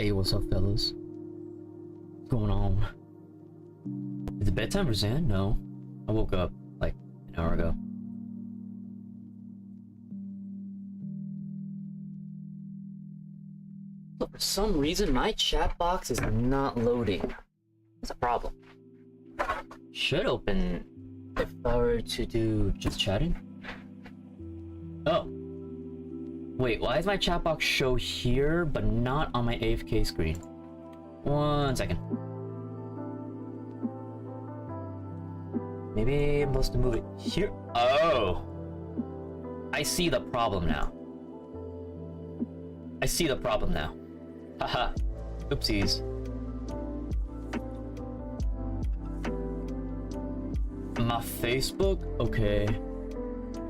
Hey, what's up, fellas? What's going on? Is it bedtime for Zan? No. I woke up like an hour ago. But for some reason, my chat box is not loading. What's the problem? Should open if I were to do just chatting. Oh. Wait, why does my chat box show here, but not on my AFK screen? 1 second. Maybe I'm supposed to move it here. Oh! I see the problem now. I see the problem now. Haha. Oopsies. My Facebook? Okay.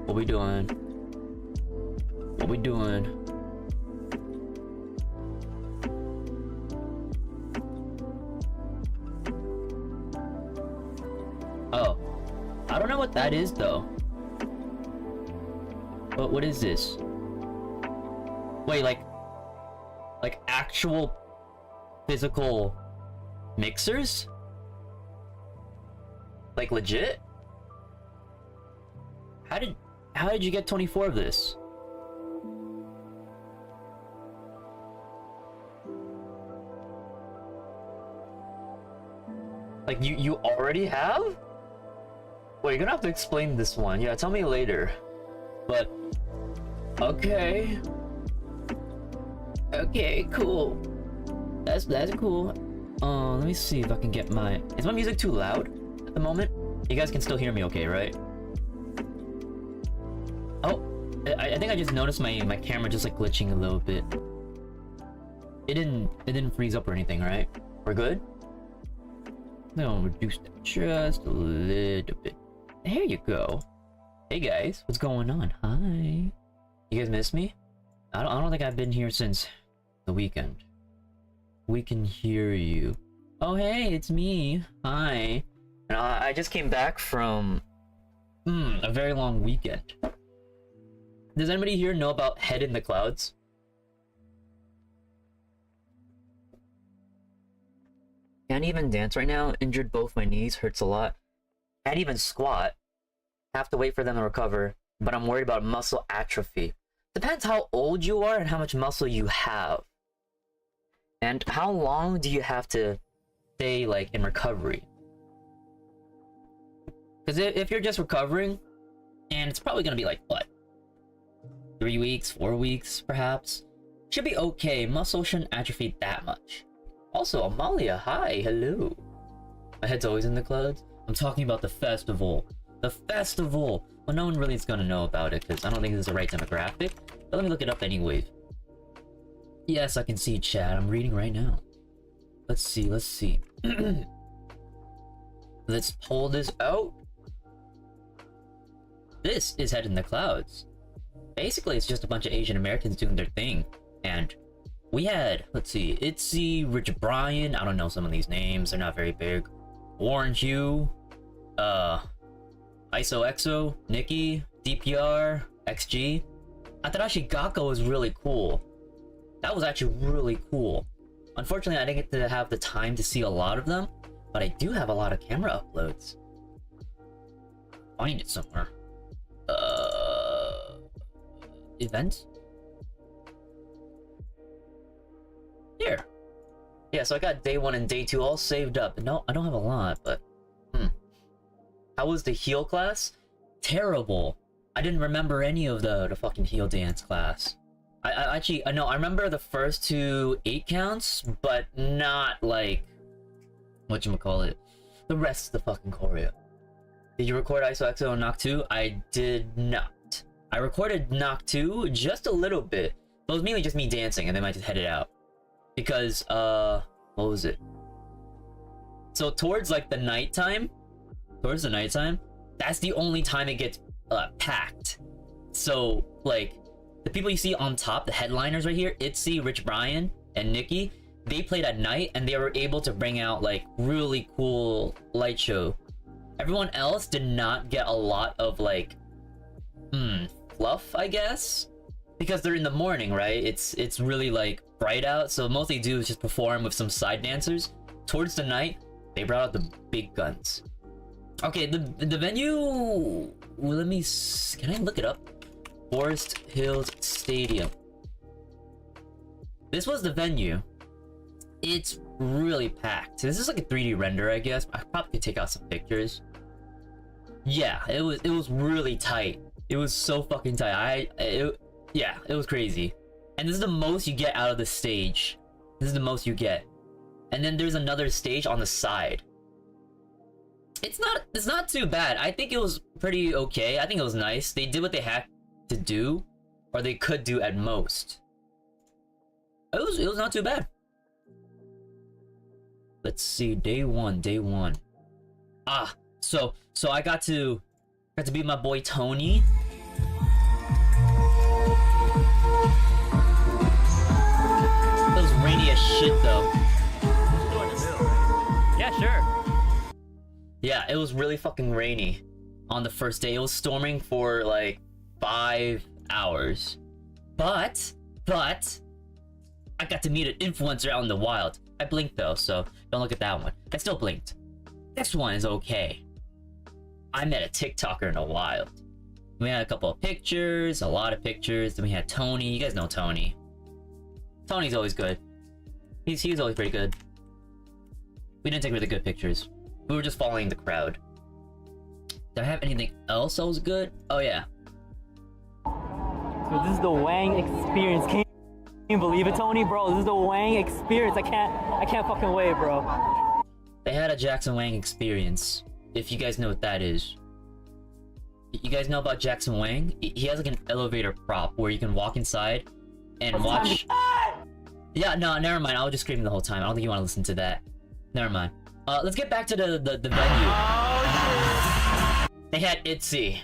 What we doing? What we doing? Oh. I don't know what that is though. But what is this? Wait, like actual physical mixers? Like legit? How did you get 24 of this? Like you already have? Wait, you're gonna have to explain this one. Yeah, tell me later. But okay. Okay, cool. That's cool. Let me see if I can get my... Is my music too loud at the moment? You guys can still hear me okay, right? Oh, I think I just noticed my camera just like glitching a little bit. It didn't freeze up or anything, right? We're good? No, reduce that just a little bit. There you go. Hey guys, what's going on? Hi. You guys miss me? I don't think I've been here since the weekend. We can hear you. Oh hey, it's me. Hi. And I just came back from a very long weekend. Does anybody here know about Head in the Clouds? Can't even dance right now. Injured both my knees. Hurts a lot. Can't even squat. Have to wait for them to recover. But I'm worried about muscle atrophy. Depends how old you are and how much muscle you have. And how long do you have to stay like in recovery? Because if you're just recovering, and it's probably gonna be like what? 3 weeks, 4 weeks, perhaps? Should be okay. Muscle shouldn't atrophy that much. Also, Amalia, hi, hello. My head's always in the clouds. I'm talking about the festival. The festival! Well, no one really is gonna know about it, because I don't think this is the right demographic. But let me look it up anyway. Yes, I can see chat. I'm reading right now. Let's see. Let's pull this out. This is Head in the Clouds. Basically, it's just a bunch of Asian Americans doing their thing. And we had, let's see, Itzy, Rich Brian, I don't know some of these names, they're not very big. Warren Hugh, ISOXO, Nikki, DPR, XG. Atarashi Gakko was really cool. That was actually really cool. Unfortunately, I didn't get to have the time to see a lot of them, but I do have a lot of camera uploads. Find it somewhere. Events? Here. Yeah, so I got day 1 and day 2 all saved up. No, I don't have a lot, but how was the heel class? Terrible. I didn't remember any of the fucking heel dance class. I actually, no, I remember the first 2 8 counts, but not like whatchamacallit, the rest of the fucking choreo. Did you record ISOXO and Knock 2? I did not. I recorded Knock 2 just a little bit. But it was mainly just me dancing, and then I just headed out. Because, what was it? So towards like the nighttime, that's the only time it gets packed. So like the people you see on top, the headliners right here, Itzy, Rich Brian, and Nikki, they played at night and they were able to bring out like really cool light show. Everyone else did not get a lot of like fluff, I guess. because they're in the morning, right? It's really like bright out, so most they do is just perform with some side dancers. Towards the night, they brought out the big guns. Okay, the venue. Well, can I look it up? Forest Hills Stadium. This was the venue. It's really packed. This is like a 3D render, I guess. I probably could take out some pictures. Yeah, it was really tight. It was so fucking tight. Yeah, it was crazy. And this is the most you get out of the stage. This is the most you get. And then there's another stage on the side. It's not too bad. I think it was pretty okay. I think it was nice. They did what they had to do, or they could do at most. It was not too bad. Let's see, day one. Ah, so I got to beat my boy Tony. It was rainy as shit though. Yeah, sure. Yeah, it was really fucking rainy on the first day. It was storming for like 5 hours. But I got to meet an influencer out in the wild. I blinked though, so don't look at that one. I still blinked. This one is okay. I met a TikToker in the wild. We had a couple of pictures, a lot of pictures. Then we had Tony. You guys know Tony. Tony's always good. He's always pretty good. We didn't take really good pictures. We were just following the crowd. Did I have anything else that was good? Oh yeah. So this is the Wang experience. Can you believe it, Tony? Bro, this is the Wang experience. I can't fucking wait, bro. They had a Jackson Wang experience. If you guys know what that is. You guys know about Jackson Wang? He has like an elevator prop where you can walk inside and watch. Yeah, no, never mind. I was just screaming the whole time. I don't think you want to listen to that. Never mind. Let's get back to the venue. Oh, they had ITZY.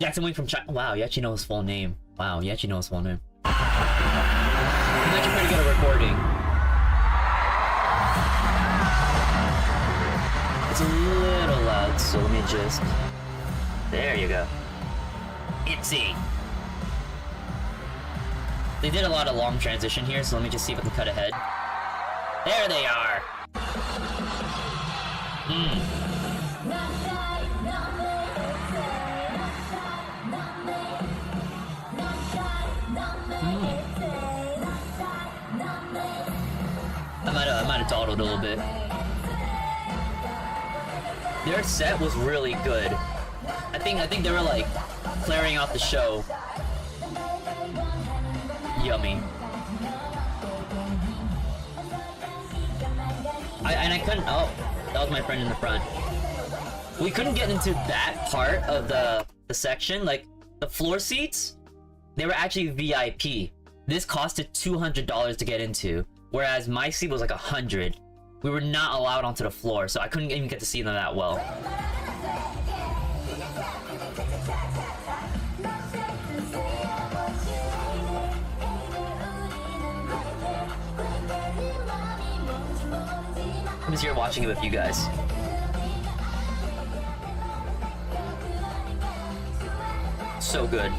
Jackson Wang from China. Wow, you actually know his full name. Wow, you actually know his full name. He's actually pretty good at recording. It's a little loud, so let me just... There you go. ITZY. They did a lot of long transition here, so let me just see if I can cut ahead. There they are! I might have dawdled a little bit. Their set was really good. I think they were like clearing out the show. Yummy. I couldn't. Oh, that was my friend in the front. We couldn't get into that part of the section. Like the floor seats, they were actually VIP. This costed $200 to get into, whereas my seat was like $100. We were not allowed onto the floor, so I couldn't even get to see them that well. I'm just here watching it with you guys. So good.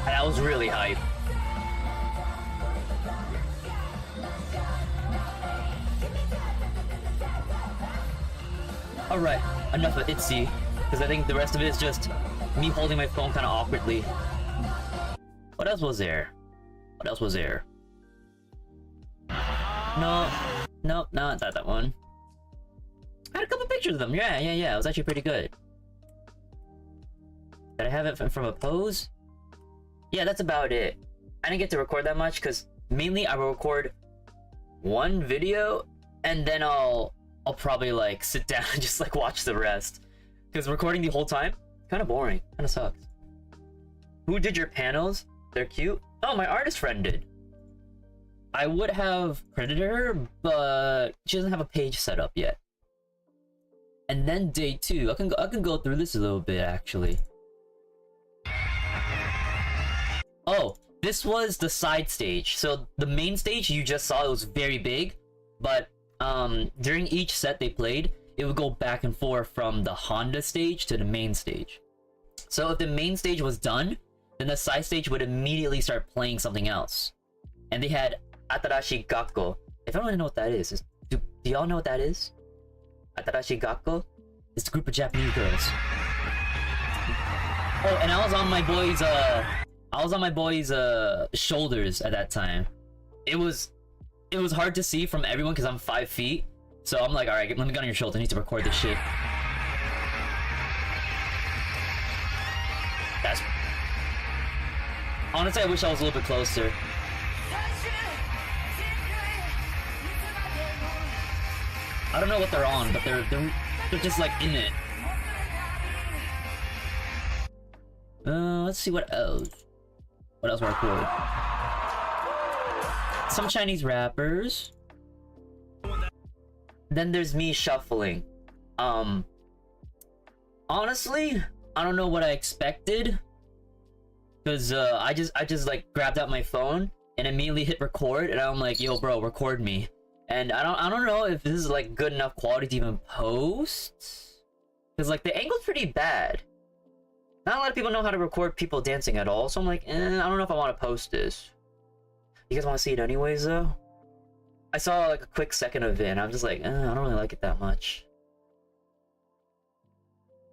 That was really hype. Alright, enough of ITZY, because I think the rest of it is just me holding my phone kind of awkwardly. What else was there? What else was there? No, not that one. I had a couple pictures of them. Yeah. It was actually pretty good. Did I have it from a pose? Yeah, that's about it. I didn't get to record that much because mainly I will record one video and then I'll probably like sit down and just like watch the rest. Because recording the whole time, kind of boring. Kind of sucks. Who did your panels? They're cute. Oh, my artist friend did. I would have credited her, but she doesn't have a page set up yet. And then day 2, I can go through this a little bit actually. Oh, this was the side stage. So the main stage you just saw, it was very big, but during each set they played, it would go back and forth from the Honda stage to the main stage. So if the main stage was done, then the side stage would immediately start playing something else. And they had Atarashi Gakko. If I don't know what that is, do y'all know what that is? Atarashi Gakko? It's a group of Japanese girls. Oh, and I was on my boy's shoulders at that time. It was hard to see from everyone because I'm 5 feet. So I'm like, alright, let me get on your shoulder. I need to record this shit. That's... Honestly, I wish I was a little bit closer. I don't know what they're on, but they're just like in it. Let's see what else. What else were I recorded? Some Chinese rappers. Then there's me shuffling. Honestly, I don't know what I expected. Cause I just like grabbed out my phone and immediately hit record, and I'm like, yo bro, record me. And I don't know if this is like good enough quality to even post. Cause like the angle's pretty bad. Not a lot of people know how to record people dancing at all, so I'm like, I don't know if I want to post this. You guys want to see it anyways, though? I saw like a quick second of it, and I'm just like, I don't really like it that much.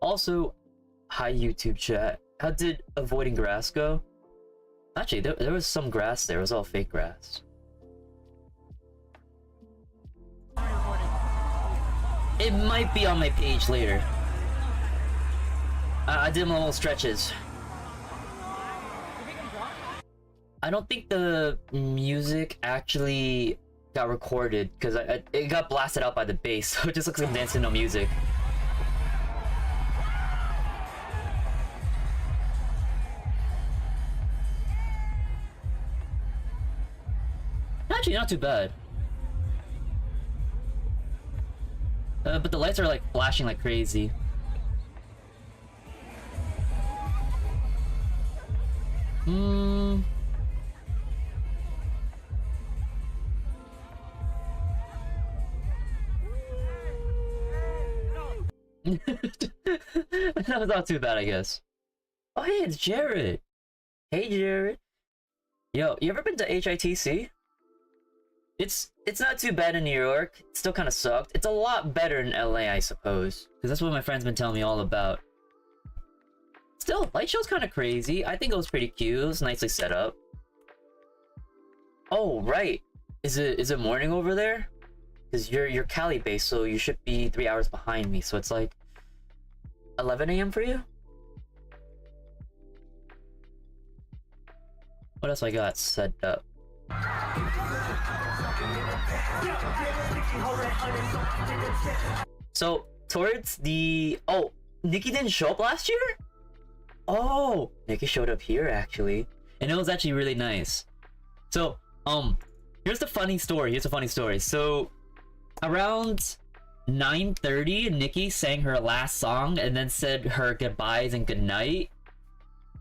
Also, hi YouTube chat. How did avoiding grass go? Actually, there was some grass there. It was all fake grass. It might be on my page later. I did my little stretches. I don't think the music actually got recorded because it got blasted out by the bass, so it just looks like I'm dancing no music. Actually, not too bad. But the lights are like flashing like crazy. That was not too bad, I guess. Oh, hey, it's Jared. Hey, Jared. Yo, you ever been to HITC? It's not too bad in New York. It still kind of sucked. It's a lot better in LA, I suppose, because that's what my friend's been telling me all about. Still, light show's kind of crazy. I think it was pretty cute. It was nicely set up. Oh, right. Is it morning over there? Because you're Cali based, so you should be 3 hours behind me. So it's like 11 a.m. for you? What else I got set up? So towards the... Oh, Nikki didn't show up last year? Oh, Nikki showed up here actually. And it was actually really nice. So, here's the funny story. So, around 9:30, Nikki sang her last song and then said her goodbyes and goodnight.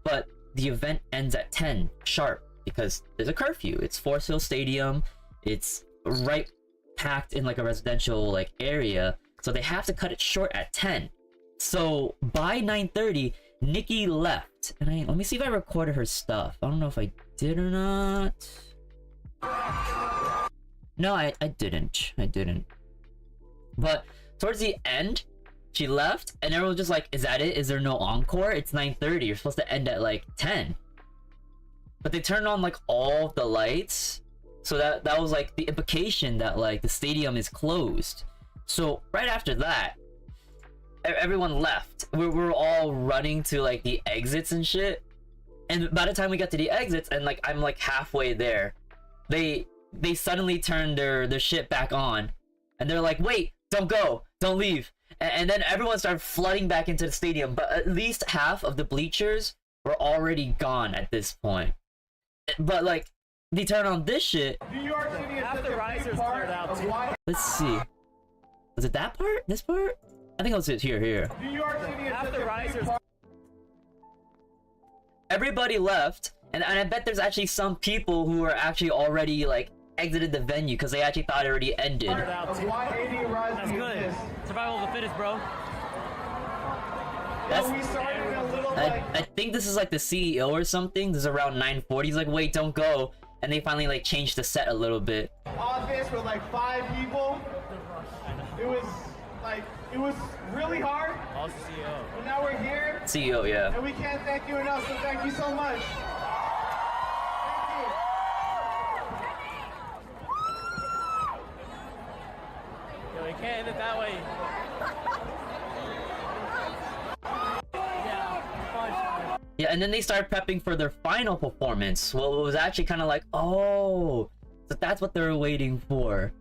But the event ends at 10 sharp because there's a curfew. It's Forest Hill Stadium. It's right packed in like a residential like area. So they have to cut it short at 10. So by 9:30, Nikki left. And let me see if I recorded her stuff. I don't know if I did or not. No, I didn't. But towards the end, she left, and everyone was just like, is that it? Is there no encore? It's 9:30. You're supposed to end at like 10. But they turned on like all the lights. So that was like the implication that like the stadium is closed. So right after that, everyone left. We were all running to like the exits and shit. And by the time we got to the exits, and like I'm like halfway there, they suddenly turned their shit back on, and they're like, wait, don't go, don't leave. And then everyone started flooding back into the stadium, but at least half of the bleachers were already gone at this point. But like they turn on this shit. New York City is such a big part of why. Let's see, was it that part? This part? I think it was here. New York City is such a big part. Everybody left, and I bet there's actually some people who are actually already like exited the venue because they actually thought it already ended. Why 80 rides That's good. Survival of the fittest, bro. That's, we started a little I think this is like the CEO or something. This is around 9:40. He's like, wait, don't go. And they finally like changed the set a little bit. office with like 5 people. It was really hard. Also CEO. But now we're here, CEO, yeah. and we can't thank you enough. So thank you so much. Yo, we can't end it that way. Yeah, and then they started prepping for their final performance. Well, it was actually kind of like, oh, so that's what they were waiting for.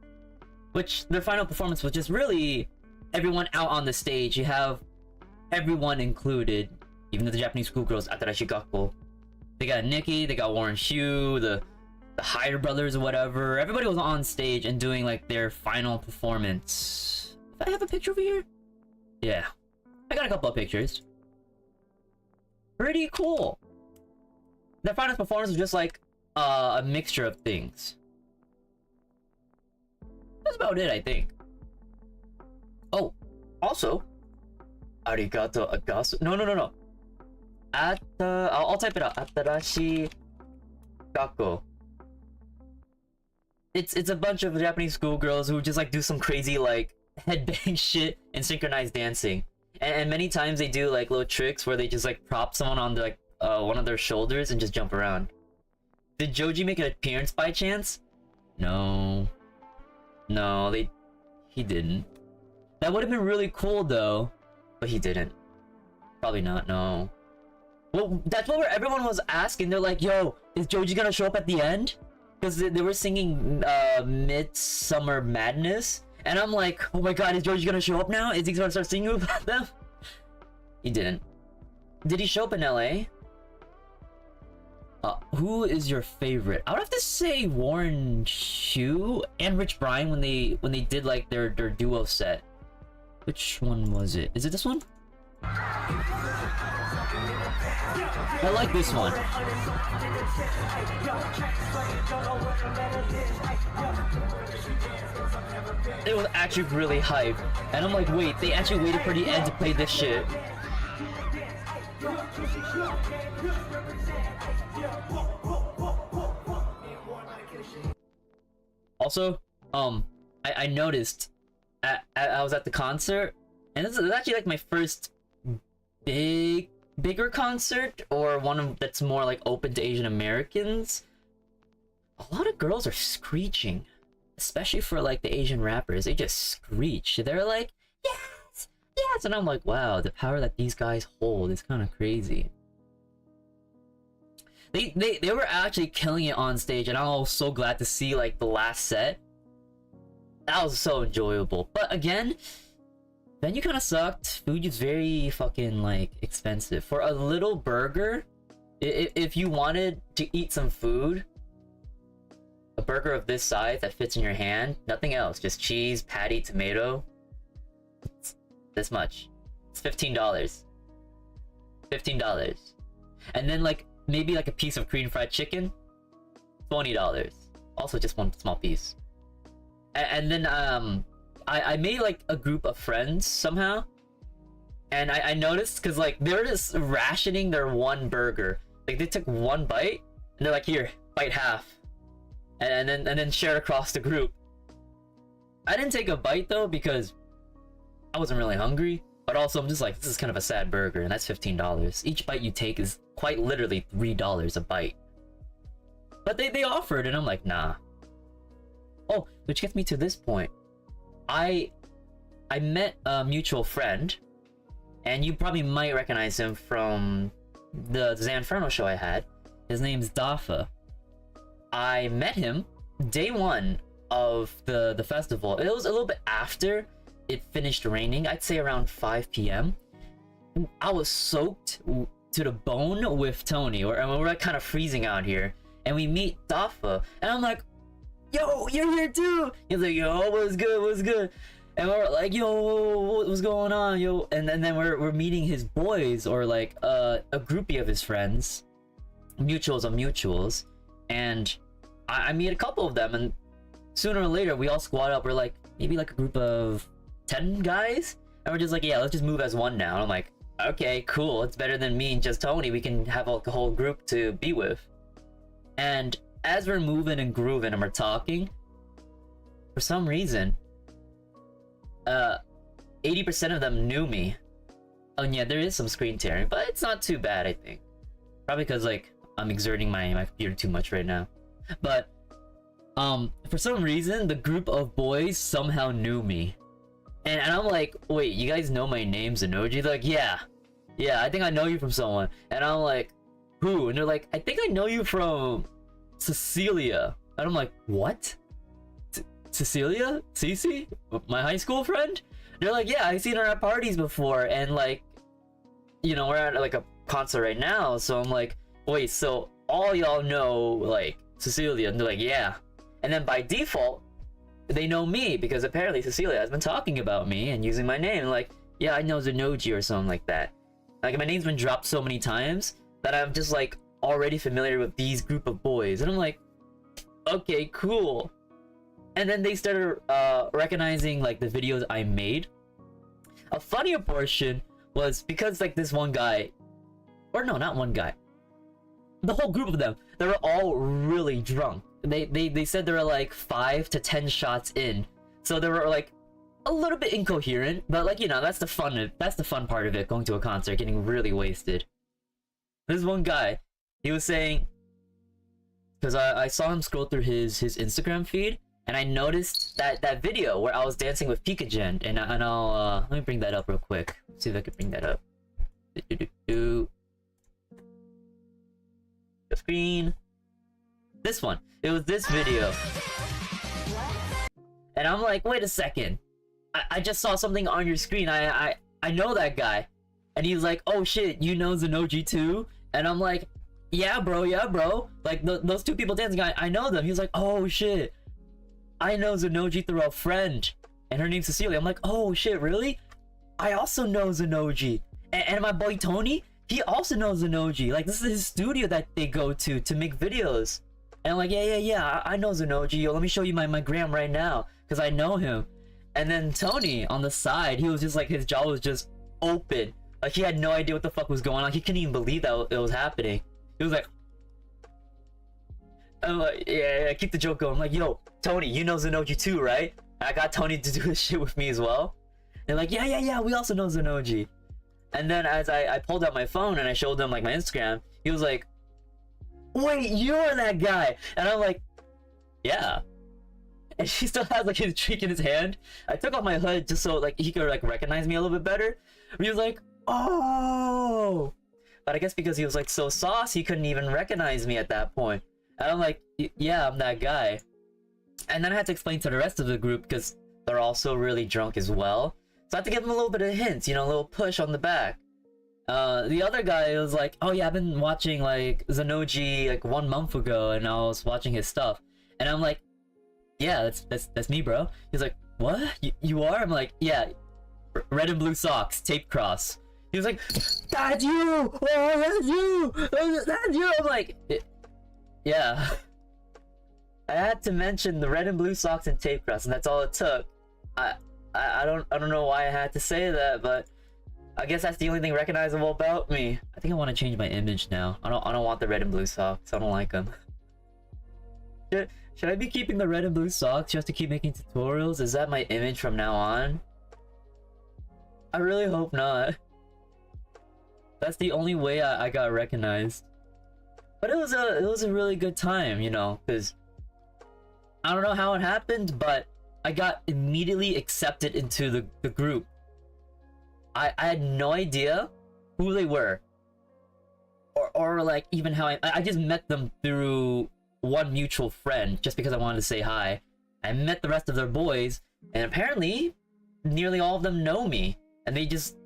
Which, their final performance was just really everyone out on the stage. You have everyone included, even the Japanese schoolgirls, Atarashi Gakko. They got Nikki, they got Warren Hugh, the Hyder brothers or whatever. Everybody was on stage and doing like their final performance. If I have a picture over here? Yeah. I got a couple of pictures. Pretty cool. Their final performance was just like a mixture of things. That's about it, I think. Oh, also, arigato agasu. No. I'll type it out. Atarashi Gakko. It's a bunch of Japanese schoolgirls who just like do some crazy like headbang shit and synchronized dancing. And many times they do like little tricks where they just like prop someone on like one of their shoulders and just jump around. Did Joji make an appearance by chance? No, he didn't. That would have been really cool though, but he didn't. Probably not. No. Well, that's what everyone was asking. They're like, "Yo, is Joji gonna show up at the end?" Because they were singing Midsummer Madness. And I'm like, oh my god, is George gonna show up now? Is he gonna start singing about them? He didn't. Did he show up in LA? Who is your favorite? I would have to say Warren Hugh and Rich Brian when they did like their duo set. Which one was it? Is it this one? I like this one. It was actually really hype. And I'm like, wait, they actually waited for the end to play this shit. Also, I noticed I was at the concert, and this is actually like my first bigger concert, or one that's more like open to Asian Americans. A lot of girls are screeching, especially for like the Asian rappers. They just screech. They're like, yes, yes, and I'm like, wow, the power that these guys hold is kind of crazy. They were actually killing it on stage, and I was so glad to see like the last set. That was so enjoyable. But again, venue kind of sucked. Food is very fucking like expensive for a little burger. If you wanted to eat some food, a burger of this size that fits in your hand, nothing else, just cheese, patty, tomato. It's this much. It's $15. $15. And then like maybe like a piece of Korean fried chicken, $20. Also just one small piece. And then I made like a group of friends somehow, and I noticed because like they were just rationing their one burger. Like they took one bite and they're like, here, bite half, and then share across the group. I didn't take a bite though because I wasn't really hungry, but also I'm just like, this is kind of a sad burger, and that's $15. Each bite you take is quite literally $3 a bite. But they offered, and I'm like, nah. Oh, which gets me to this point. I met a mutual friend, and you probably might recognize him from the Zanferno show I had. His name's Dafa. I met him day one of the festival. It was a little bit after it finished raining. I'd say around 5 p.m. I was soaked to the bone with Tony. We're like kind of freezing out here, and we meet Dafa, and I'm like, yo, you're here too. He's like, yo, what's good? And we're like, yo, what's going on, yo? And then we're meeting his boys, or like a groupie of his friends, mutuals of mutuals, and I meet a couple of them, and sooner or later we all squad up. We're like maybe like a group of 10 guys, and we're just like, yeah, let's just move as one now. And I'm like, okay, cool. It's better than me and just Tony. We can have like a whole group to be with. And as we're moving and grooving and we're talking, for some reason, 80% of them knew me. And yeah, there is some screen tearing, but it's not too bad, I think. Probably because like I'm exerting my computer too much right now. But for some reason, the group of boys somehow knew me. And I'm like, wait, you guys know my name, Zanouji? They're like, yeah, I think I know you from someone. And I'm like, who? And they're like, I think I know you from Cecilia. And I'm like, what? Cecilia? Cece? My high school friend? They're like, yeah, I've seen her at parties before, and like, you know, we're at like a concert right now. So I'm like, wait, so all y'all know like Cecilia? And they're like, yeah. And then by default, they know me because apparently Cecilia has been talking about me and using my name. Like, yeah, I know Zanouji or something like that. Like, my name's been dropped so many times that I'm just like already familiar with these group of boys. And I'm like, okay, cool. And then they started recognizing like the videos I made. A funnier portion was because like this one guy, or no, not one guy, the whole group of them, they were all really drunk. They said they were like 5 to 10 shots in, so they were like a little bit incoherent. But like, you know, that's the fun part of it, going to a concert, getting really wasted. This one guy, he was saying, because I saw him scroll through his Instagram feed, and I noticed that video where I was dancing with Pikagen, and I'll let me bring that up real quick. See if I can bring that up. The screen. This one. It was this video. And I'm like, wait a second. I just saw something on your screen. I know that guy. And he's like, oh shit, you know Zanouji too? And I'm like, yeah bro. Like those two people dancing, I know them. He was like, oh shit, I know Zanouji through a friend, and her name's Cecilia. I'm like, oh shit, really? I also know Zanouji. And my boy Tony, he also knows Zanouji. Like, this is his studio that they go to make videos. And I'm like, yeah, I know Zanouji. Yo, let me show you my gram right now, because I know him. And then Tony, on the side, he was just like, his jaw was just open. Like, he had no idea what the fuck was going on. He couldn't even believe that it was happening. He was like, I'm like, yeah, keep the joke going. I'm like, yo, Tony, you know Zanouji too, right? I got Tony to do this shit with me as well. They're like, yeah, we also know Zanouji. And then as I pulled out my phone and I showed them like my Instagram, he was like, wait, you're that guy. And I'm like, yeah. And he still has like his drink in his hand. I took off my hood just so like he could like recognize me a little bit better. But he was like, oh. But I guess because he was like so sauce, he couldn't even recognize me at that point. And I'm like, yeah, I'm that guy. And then I had to explain to the rest of the group because they're also really drunk as well. So I had to give them a little bit of hints, you know, a little push on the back. The other guy was like, oh yeah, I've been watching like Zanouji like 1 month ago, and I was watching his stuff. And I'm like, yeah, that's me, bro. He's like, what? You are? I'm like, yeah, red and blue socks, tape cross. He was like, that's you! Oh, that's you! Oh, that's you! I'm like, yeah. I had to mention the red and blue socks and tape cross, and that's all it took. I don't know why I had to say that, but I guess that's the only thing recognizable about me. I think I want to change my image now. I don't want the red and blue socks. I don't like them. Should I be keeping the red and blue socks just to keep making tutorials? Is that my image from now on? I really hope not. That's the only way I got recognized. But it was a really good time, you know, because I don't know how it happened, but I got immediately accepted into the group. I had no idea who they were, or like even how I just met them through one mutual friend just because I wanted to say hi. I met the rest of their boys, and apparently nearly all of them know me, and they just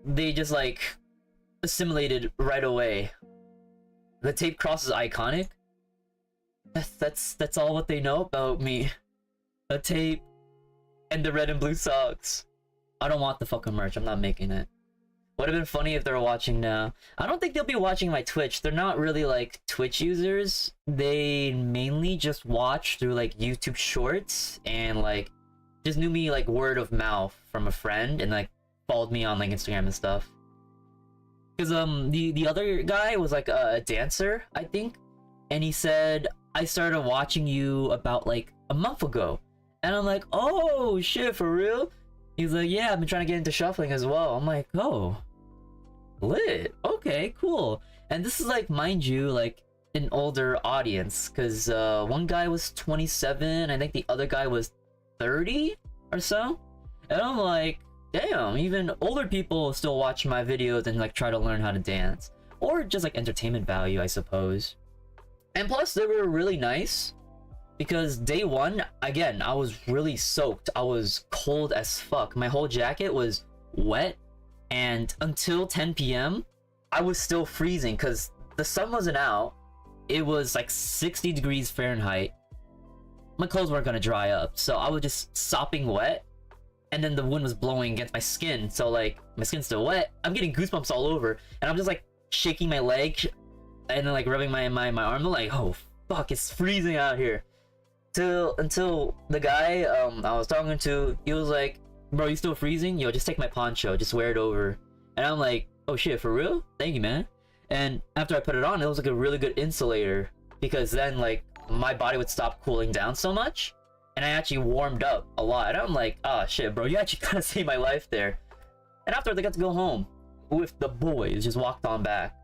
like assimilated right away. The tape cross is iconic. That's all what they know about me. The tape and the red and blue socks. I don't want the fucking merch. I'm not making it. Would have been funny if they're watching now. I don't think they'll be watching my Twitch. They're not really like Twitch users. They mainly just watch through like YouTube Shorts and like just knew me like word of mouth from a friend and like followed me on like Instagram and stuff. Because the other guy was like a dancer, I think, and he said I started watching you about like a month ago, and I'm like, oh shit, for real? He's like, yeah, I've been trying to get into shuffling as well. I'm like, oh, lit, okay, cool. And this is like, mind you, like an older audience, because one guy was 27, I think the other guy was 30 or so, and I'm like, damn, even older people still watch my videos and like try to learn how to dance, or just like entertainment value, I suppose. And plus they were really nice, because day one, again, I was really soaked. I was cold as fuck. My whole jacket was wet, and until 10 p.m. I was still freezing because the sun wasn't out. It was like 60 degrees Fahrenheit. My clothes weren't gonna dry up, so I was just sopping wet, and then the wind was blowing against my skin, so like my skin's still wet. I'm getting goosebumps all over, and I'm just like shaking my leg and then like rubbing my arm. I'm like, oh fuck, it's freezing out here. Until the guy I was talking to, he was like, bro, you still freezing? Yo, just take my poncho, just wear it over. And I'm like, oh shit, for real? Thank you, man. And after I put it on, it was like a really good insulator, because then like my body would stop cooling down so much, and I actually warmed up a lot. And I'm like, oh shit, bro, you actually kind of saved my life there. And after, they got to go home with the boys, just walked on back.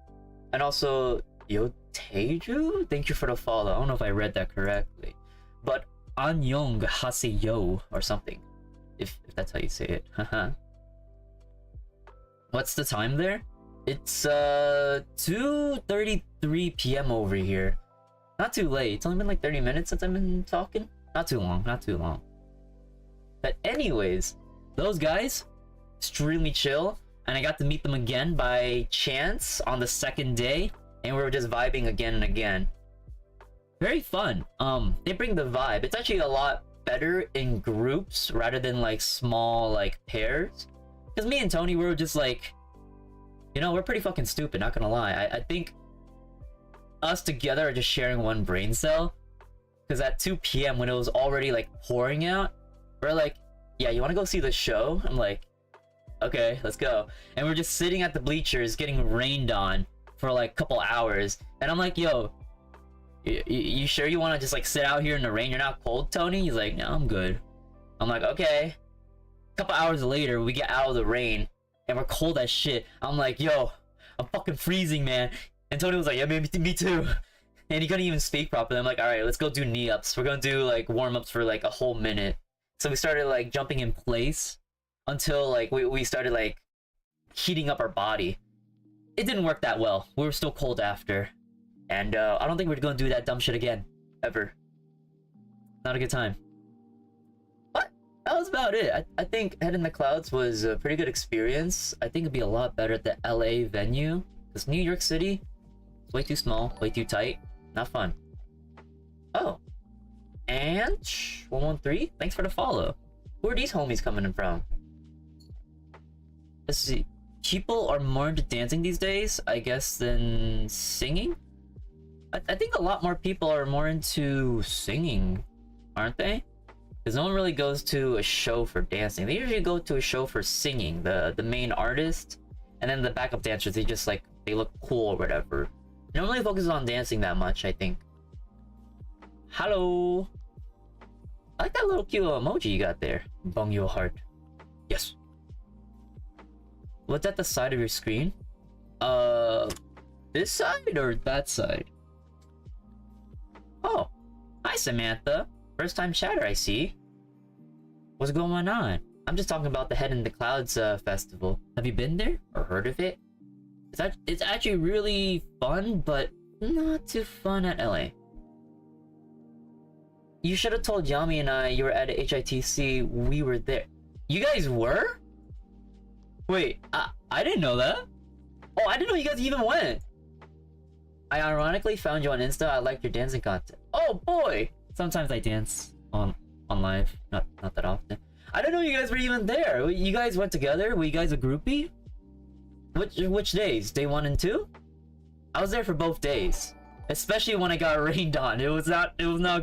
And also, yo, Teju, thank you for the follow. I don't know if I read that correctly, but Anyong Haseyo or something, if that's how you say it. Haha. What's the time there? It's 2:33 p.m. over here. Not too late. It's only been like 30 minutes since I've been talking. Not too long, not too long. But anyways, those guys, extremely chill, and I got to meet them again by chance on the second day, and we were just vibing again and again. Very fun. They bring the vibe. It's actually a lot better in groups rather than like small like pairs. Because me and Tony, we were just like, you know, we're pretty fucking stupid, not gonna lie. I think us together are just sharing one brain cell. Because at 2 p.m. when it was already like pouring out, we're like, yeah, you wanna go see the show? I'm like, okay, let's go. And we're just sitting at the bleachers getting rained on for like a couple hours. And I'm like, yo, you sure you want to just like sit out here in the rain? You're not cold, Tony? He's like, no, I'm good. I'm like, okay. A couple hours later, we get out of the rain and we're cold as shit. I'm like, yo, I'm fucking freezing, man. And Tony was like, yeah, me too. And he couldn't even speak properly. I'm like, all right, let's go do knee ups. We're gonna do like warm ups for like a whole minute. So we started like jumping in place until like we started like heating up our body. It didn't work that well. We were still cold after. And I don't think we're gonna do that dumb shit again. Ever. Not a good time. But that was about it. I think Head in the Clouds was a pretty good experience. I think it'd be a lot better at the LA venue. Because New York City is way too small, way too tight. Not fun. Oh. And 113, thanks for the follow. Who are these homies coming in from? Let's see. People are more into dancing these days, I guess, than singing. I think a lot more people are more into singing, aren't they? Because no one really goes to a show for dancing. They usually go to a show for singing, the main artist, and then the backup dancers, they just like, they look cool or whatever. They don't really focus on dancing that much, I think. Hello. I like that little cute emoji you got there. Bung your heart. Yes. What's at the side of your screen? This side or that side? Oh, hi Samantha. First time chatter, I see. What's going on? I'm just talking about the Head in the Clouds festival. Have you been there or heard of it? It's actually really fun, but not too fun at LA. You should have told Yami and I you were at HITC. We were there. You guys were? Wait, I didn't know that. Oh, I didn't know you guys even went. I ironically found you on Insta. I liked your dancing content. Oh boy! Sometimes I dance on live. Not that often. I didn't know you guys were even there. You guys went together? Were you guys a groupie? Which days? Day 1 and 2? I was there for both days. Especially when I got rained on. It was not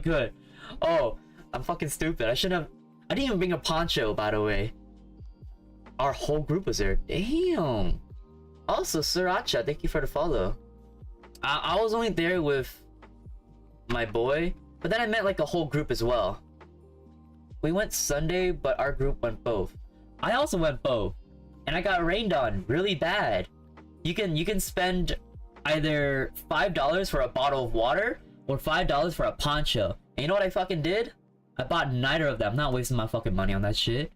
good. Oh, I'm fucking stupid. I didn't even bring a poncho, by the way. Our whole group was there. Damn. Also, Sriracha, thank you for the follow. I was only there with my boy, but then I met like a whole group as well. We went Sunday, but our group went both. I also went both, and I got rained on really bad. You can spend either $5 for a bottle of water or $5 for a poncho. And you know what I fucking did? I bought neither of them. I'm not wasting my fucking money on that shit.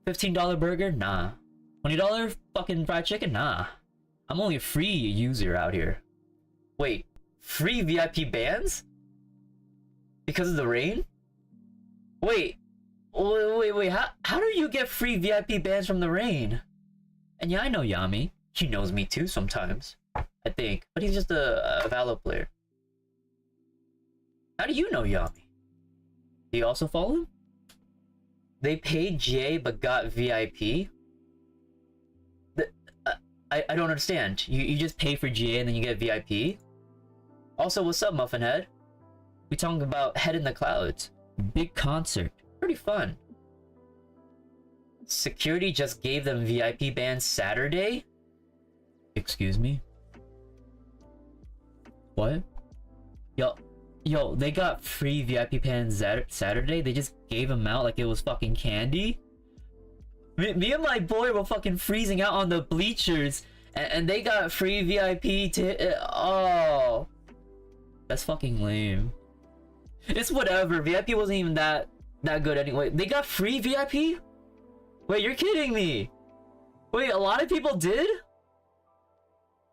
$15 burger? Nah. $20 fucking fried chicken? Nah. I'm only a free user out here. Wait, free VIP bands? Because of the rain? Wait, how do you get free VIP bands from the rain? And yeah, I know Yami. He knows me too sometimes. I think. But he's just a Valo player. How do you know Yami? Do you also follow him? They paid GA but got VIP? I don't understand. You just pay for GA and then you get VIP? Also, what's up, Muffin Head? We talking about Head in the Clouds. Big concert. Pretty fun. Security just gave them VIP bands Saturday? Excuse me? What? Yo, they got free VIP bands Saturday? They just gave them out like it was fucking candy? Me and my boy were fucking freezing out on the bleachers, and they got free VIP oh. That's fucking lame. It's whatever. VIP wasn't even that good anyway. They got free VIP? Wait, you're kidding me. Wait, a lot of people did?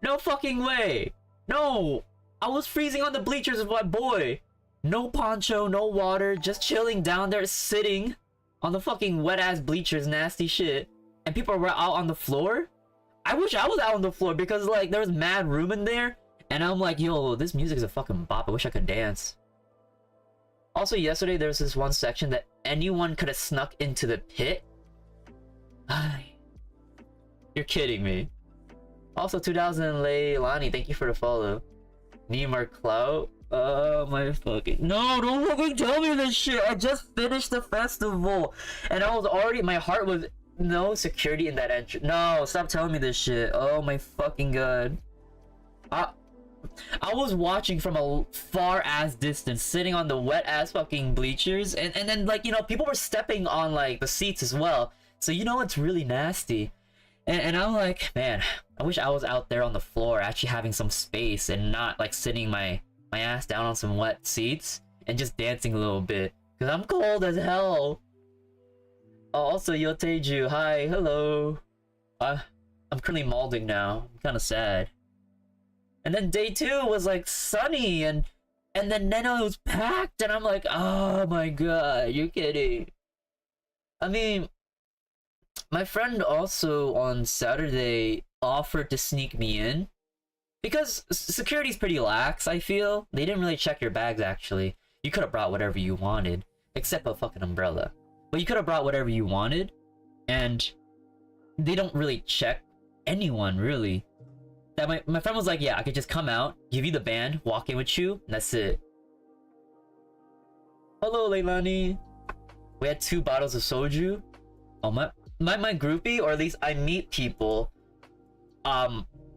No fucking way. No. I was freezing on the bleachers with my boy. No poncho, no water, just chilling down there, sitting on the fucking wet ass bleachers, nasty shit. And people were out on the floor? I wish I was out on the floor because like there was mad room in there. And I'm like, yo, this music is a fucking bop. I wish I could dance. Also, yesterday there was this one section that anyone could have snuck into the pit. You're kidding me. Also, 2000 Leilani, thank you for the follow. Neymar Clout. Oh my fucking... No, don't fucking tell me this shit. I just finished the festival. And I was already... My heart was... No security in that entrance. No, stop telling me this shit. Oh my fucking god. I was watching from a far ass distance, sitting on the wet ass fucking bleachers, and then like, you know, people were stepping on like the seats as well, so you know it's really nasty. And I'm like, man, I wish I was out there on the floor actually having some space and not like sitting my ass down on some wet seats and just dancing a little bit, because I'm cold as hell. Also, Yoteju, hi, hello. I'm currently malding now. I'm kind of sad. And then day 2 was like sunny, and then Neno was packed, and I'm like, oh my god, you're kidding. I mean, my friend also on Saturday offered to sneak me in, because security's pretty lax, I feel. They didn't really check your bags, actually. You could have brought whatever you wanted, except a fucking umbrella. But you could have brought whatever you wanted, and they don't really check anyone, really. That my friend was like, yeah, I could just come out, give you the band, walk in with you, and that's it. Hello, Leilani. We had 2 bottles of soju. Oh, my groupie, or at least I meet people,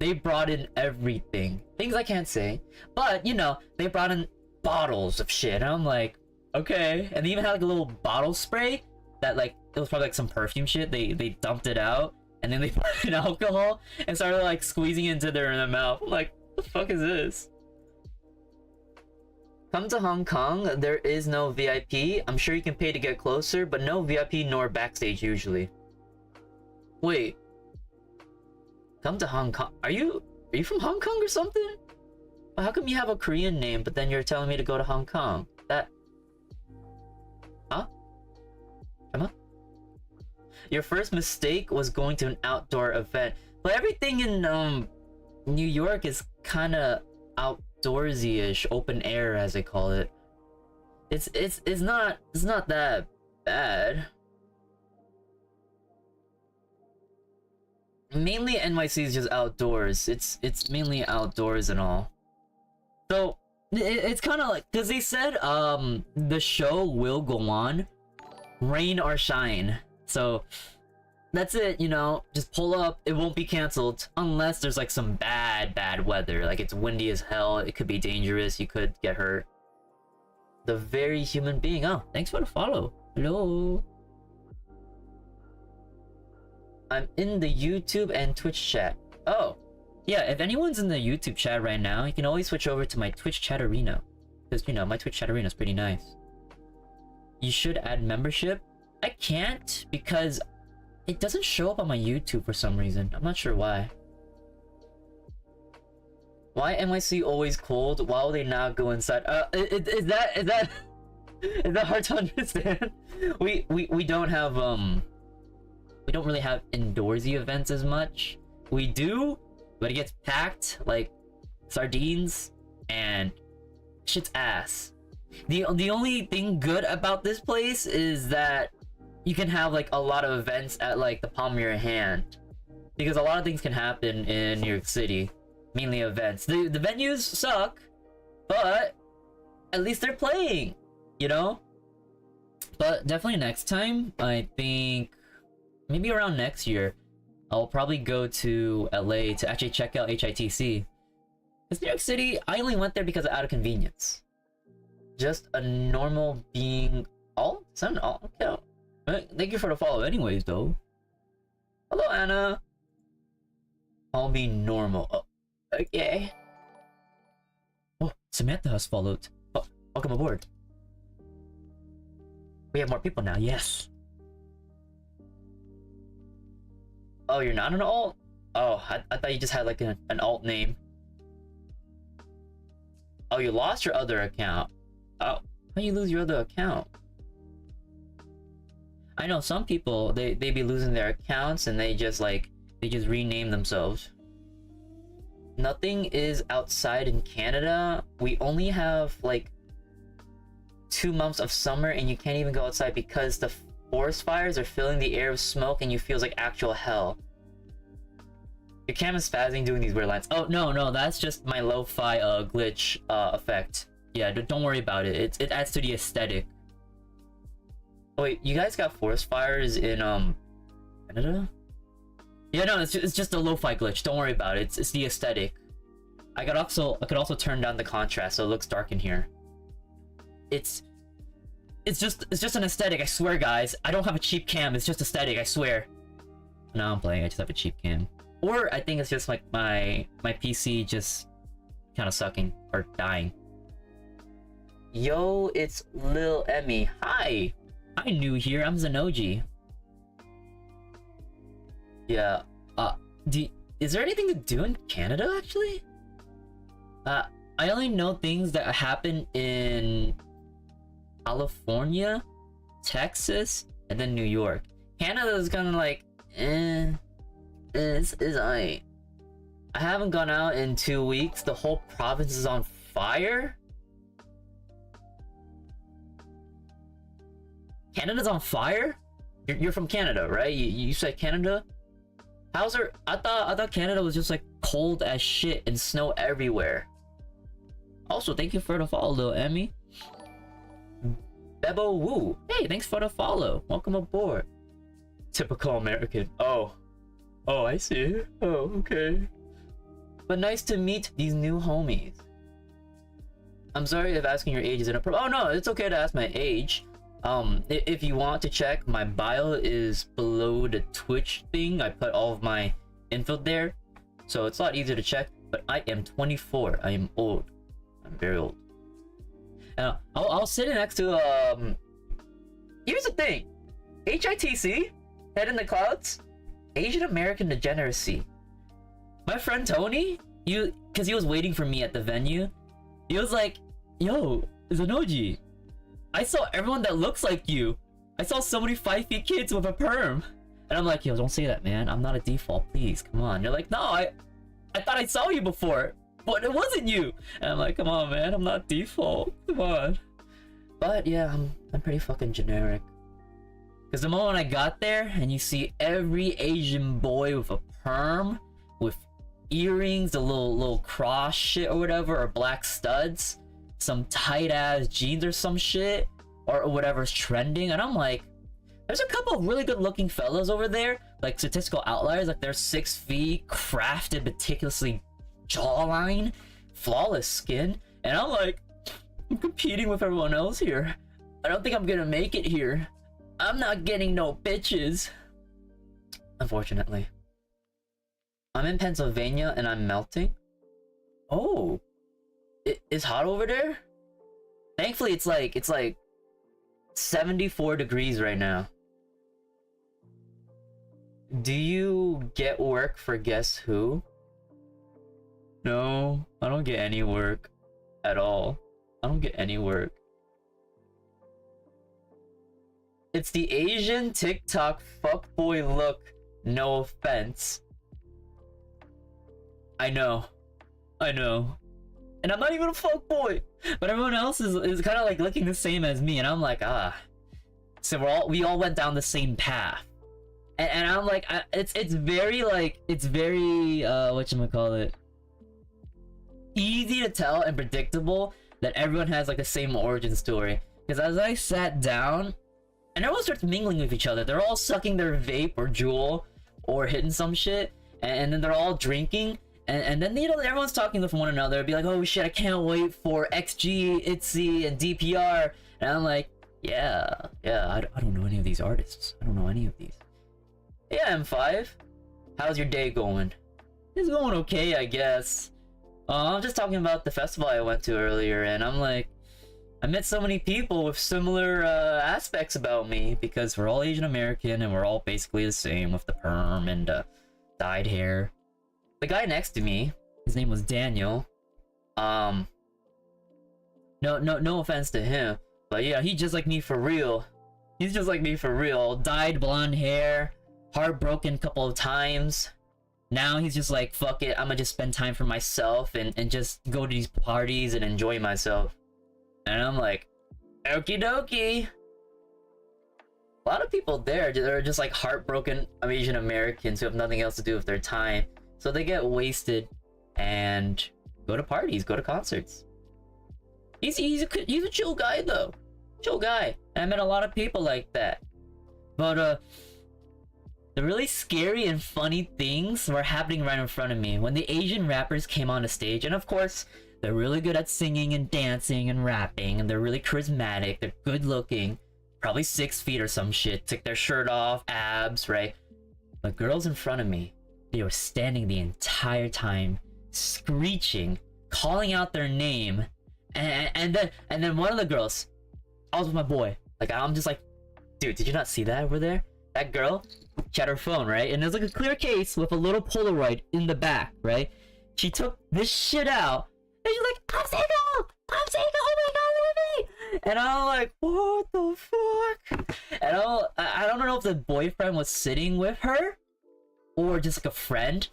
they brought in everything. Things I can't say. But, you know, they brought in bottles of shit. And I'm like, okay. And they even had like a little bottle spray that like, it was probably like some perfume shit. They dumped it out. And then they put in alcohol and started like squeezing into their mouth. I'm like, what the fuck is this? Come to Hong Kong, there is no VIP. I'm sure you can pay to get closer, but no VIP nor backstage usually. Wait. Come to Hong Kong. Are you from Hong Kong or something? How come you have a Korean name, but then you're telling me to go to Hong Kong? That... Huh? Come on. Your first mistake was going to an outdoor event. But everything in New York is kind of outdoorsy-ish, open air as they call it. It's not that bad. mainly NYC is just outdoors. It's mainly outdoors and all. So it's kind of like, because they said the show will go on, rain or shine. So that's it, you know, just pull up. It won't be canceled unless there's like some bad weather, like it's windy as hell, it could be dangerous, you could get hurt. The very human being. Oh, thanks for the follow. Hello. I'm in the YouTube and Twitch chat. Oh, yeah, if anyone's in the YouTube chat right now, you can always switch over to my Twitch chat arena. Because, you know, my Twitch chat arena is pretty nice. You should add membership. I can't because it doesn't show up on my YouTube for some reason. I'm not sure why. Why NYC always cold? Why will they not go inside? Is that hard to understand? We don't have we don't really have indoorsy events as much. We do, but it gets packed like sardines and shit's ass. The only thing good about this place is that you can have like a lot of events at like the palm of your hand, because a lot of things can happen in New York City, mainly events. The venues suck, but at least they're playing, you know? But definitely next time, I think maybe around next year, I'll probably go to LA to actually check out HITC. Because New York City, I only went there because of out of convenience. Just a normal being. Oh, son, oh, okay. Thank you for the follow anyways, though. Hello, Anna. I'll be normal. Oh, okay. Oh, Samantha has followed. Oh, welcome aboard. We have more people now, yes. Oh, you're not an alt? Oh, I thought you just had like an alt name. Oh, you lost your other account. Oh, how you lose your other account? I know some people, they be losing their accounts and they just rename themselves. Nothing is outside in Canada. We only have like 2 months of summer and you can't even go outside because the forest fires are filling the air with smoke and you feels like actual hell. Your cam is spazzing doing these weird lines. Oh, no, that's just my lo-fi glitch effect. Yeah, don't worry about it. It adds to the aesthetic. Oh, wait, you guys got forest fires in Canada? Yeah, no, it's just a lo-fi glitch. Don't worry about it. It's the aesthetic. I could also turn down the contrast so it looks dark in here. It's just an aesthetic, I swear, guys. I don't have a cheap cam. It's just aesthetic, I swear. No, I'm playing. I just have a cheap cam. Or I think it's just like my PC just kind of sucking or dying. Yo, it's Lil Emmy. Hi. I'm new here. I'm Zanouji. Yeah. Is there anything to do in Canada actually? I only know things that happen in California, Texas, and then New York. Canada is kind of like, it's I haven't gone out in 2 weeks. The whole province is on fire. Canada's on fire? You're from Canada, right? You said Canada? How's there? I thought Canada was just like cold as shit and snow everywhere. Also, thank you for the follow, Emmy. Bebo Woo. Hey, thanks for the follow. Welcome aboard. Typical American. Oh, I see. Oh, okay. But nice to meet these new homies. I'm sorry if asking your age is inappropriate. Oh no, it's okay to ask my age. If you want to check, my bio is below the Twitch thing. I put all of my info there, so it's a lot easier to check. But I am 24. I am old. I'm very old. I'll sit next to here's the thing. HITC, Head in the Clouds, Asian American Degeneracy. My friend Tony, because he was waiting for me at the venue, he was like, yo, Zanouji, I saw everyone that looks like you. I saw so many 5 feet kids with a perm. And I'm like, yo, don't say that, man. I'm not a default, please, come on. You're like, no, I thought I saw you before, but it wasn't you. And I'm like, come on, man, I'm not default, come on. But yeah, I'm pretty fucking generic. Because the moment I got there and you see every Asian boy with a perm, with earrings, a little cross shit or whatever, or black studs, some tight ass jeans or some shit, or whatever's trending, and I'm like, there's a couple of really good looking fellas over there, like statistical outliers, like they're 6 feet, crafted meticulously, jawline, flawless skin, and I'm like, I'm competing with everyone else here. I don't think I'm gonna make it here. I'm not getting no bitches. Unfortunately. I'm in Pennsylvania and I'm melting. Oh. It's hot over there? Thankfully it's like 74 degrees right now. Do you get work for Guess Who? No, I don't get any work at all. I don't get any work. It's the Asian TikTok fuckboy look, no offense. I know. And I'm not even a fuckboy, but everyone else is kind of like looking the same as me, and I'm like, ah. So we all went down the same path, and I'm like, it's very whatchamacallit, easy to tell and predictable that everyone has like the same origin story. Because as I sat down, and everyone starts mingling with each other, they're all sucking their vape or Juul or hitting some shit, and then they're all drinking. And then, you know, everyone's talking with one another, be like, oh shit, I can't wait for XG, ITZY, and DPR. And I'm like, yeah, I don't know any of these artists. I don't know any of these. Yeah, M5. How's your day going? It's going okay, I guess. I'm just talking about the festival I went to earlier, and I'm like, I met so many people with similar aspects about me, because we're all Asian American, and we're all basically the same with the perm and dyed hair. The guy next to me, his name was Daniel. No offense to him, but yeah, he's just like me for real. He's just like me for real. Dyed blonde hair, heartbroken a couple of times. Now he's just like, fuck it, I'm gonna just spend time for myself and just go to these parties and enjoy myself. And I'm like, okie dokie. A lot of people there, they're just like heartbroken Asian Americans who have nothing else to do with their time. So they get wasted and go to parties, go to concerts. He's a chill guy though. Chill guy. And I met a lot of people like that. But the really scary and funny things were happening right in front of me when the Asian rappers came on the stage. And of course, they're really good at singing and dancing and rapping, and they're really charismatic, they're good looking, probably 6 feet or some shit, took their shirt off, abs, right? But girls in front of me, they were standing the entire time, screeching, calling out their name, and then one of the girls, I was with my boy, like I'm just like, dude, did you not see that over there? That girl, she had her phone, right? And there's like a clear case with a little Polaroid in the back, right? She took this shit out, and she's like, I'm single, oh my god, look at me! And I'm like, what the fuck? And I don't know if the boyfriend was sitting with her, or just like a friend,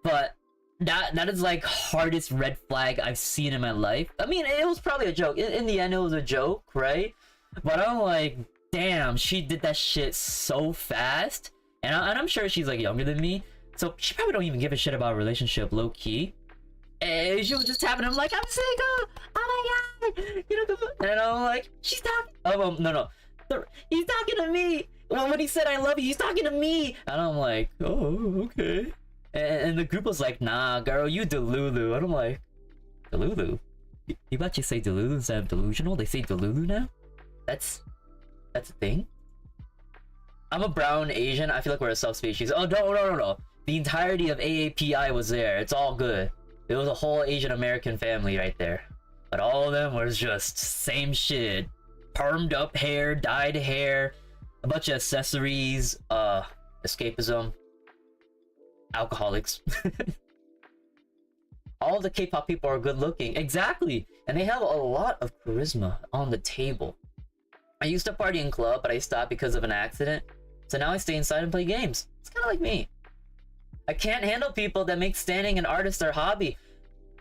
but that is like hardest red flag I've seen in my life. I mean, it was probably a joke. In the end, it was a joke, right? But I'm like, damn, she did that shit so fast. And I'm sure she's like younger than me, so she probably don't even give a shit about a relationship, low key. And she was just tapping him like, I'm single, oh my god, you know, and I'm like, she's talking, no, he's talking to me. Well, when he said I love you, he's talking to me. And I'm like, oh, okay. And the group was like, nah, girl, you delulu. And I'm like, delulu? People actually say delulu instead of delusional? They say delulu now? That's a thing? I'm a brown Asian. I feel like we're a subspecies. Oh, no. The entirety of AAPI was there. It's all good. It was a whole Asian American family right there. But all of them was just same shit. Permed up hair, dyed hair, a bunch of accessories, escapism, alcoholics. All the K-pop people are good looking. Exactly. And they have a lot of charisma on the table. I used to party in club, but I stopped because of an accident. So now I stay inside and play games. It's kind of like me. I can't handle people that make standing an artist their hobby.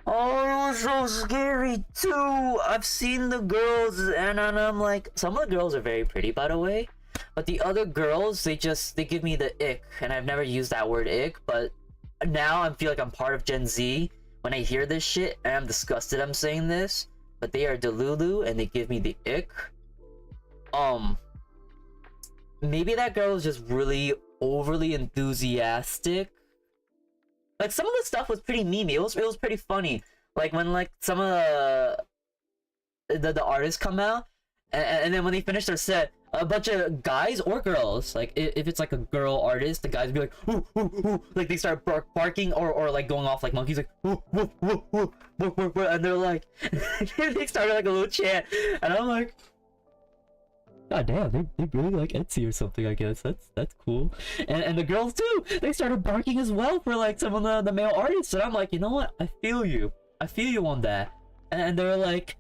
Oh, it was so scary too. I've seen the girls, and I'm like, some of the girls are very pretty, by the way. But the other girls, they give me the ick, and I've never used that word ick, but now I feel like I'm part of Gen Z when I hear this shit, and I'm disgusted I'm saying this, but they are delulu and they give me the ick. Maybe that girl is just really overly enthusiastic. Like, some of the stuff was pretty memey. It was pretty funny. Like, when, like, some of the artists come out, and then when they finish their set, a bunch of guys or girls, like, if it's like a girl artist, the guys be like, ooh, ooh, ooh, like, they start barking or like going off like monkeys, like, ooh, ooh, ooh, ooh, ooh, ooh, ooh, and they're like, they started like a little chant, and I'm like, god damn, they really like Etsy or something, I guess. That's cool. And the girls too, they started barking as well for like some of the male artists, and I'm like, you know what, I feel you on that. And they're like,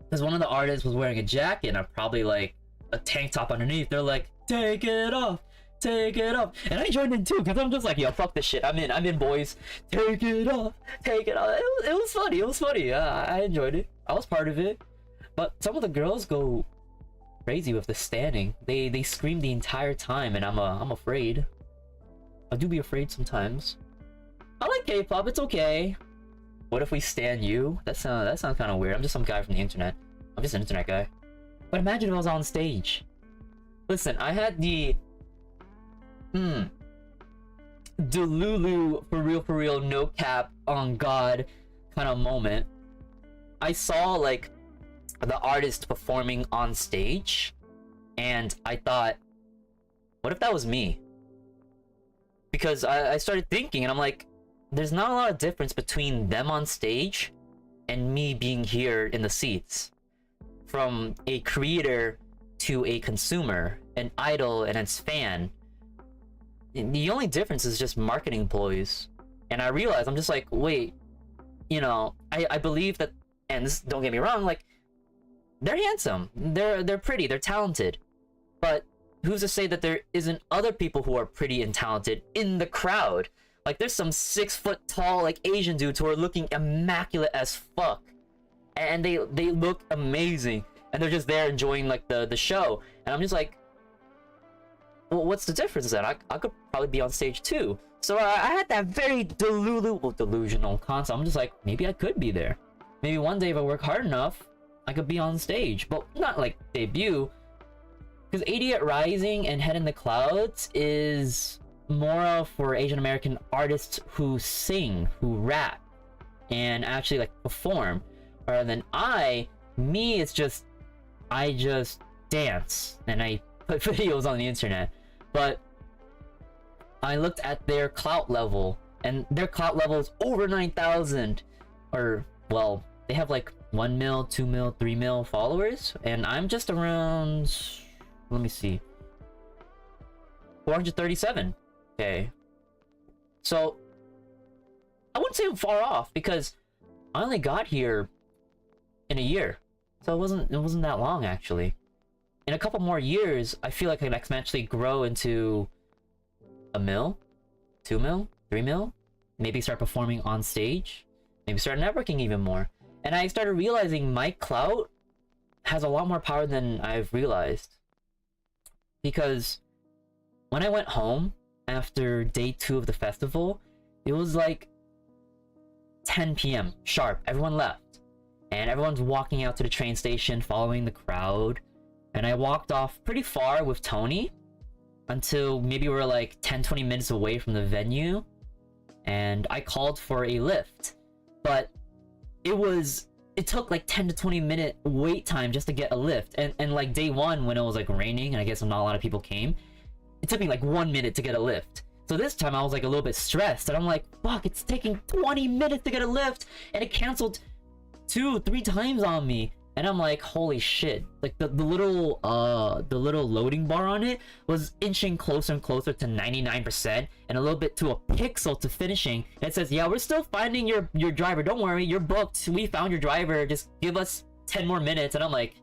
because one of the artists was wearing a jacket and probably like a tank top underneath, they're like, take it off, and I joined in too, because I'm just like, yo, fuck this shit, I'm in, boys, take it off. It was funny. I enjoyed it, I was part of it. But some of the girls go crazy with the standing. They scream the entire time, and I'm afraid. I do be afraid sometimes. I like K-pop, it's okay. What if we stan you? That sounds kind of weird. I'm just some guy from the internet. I'm just an internet guy. But imagine if I was on stage. Listen, I had the Delulu for real, no cap, on God kind of moment. I saw like the artist performing on stage, and I thought, what if that was me? Because I started thinking, and I'm like, there's not a lot of difference between them on stage and me being here in the seats. From a creator to a consumer, an idol and its fan, the only difference is just marketing ploys. And I realized, I'm just like, wait, you know, I believe that, and this, don't get me wrong, like, they're handsome, they're pretty, they're talented, but who's to say that there isn't other people who are pretty and talented in the crowd? Like, there's some 6 foot tall like Asian dudes who are looking immaculate as fuck, and they look amazing, and they're just there enjoying like the show, and I'm just like, well, what's the difference then? I could probably be on stage too. So I had that very delusional concept. I'm just like, maybe I could be there. Maybe one day if I work hard enough, I could be on stage, but not like debut. Because 88 Rising and Head in the Clouds is more of for Asian American artists who sing, who rap, and actually like perform. Rather than it's just, I just dance and I put videos on the internet. But I looked at their clout level, and their clout level is over 9,000, or well, they have like 1 mil, 2 mil, 3 mil followers, and I'm just around, let me see, 437. Okay, so I wouldn't say I'm far off, because I only got here in a year, so it wasn't that long actually. In a couple more years, I feel like I can exponentially grow into 1 mil, 2 mil, 3 mil, maybe start performing on stage, maybe start networking even more. And I started realizing my clout has a lot more power than I've realized. Because when I went home after day 2 of the festival, it was like 10 p.m. sharp. Everyone left. And everyone's walking out to the train station, following the crowd. And I walked off pretty far with Tony until maybe we were like 10-20 minutes away from the venue. And I called for a lift. But it took like 10 to 20 minute wait time just to get a lift. And like day 1, when it was like raining and I guess not a lot of people came, it took me like 1 minute to get a lift. So this time I was like a little bit stressed, and I'm like, fuck, it's taking 20 minutes to get a lift, and it canceled 2-3 times on me. And I'm like, holy shit. Like the little loading bar on it was inching closer and closer to 99%, and a little bit to a pixel to finishing. And it says, yeah, we're still finding your driver. Don't worry, you're booked. We found your driver. Just give us 10 more minutes. And I'm like,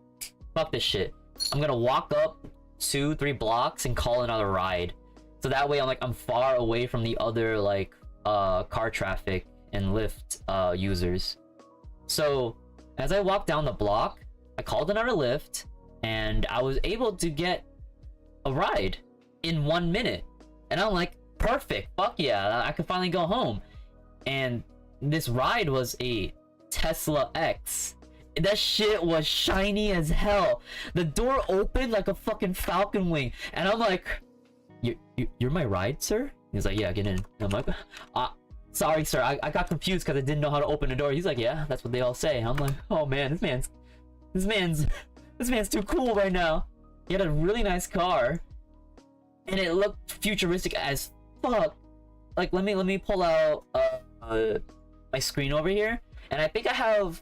fuck this shit. I'm gonna walk up 2-3 blocks and call another ride. So that way I'm far away from the other like car traffic and Lyft users. So as I walked down the block, I called another Lyft, and I was able to get a ride in 1 minute. And I'm like, perfect, fuck yeah, I could finally go home. And this ride was a Tesla X. That shit was shiny as hell. The door opened like a fucking falcon wing, and I'm like, you're my ride, sir? He's like, yeah, get in. And I'm like, sorry, sir, I got confused because I didn't know how to open the door. He's like, yeah, that's what they all say. I'm like, oh man, this man's too cool right now. He had a really nice car, and it looked futuristic as fuck. Like, let me pull out my screen over here, and I think I have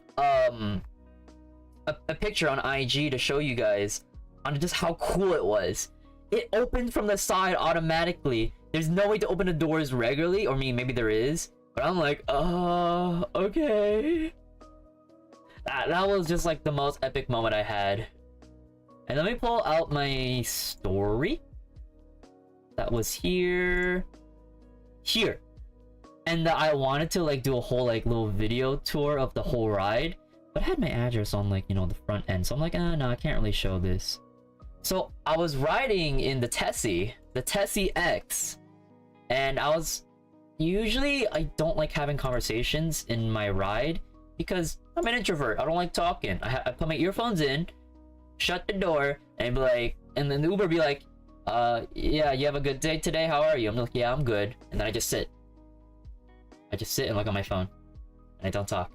a picture on IG to show you guys on just how cool it was. It opened from the side automatically. There's no way to open the doors regularly, or maybe there is, but I'm like, okay. That was just like the most epic moment I had. And let me pull out my story. That was here. And I wanted to like do a whole like little video tour of the whole ride, but I had my address on like, you know, the front end, so I'm like, no, I can't really show this. So I was riding in the Tessie X, and usually I don't like having conversations in my ride because I'm an introvert. I don't like talking. I put my earphones in, shut the door, and be like, and then the Uber be like, yeah, you have a good day today? How are you? I'm like, yeah, I'm good. And then I just sit and look on my phone, and I don't talk.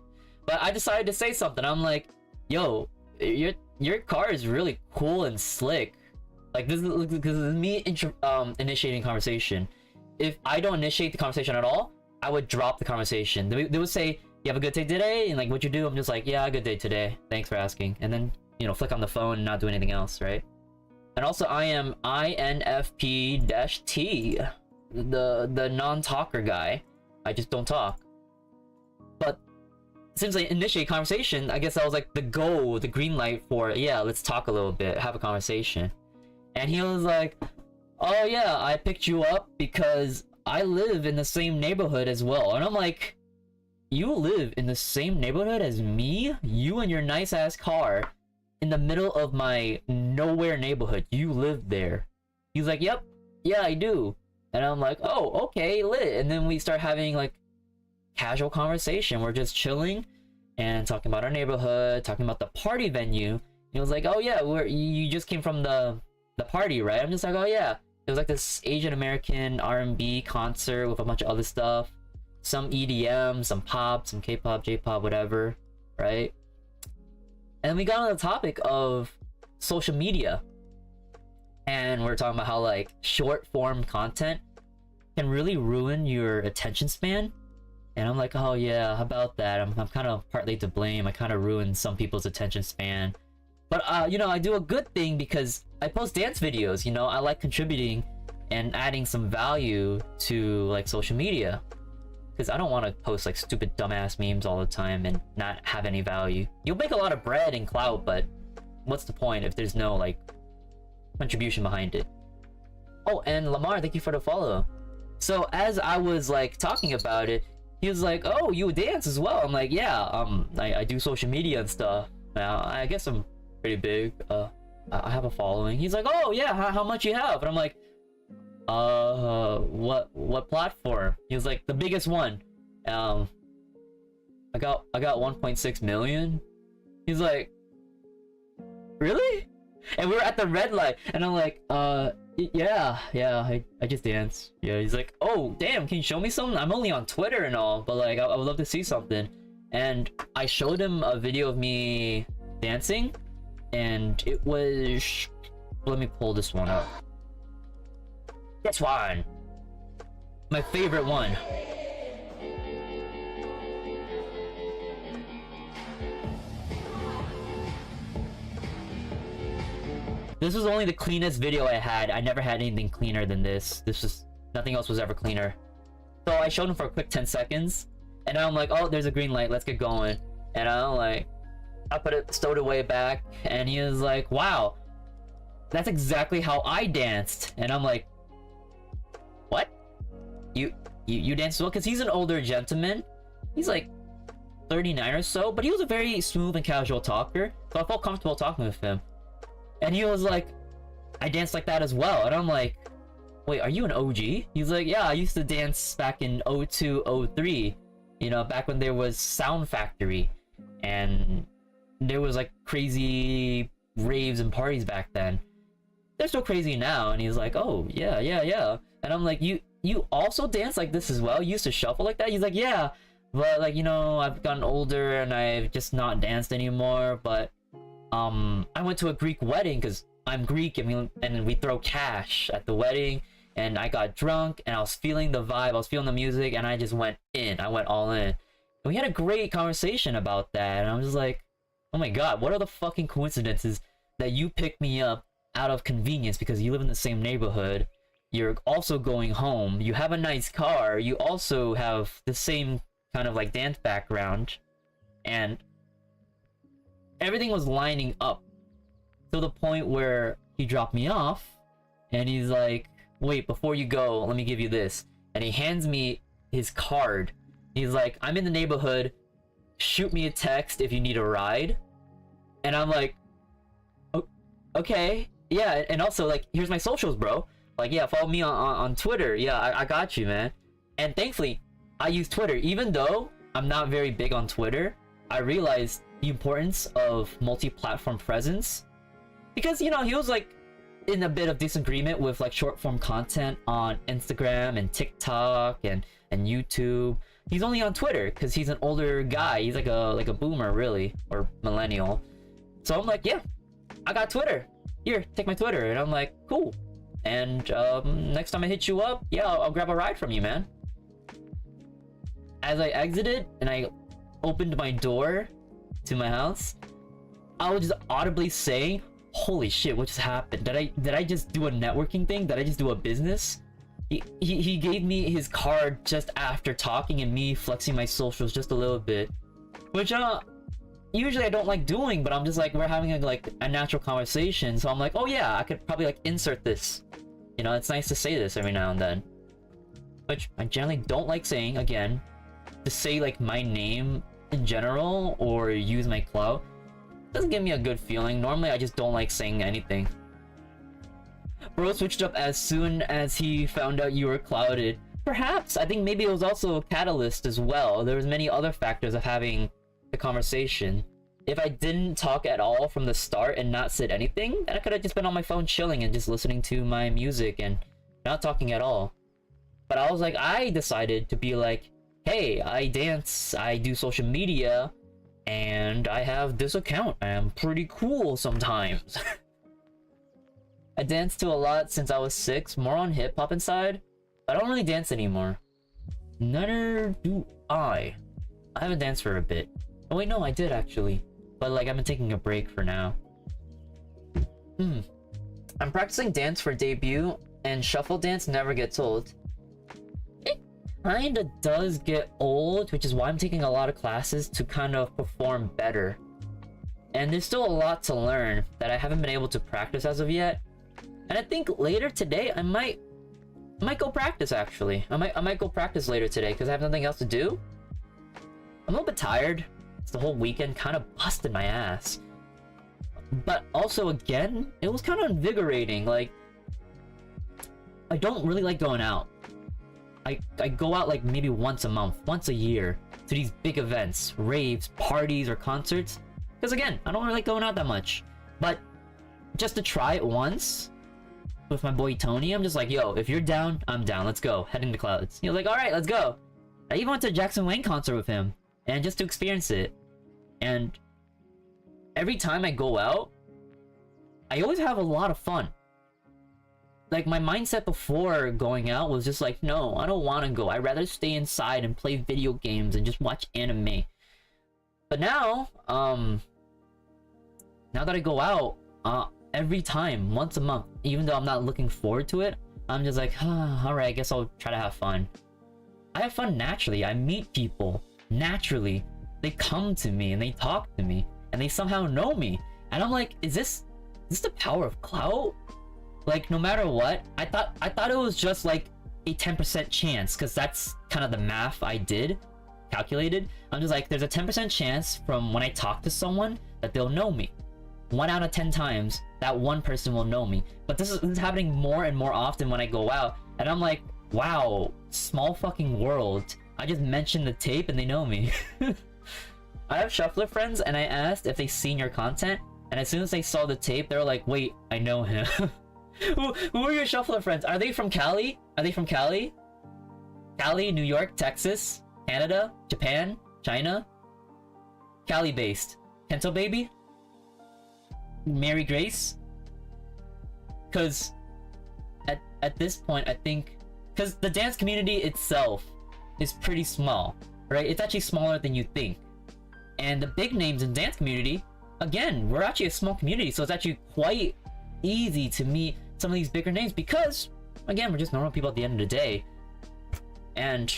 But I decided to say something. I'm like, yo, your car is really cool and slick. Like, this is me initiating conversation. If I don't initiate the conversation at all, I would drop the conversation. They would say, you have a good day today? And like, what'd you do? I'm just like, yeah, good day today. Thanks for asking. And then, you know, flick on the phone and not do anything else, right? And also, I am INFP-T, the non-talker guy. I just don't talk. But since I initiate conversation, I guess that was like the green light for, yeah, let's talk a little bit, have a conversation. And he was like, oh yeah, I picked you up because I live in the same neighborhood as well. And I'm like, you live in the same neighborhood as me? You and your nice ass car in the middle of my nowhere neighborhood. You live there. He's like, yep, yeah, I do. And I'm like, oh, okay, lit. And then we start having like casual conversation. We're just chilling and talking about our neighborhood, talking about the party venue. He was like, oh yeah, you just came from the party, right? I'm just like, oh yeah. It was like this Asian American R&B concert with a bunch of other stuff. Some EDM, some pop, some K-pop, J-pop, whatever, right? And then we got on the topic of social media. And we're talking about how like short form content can really ruin your attention span. And I'm like, oh yeah, how about that? I'm kind of partly to blame. I kind of ruined some people's attention span. But you know, I do a good thing because I post dance videos. You know, I like contributing and adding some value to like social media, because I don't want to post like stupid dumbass memes all the time and not have any value. You'll make a lot of bread and clout, but what's the point if there's no like contribution behind it? Oh, and Lamar, thank you for the follow. So as I was like talking about it, he was like, oh, you dance as well? I'm like, yeah, I do social media and stuff. Now I guess I'm pretty big. I have a following. He's like, oh yeah, how much you have? And I'm like, what platform? He was like, the biggest one. I got 1.6 million. He's like, really? And we were at the red light, and I'm like, yeah, I just dance. Yeah, he's like, oh damn, can you show me something? I'm only on Twitter and all, but like I would love to see something. And I showed him a video of me dancing, and it was, let me pull this one up. This one, my favorite one. This was only the cleanest video I had. I never had anything cleaner than this. Nothing else was ever cleaner. So I showed him for a quick 10 seconds, and I'm like, oh, there's a green light, let's get going. And I'm like, I stowed it way back, and he was like, wow, that's exactly how I danced. And I'm like, what? You danced well? Because he's an older gentleman. He's like 39 or so, but he was a very smooth and casual talker, so I felt comfortable talking with him. And he was like, I danced like that as well. And I'm like, wait, are you an OG? He's like, yeah, I used to dance back in 02, 03, you know, back when there was Sound Factory, and there was like crazy raves and parties back then. They're so crazy now. And he's like, oh yeah, yeah, yeah. And I'm like, you also dance like this as well? You used to shuffle like that? He's like, yeah, but like, you know, I've gotten older and I've just not danced anymore. But I went to a Greek wedding because I'm Greek, and we throw cash at the wedding, and I got drunk and I was feeling the vibe, I was feeling the music, and I just went in. I went all in. And we had a great conversation about that, and I was just like, oh my god, what are the fucking coincidences that you picked me up out of convenience because you live in the same neighborhood, you're also going home, you have a nice car, you also have the same kind of like dance background, and everything was lining up to the point where he dropped me off and he's like, wait, before you go, let me give you this. And he hands me his card. He's like, I'm in the neighborhood, shoot me a text if you need a ride. And I'm like, okay, yeah. And also, like, here's my socials, bro. Like, yeah, follow me on Twitter. Yeah, I got you, man. And thankfully, I use Twitter. Even though I'm not very big on Twitter, I realized the importance of multi-platform presence. Because, you know, he was like in a bit of disagreement with like short form content on Instagram and TikTok and YouTube. He's only on Twitter because he's an older guy. He's like a boomer, really, or millennial. So I'm like, yeah, I got Twitter. Here, take my Twitter. And I'm like, cool. And next time I hit you up, yeah, I'll grab a ride from you, man. As I exited and I opened my door to my house, I was just audibly saying, holy shit, what just happened? Did I just do a networking thing? Did I just do a business? He gave me his card just after talking and me flexing my socials just a little bit, which usually I don't like doing, but I'm just like, we're having a natural conversation, so I'm like, oh yeah, I could probably like insert this. You know, it's nice to say this every now and then, which I generally don't like saying. Again, to say like my name in general or use my clout doesn't give me a good feeling. Normally I just don't like saying anything. Bro switched up as soon as he found out you were clouded. Perhaps. I think maybe it was also a catalyst as well. There was many other factors of having the conversation. If I didn't talk at all from the start and not said anything, then I could have just been on my phone chilling and just listening to my music and not talking at all. But I was like, I decided to be like, hey, I dance, I do social media, and I have this account. I am pretty cool sometimes. I danced to a lot since I was 6, more on hip-hop inside. I don't really dance anymore. Neither do I. I haven't danced for a bit. Oh wait, no, I did actually. But like, I've been taking a break for now. I'm practicing dance for debut, and shuffle dance never gets old. It kinda does get old, which is why I'm taking a lot of classes to kind of perform better. And there's still a lot to learn that I haven't been able to practice as of yet. And I think later today I might go practice actually. I might go practice later today because I have nothing else to do. I'm a little bit tired. It's the whole weekend kind of busted my ass. But also again, it was kind of invigorating. Like, I don't really like going out. I go out like maybe once a month, once a year to these big events, raves, parties, or concerts. Because again, I don't really like going out that much. But just to try it once with my boy Tony, I'm just like, yo, if you're down, I'm down. Let's go. Heading to clouds. He was like, all right, let's go. I even went to a Jackson Wang concert with him, and just to experience it. And every time I go out, I always have a lot of fun. Like, my mindset before going out was just like, no, I don't want to go. I'd rather stay inside and play video games and just watch anime. But now, now that I go out, every time, once a month, even though I'm not looking forward to it, I'm just like, alright, I guess I'll try to have fun. I have fun naturally. I meet people naturally. They come to me and they talk to me and they somehow know me. And I'm like, is this the power of clout? Like, no matter what, I thought it was just like a 10% chance, because that's kind of the math I did, calculated. I'm just like, there's a 10% chance from when I talk to someone that they'll know me. 1 out of 10 times, that one person will know me. But this is happening more and more often when I go out, and I'm like, wow, small fucking world. I just mentioned the tape and they know me. I have shuffler friends, and I asked if they seen your content, and as soon as they saw the tape, they were like, wait, I know him. Who are your shuffler friends? Are they from Cali? Are they from Cali? Cali, New York, Texas, Canada, Japan, China? Cali based. Kento baby? Mary Grace? Because at this point, I think, because the dance community itself is pretty small, right? It's actually smaller than you think. And the big names in dance community, again, we're actually a small community, so it's actually quite easy to meet some of these bigger names because, again, we're just normal people at the end of the day. And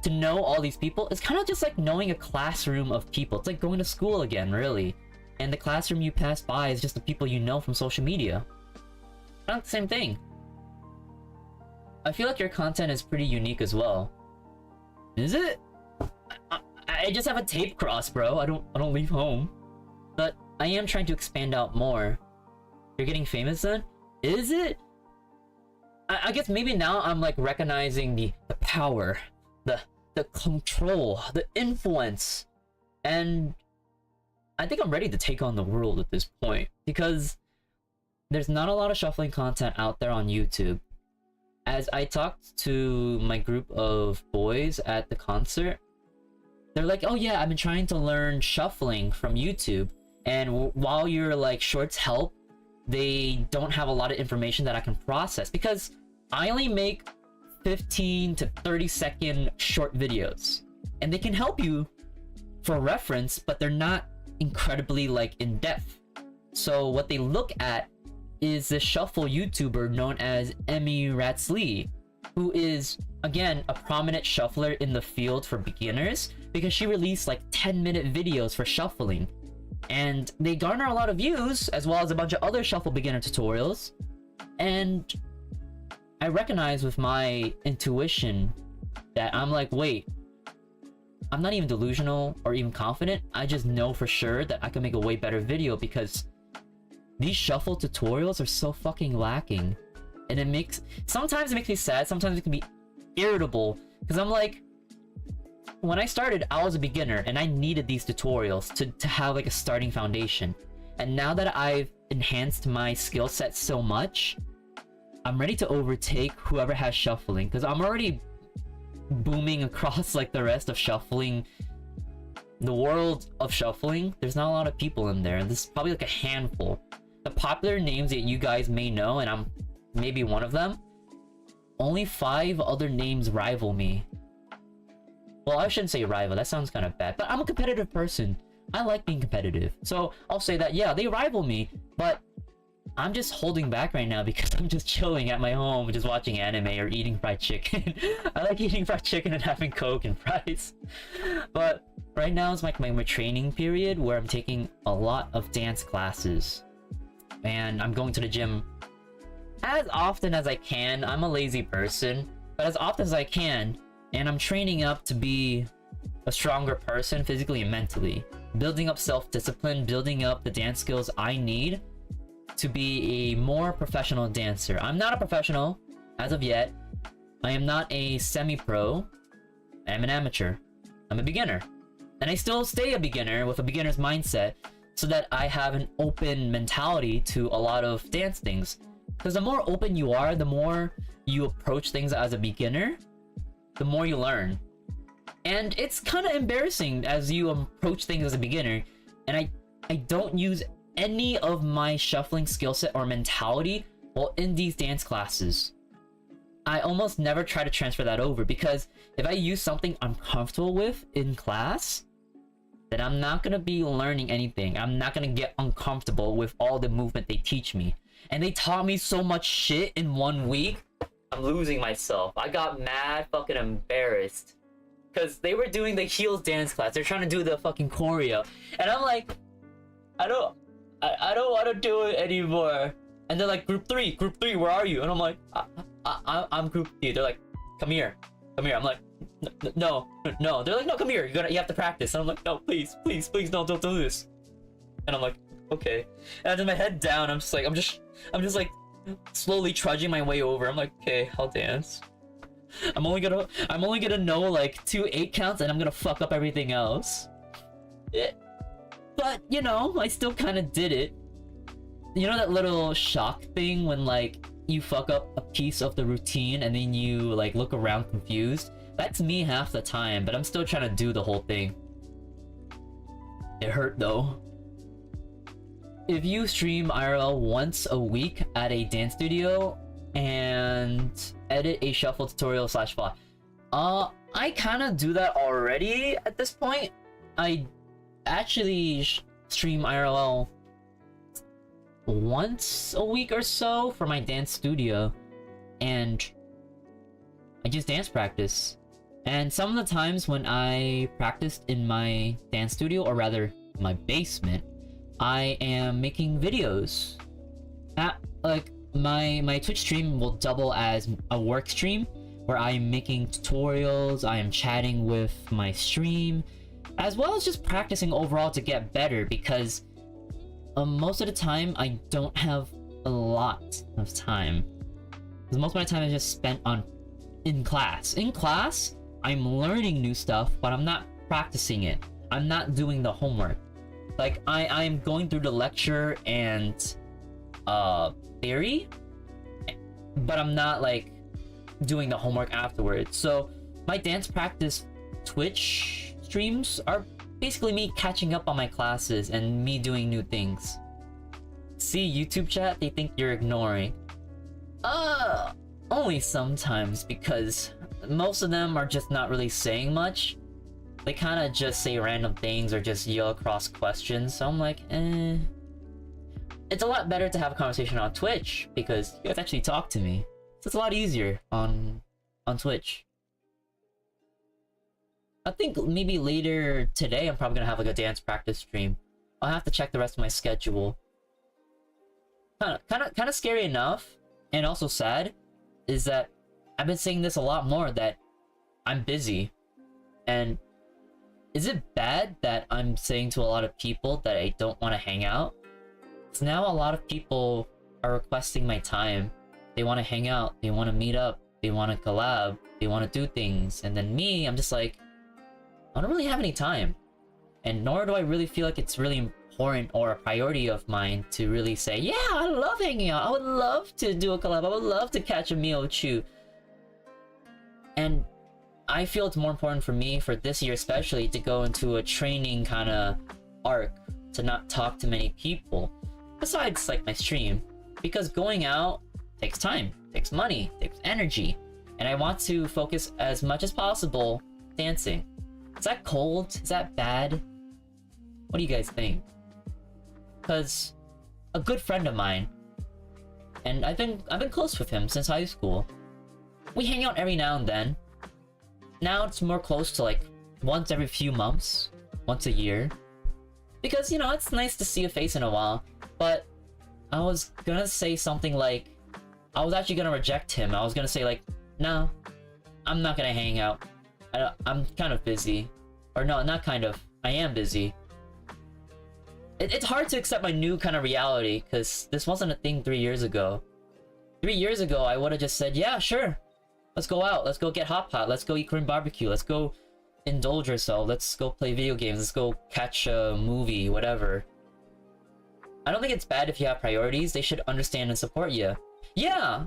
to know all these people, it's kind of just like knowing a classroom of people. It's like going to school again, really. And the classroom you pass by is just the people you know from social media. Not the same thing. I feel like your content is pretty unique as well. Is it? I just have a tape cross, bro. I don't leave home. But I am trying to expand out more. You're getting famous then? Is it? I guess maybe now I'm like recognizing the power, the control, the influence, and I think I'm ready to take on the world at this point because there's not a lot of shuffling content out there on YouTube. As I talked to my group of boys at the concert, they're like, oh yeah, I've been trying to learn shuffling from YouTube, and while your like shorts help, they don't have a lot of information that I can process because I only make 15 to 30-second short videos, and they can help you for reference, but they're not incredibly like in depth. So what they look at is this shuffle YouTuber known as Emmy Ratsley, who is again a prominent shuffler in the field for beginners because she released like 10-minute videos for shuffling, and they garner a lot of views as well as a bunch of other shuffle beginner tutorials. And I recognize with my intuition that I'm like, wait, I'm not even delusional or even confident. I just know for sure that I can make a way better video because these shuffle tutorials are so fucking lacking. And sometimes it makes me sad, sometimes it can be irritable, because I'm like, when I started, I was a beginner and I needed these tutorials to have like a starting foundation. And now that I've enhanced my skill set so much, I'm ready to overtake whoever has shuffling, because I'm already booming across like the rest of shuffling. The world of shuffling, there's not a lot of people in there, and this is probably like a handful. The popular names that you guys may know, and I'm maybe one of them, only 5 other names rival me. Well, I shouldn't say rival, that sounds kind of bad, but I'm a competitive person. I like being competitive, so I'll say that, yeah, they rival me, but I'm just holding back right now because I'm just chilling at my home, just watching anime or eating fried chicken. I like eating fried chicken and having Coke and fries. But right now is like my training period where I'm taking a lot of dance classes. And I'm going to the gym as often as I can. I'm a lazy person, but as often as I can. And I'm training up to be a stronger person physically and mentally. Building up self-discipline, building up the dance skills I need to be a more professional dancer. I'm not a professional as of yet. I am not a semi-pro. I'm an amateur. I'm a beginner. And I still stay a beginner with a beginner's mindset so that I have an open mentality to a lot of dance things. Because the more open you are, the more you approach things as a beginner, the more you learn. And it's kind of embarrassing as you approach things as a beginner, and I don't use any of my shuffling skill set or mentality while in these dance classes. I almost never try to transfer that over, because if I use something I'm comfortable with in class, then I'm not gonna be learning anything. I'm not gonna get uncomfortable with all the movement they teach me. And they taught me so much shit in 1 week, I'm losing myself. I got mad fucking embarrassed. Because they were doing the heels dance class. They're trying to do the fucking choreo. And I'm like, I don't want to do it anymore. And they're like, group three, where are you? And I'm like, I'm group D. They're like, come here. I'm like, no. They're like, no, come here. You have to practice. And I'm like, no, please, no, don't do this. And I'm like, okay. And then my head down, I'm just like slowly trudging my way over. I'm like, okay, I'll dance. I'm only gonna know like 2 8 counts, and I'm gonna fuck up everything else. But you know, I still kind of did it. You know that little shock thing when like you fuck up a piece of the routine and then you like look around confused? That's me half the time, but I'm still trying to do the whole thing. It hurt though. If you stream IRL once a week at a dance studio and edit a shuffle tutorial / vlog, I kind of do that already at this point. I actually stream IRL once a week or so for my dance studio, and I just dance practice. And some of the times when I practiced in my dance studio, or rather my basement, I am making videos. Like my Twitch stream will double as a work stream where I am making tutorials, I am chatting with my stream, as well as just practicing overall to get better, because most of the time I don't have a lot of time. Because most of my time is just spent in class. In class, I'm learning new stuff, but I'm not practicing it. I'm not doing the homework. Like I'm going through the lecture and theory, but I'm not like doing the homework afterwards. So my dance practice Twitch streams are basically me catching up on my classes and me doing new things. See, YouTube chat, they think you're ignoring. Only sometimes, because most of them are just not really saying much. They kind of just say random things or just yell across questions. So I'm like, It's a lot better to have a conversation on Twitch because you guys actually talk to me. So it's a lot easier on Twitch. I think maybe later today I'm probably gonna have like a dance practice stream. I'll have to check the rest of my schedule. Kind of scary enough, and also sad, is that I've been saying this a lot more, that I'm busy. And is it bad that I'm saying to a lot of people that I don't want to hang out? Because now a lot of people are requesting my time. They want to hang out, they want to meet up, they want to collab, they want to do things. And then me, I'm just like, I don't really have any time. And nor do I really feel like it's really important or a priority of mine to really say, yeah, I love hanging out, I would love to do a collab, I would love to catch a meal with you. And I feel it's more important for me, for this year especially, to go into a training kind of arc, to not talk to many people, besides like my stream. Because going out takes time, takes money, takes energy, and I want to focus as much as possible dancing. Is that cold? Is that bad? What do you guys think? Because a good friend of mine, and I've been close with him since high school. We hang out every now and then. Now it's more close to like once every few months, once a year. Because, you know, it's nice to see a face in a while. But I was gonna say something like, I was actually gonna reject him. I was gonna say like, no, I'm not gonna hang out. I'm kind of busy. Or no, not kind of. I am busy. It's hard to accept my new kind of reality, because this wasn't a thing 3 years ago. 3 years ago, I would have just said, yeah, sure. Let's go out. Let's go get hot pot. Let's go eat Korean barbecue. Let's go indulge ourselves. Let's go play video games. Let's go catch a movie, whatever. I don't think it's bad if you have priorities. They should understand and support you. Yeah,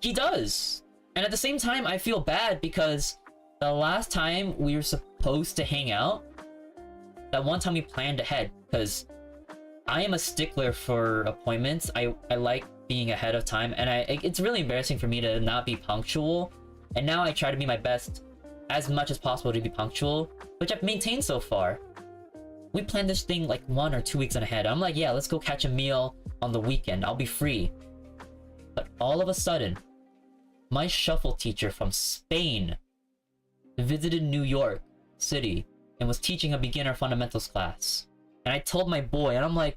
he does. And at the same time, I feel bad because the last time we were supposed to hang out, that one time we planned ahead, because I am a stickler for appointments. I like being ahead of time, and it's really embarrassing for me to not be punctual. And now I try to be my best as much as possible to be punctual, which I've maintained so far. We planned this thing like 1 or 2 weeks ahead. I'm like, yeah, let's go catch a meal on the weekend. I'll be free. But all of a sudden, my shuffle teacher from Spain visited New York City and was teaching a beginner fundamentals class. And I told my boy, and I'm like,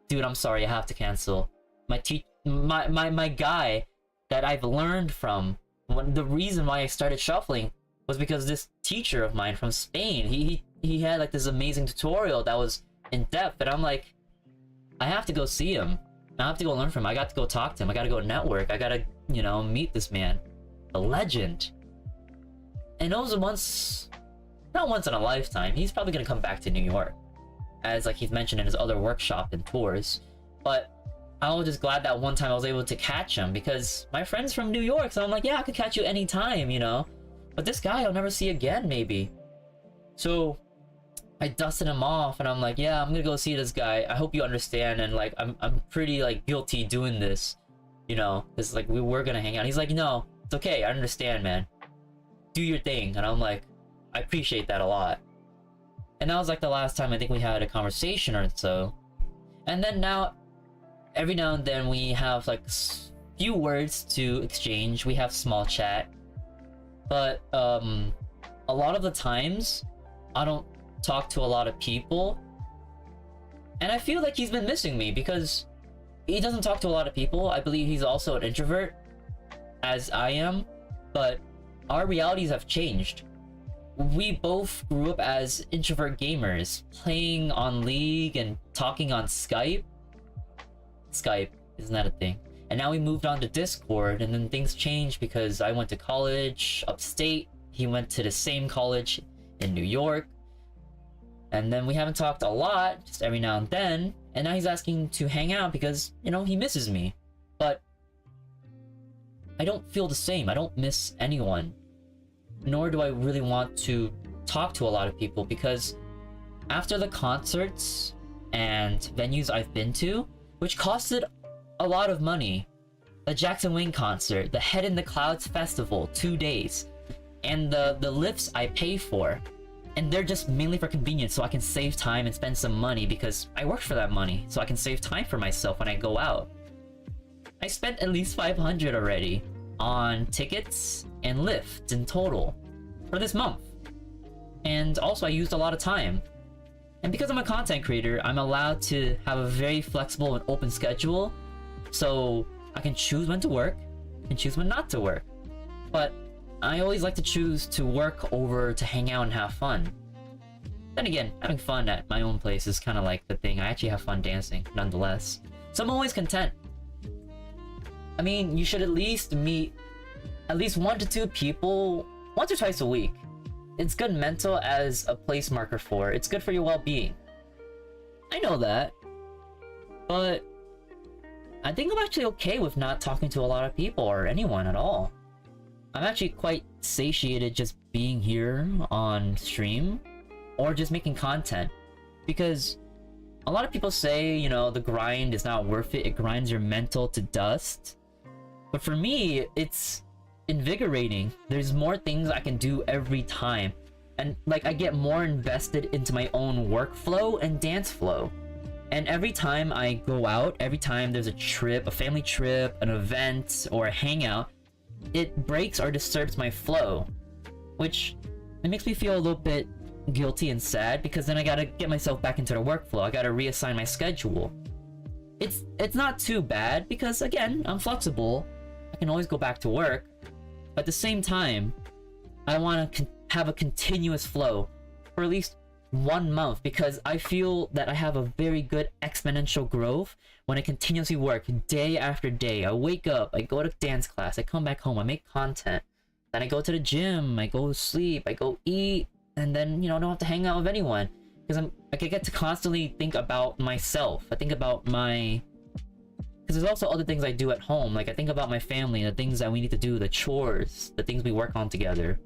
dude, I'm sorry, I have to cancel. My guy that I've learned from, the reason why I started shuffling was because this teacher of mine from Spain, he had like this amazing tutorial that was in depth, and I'm like, I have to go see him. I have to go learn from him. I got to go talk to him. I got to go network. I got to, you know, meet this man. A legend. And it was once, not once in a lifetime. He's probably going to come back to New York, as like he's mentioned in his other workshop and tours. But I was just glad that one time I was able to catch him, because my friend's from New York, so I'm like, yeah, I could catch you anytime, you know? But this guy I'll never see again, maybe. So I dusted him off, and I'm like, yeah, I'm gonna go see this guy. I hope you understand, and like, I'm pretty like guilty doing this, you know? Cause like we were gonna hang out. He's like, no, it's okay, I understand, man. Do your thing. And I'm like, I appreciate that a lot. And that was like the last time I think we had a conversation or so. And then now, every now and then we have like few words to exchange. We have small chat. But a lot of the times, I don't talk to a lot of people. And I feel like he's been missing me because he doesn't talk to a lot of people. I believe he's also an introvert, as I am. But our realities have changed. We both grew up as introvert gamers, playing on League and talking on Skype. Skype, isn't that a thing? And now we moved on to Discord, and then things changed because I went to college upstate. He went to the same college in New York. And then we haven't talked a lot, just every now and then. And now he's asking to hang out because, you know, he misses me. But I don't feel the same. I don't miss anyone. Nor do I really want to talk to a lot of people, because after the concerts and venues I've been to, which costed a lot of money, the Jackson Wang concert, the Head in the Clouds festival, 2 days, and the lifts I pay for, and they're just mainly for convenience, so I can save time and spend some money because I worked for that money, so I can save time for myself when I go out. I spent at least 500 already on tickets and lifts in total for this month. And also I used a lot of time. And because I'm a content creator, I'm allowed to have a very flexible and open schedule, so I can choose when to work and choose when not to work. But I always like to choose to work over to hang out and have fun. Then again, having fun at my own place is kind of like the thing. I actually have fun dancing, nonetheless. So I'm always content. I mean, you should at least meet at least 1 to 2 people once or twice a week. It's good mental as a place marker for. It's good for your well-being. I know that. But I think I'm actually okay with not talking to a lot of people or anyone at all. I'm actually quite satiated just being here on stream or just making content. Because a lot of people say, you know, the grind is not worth it. It grinds your mental to dust. But for me, it's invigorating. There's more things I can do every time. And like I get more invested into my own workflow and dance flow. And every time I go out, every time there's a trip, a family trip, an event, or a hangout, it breaks or disturbs my flow. Which, it makes me feel a little bit guilty and sad, because then I gotta get myself back into the workflow. I gotta reassign my schedule. It's not too bad, because again, I'm flexible. I can always go back to work. But at the same time, I want to have a continuous flow for at least 1 month, because I feel that I have a very good exponential growth when I continuously work day after day. I wake up, I go to dance class, I come back home, I make content, then I go to the gym, I go sleep, I go eat, and then, you know, I don't have to hang out with anyone, because I get to constantly think about myself. I think about my... Because there's also other things I do at home. Like I think about my family, the things that we need to do, the chores, the things we work on together.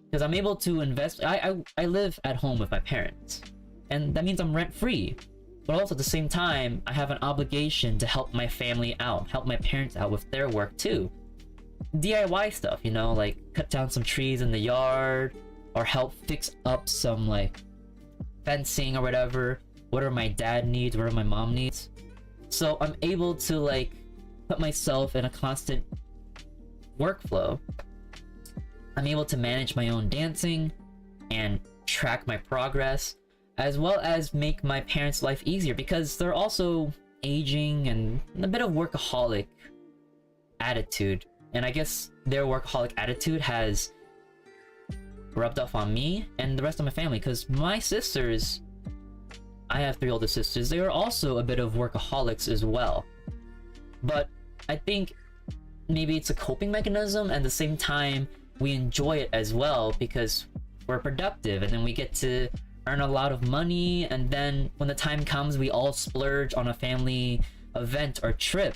Because I'm able to invest. I live at home with my parents, and that means I'm rent free. But also at the same time, I have an obligation to help my family out, help my parents out with their work too. DIY stuff, you know, like cut down some trees in the yard, or help fix up some like fencing or whatever. Whatever my dad needs, whatever my mom needs. So I'm able to like put myself in a constant workflow. I'm able to manage my own dancing and track my progress, as well as make my parents' life easier, because they're also aging and a bit of workaholic attitude. And I guess their workaholic attitude has rubbed off on me and the rest of my family, because my sisters, I have three older sisters. They are also a bit of workaholics as well. But I think maybe it's a coping mechanism, and at the same time, we enjoy it as well because we're productive, and then we get to earn a lot of money, and then when the time comes, we all splurge on a family event or trip.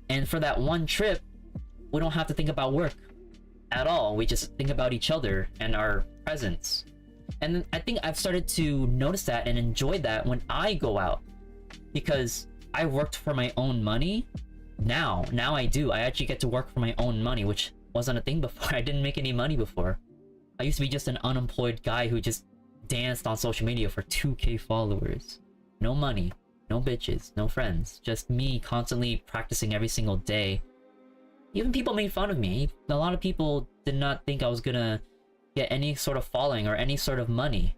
And for that one trip, we don't have to think about work at all. We just think about each other and our presence. And I think I've started to notice that and enjoy that when I go out, because I worked for my own money. Now I do. I actually get to work for my own money, which wasn't a thing before. I didn't make any money before. I used to be just an unemployed guy who just danced on social media for 2K followers. No money, no bitches, no friends. Just me constantly practicing every single day. Even people made fun of me. A lot of people did not think I was gonna get any sort of following or any sort of money.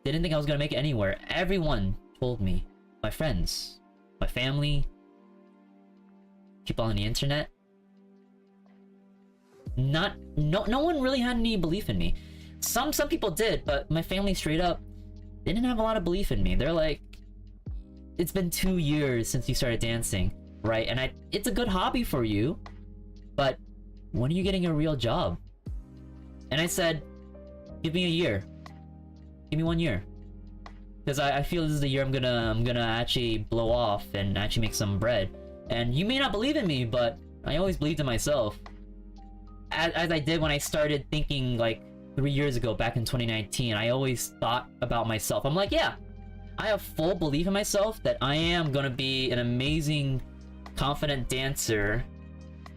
They didn't think I was gonna make it anywhere. Everyone told me. My friends, my family, people on the internet. No one really had any belief in me. Some people did, but my family straight up, they didn't have a lot of belief in me. They're like, it's been 2 years since you started dancing, right? And it's a good hobby for you, but when are you getting a real job? And I said, give me a year. Give me 1 year. Because I feel this is the year I'm gonna actually blow off and actually make some bread. And you may not believe in me, but I always believed in myself. As I did when I started thinking like 3 years ago, back in 2019, I always thought about myself. I'm like, yeah, I have full belief in myself that I am gonna be an amazing, confident dancer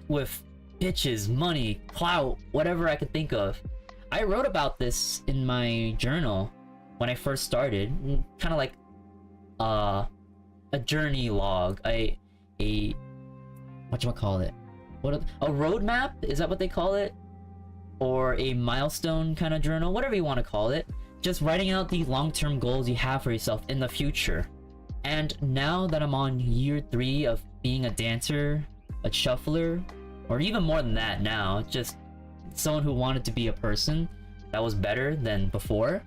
with bitches, money, clout, whatever I could think of. I wrote about this in my journal when I first started, kind of like a journey log, a whatchamacallit? A roadmap? Is that what they call it? Or a milestone kind of journal, whatever you want to call it. Just writing out the long-term goals you have for yourself in the future. And now that I'm on year 3 of being a dancer, a shuffler, or even more than that now, just someone who wanted to be a person that was better than before,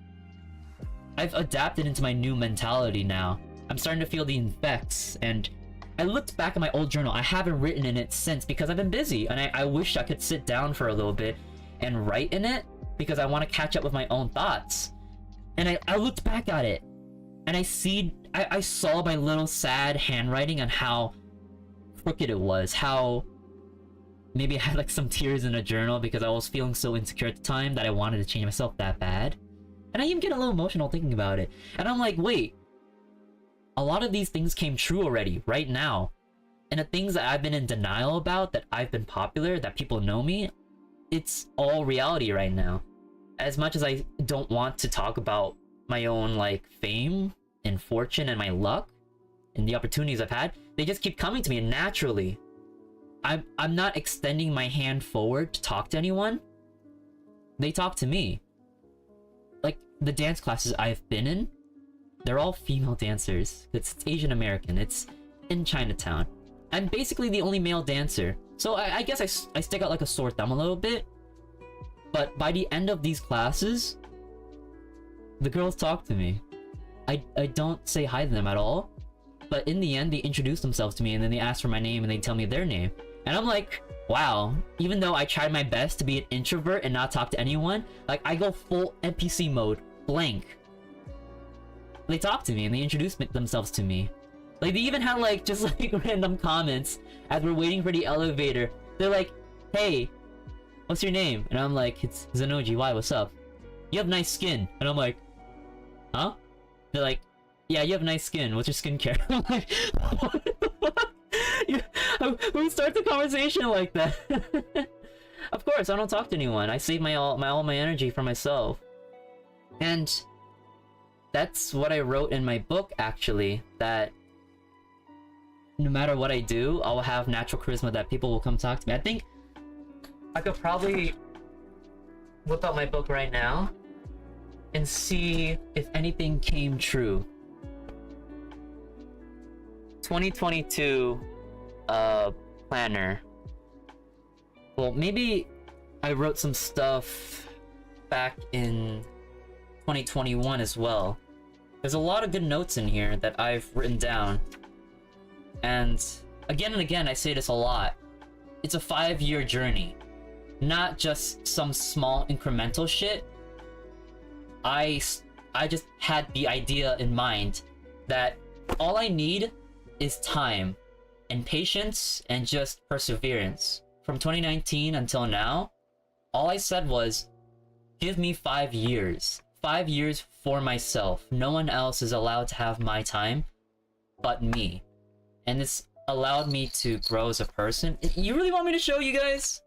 I've adapted into my new mentality now. I'm starting to feel the effects, and I looked back at my old journal. I haven't written in it since because I've been busy, and I wish I could sit down for a little bit and write in it because I want to catch up with my own thoughts. And I looked back at it, and I saw my little sad handwriting on how crooked it was, how maybe I had like some tears in a journal because I was feeling so insecure at the time that I wanted to change myself that bad. And I even get a little emotional thinking about it. And I'm like, wait, a lot of these things came true already, right now. And the things that I've been in denial about, that I've been popular, that people know me, it's all reality right now. As much as I don't want to talk about my own like fame and fortune and my luck and the opportunities I've had, they just keep coming to me naturally. I'm not extending my hand forward to talk to anyone. They talk to me. Like the dance classes I've been in, they're all female dancers. It's Asian American. It's in Chinatown. I'm basically the only male dancer. So I guess I stick out like a sore thumb a little bit. But by the end of these classes, the girls talk to me. I don't say hi to them at all. But in the end, they introduce themselves to me, and then they ask for my name and they tell me their name. And I'm like, wow, even though I tried my best to be an introvert and not talk to anyone, like I go full NPC mode, blank. They talk to me and they introduce themselves to me. Like they even had like just like random comments as we're waiting for the elevator. They're like, hey, what's your name? And I'm like, it's Zanouji. Why? What's up? You have nice skin. And I'm like, huh? They're like, yeah, you have nice skin. What's your skincare? I'm like, what the fuck? We start the conversation like that. Of course, I don't talk to anyone. I save all my energy for myself. And that's what I wrote in my book, actually, that no matter what I do, I'll have natural charisma that people will come talk to me. I think I could probably whip out my book right now and see if anything came true. 2022 planner. Well, maybe I wrote some stuff back in 2021 as well. There's a lot of good notes in here that I've written down. And again, I say this a lot. It's a 5-year journey. Not just some small incremental shit. I just had the idea in mind that all I need is time and patience and just perseverance. From 2019 until now, all I said was, give me 5 years. 5 years for myself. No one else is allowed to have my time but me. And it's allowed me to grow as a person. You really want me to show you guys?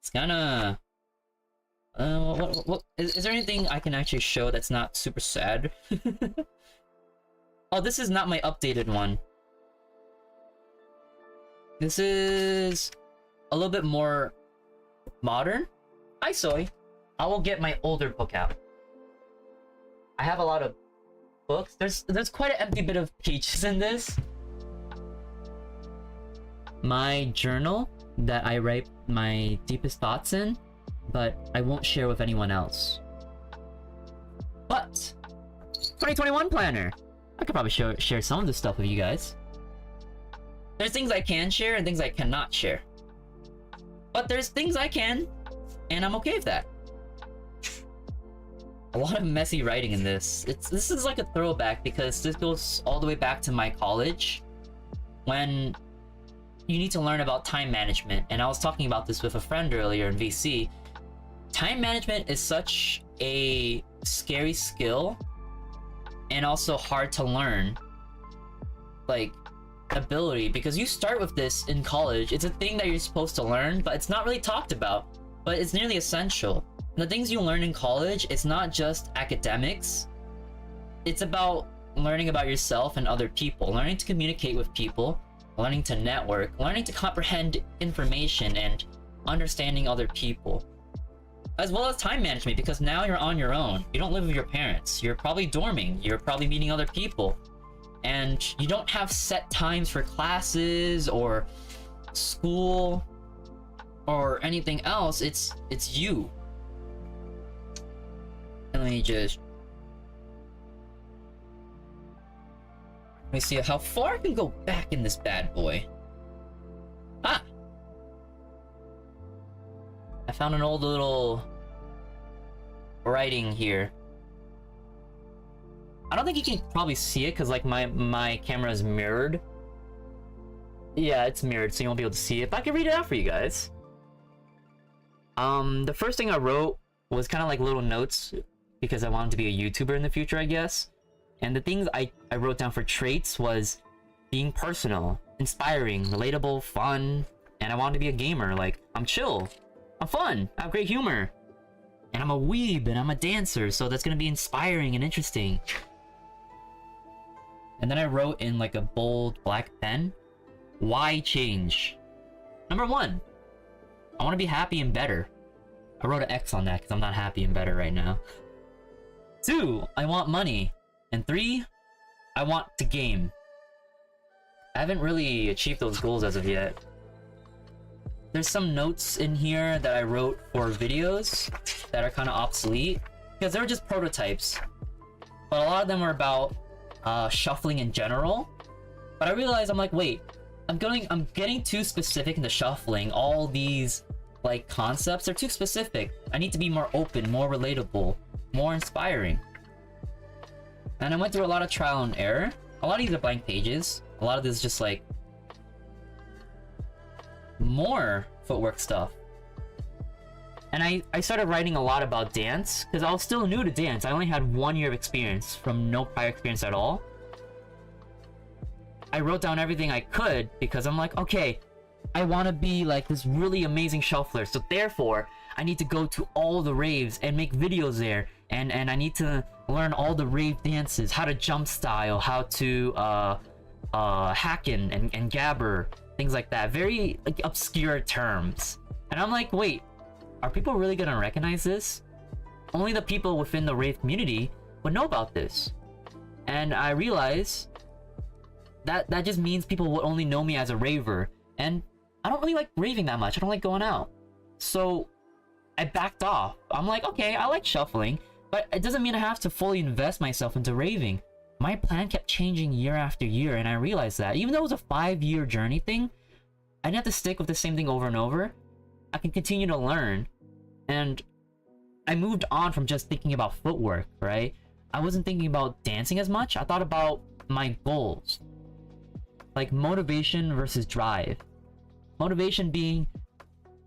It's kinda... is there anything I can actually show that's not super sad? Oh, this is not my updated one. This is a little bit more modern. Hi, Soy. I will get my older book out. I have a lot of books. There's quite an empty bit of pages in this. My journal that I write my deepest thoughts in, but I won't share with anyone else. But 2021 planner. I could probably share some of this stuff with you guys. There's things I can share and things I cannot share. But there's things I can, and I'm okay with that. A lot of messy writing in this. This is like a throwback because this goes all the way back to my college when you need to learn about time management. And I was talking about this with a friend earlier in VC. Time management is such a scary skill and also hard to learn. Like, ability, because you start with this in college. It's a thing that you're supposed to learn, but it's not really talked about, but it's nearly essential. And the things you learn in college, it's not just academics. It's about learning about yourself and other people, learning to communicate with people, learning to network, learning to comprehend information and understanding other people, as well as time management, because now you're on your own. You don't live with your parents. You're probably dorming. You're probably meeting other people. And you don't have set times for classes or school or anything else. It's you. And let me see how far I can go back in this bad boy. Ah! I found an old little writing here. I don't think you can probably see it because like my camera is mirrored. Yeah, it's mirrored, so you won't be able to see it, but I can read it out for you guys. The first thing I wrote was kind of like little notes because I wanted to be a YouTuber in the future, I guess. And the things I wrote down for traits was being personal, inspiring, relatable, fun, and I wanted to be a gamer. Like, I'm chill, I'm fun, I have great humor, and I'm a weeb, and I'm a dancer, so that's gonna be inspiring and interesting. And then I wrote in like a bold black pen, why change? Number 1, I want to be happy and better. I wrote an X on that because I'm not happy and better right now. 2, I want money. And 3, I want to game. I haven't really achieved those goals as of yet. There's some notes in here that I wrote for videos that are kind of obsolete because they were just prototypes. But a lot of them were about shuffling in general. But I realized, I'm like, wait, I'm getting too specific in the shuffling. All these like concepts are too specific. I need to be more open, more relatable, more inspiring. And I went through a lot of trial and error. A lot of these are blank pages. A lot of this is just like more footwork stuff. And I started writing a lot about dance because I was still new to dance. I only had 1 year of experience from no prior experience at all. I wrote down everything I could because I'm like, okay, I want to be like this really amazing shuffler. So therefore, I need to go to all the raves and make videos there. And I need to learn all the rave dances, how to jump style, how to hacken and gabber, things like that. Very like obscure terms. And I'm like, wait, are people really gonna recognize this? Only the people within the rave community would know about this. And I realized that just means people would only know me as a raver. And I don't really like raving that much. I don't like going out. So I backed off. I'm like, okay, I like shuffling, But it doesn't mean I have to fully invest myself into raving. My plan kept changing year after year, and I realized that. Even though it was a 5-year journey thing, I didn't have to stick with the same thing over and over. I can continue to learn. And I moved on from just thinking about footwork, right? I wasn't thinking about dancing as much. I thought about my goals. Like motivation versus drive. Motivation being,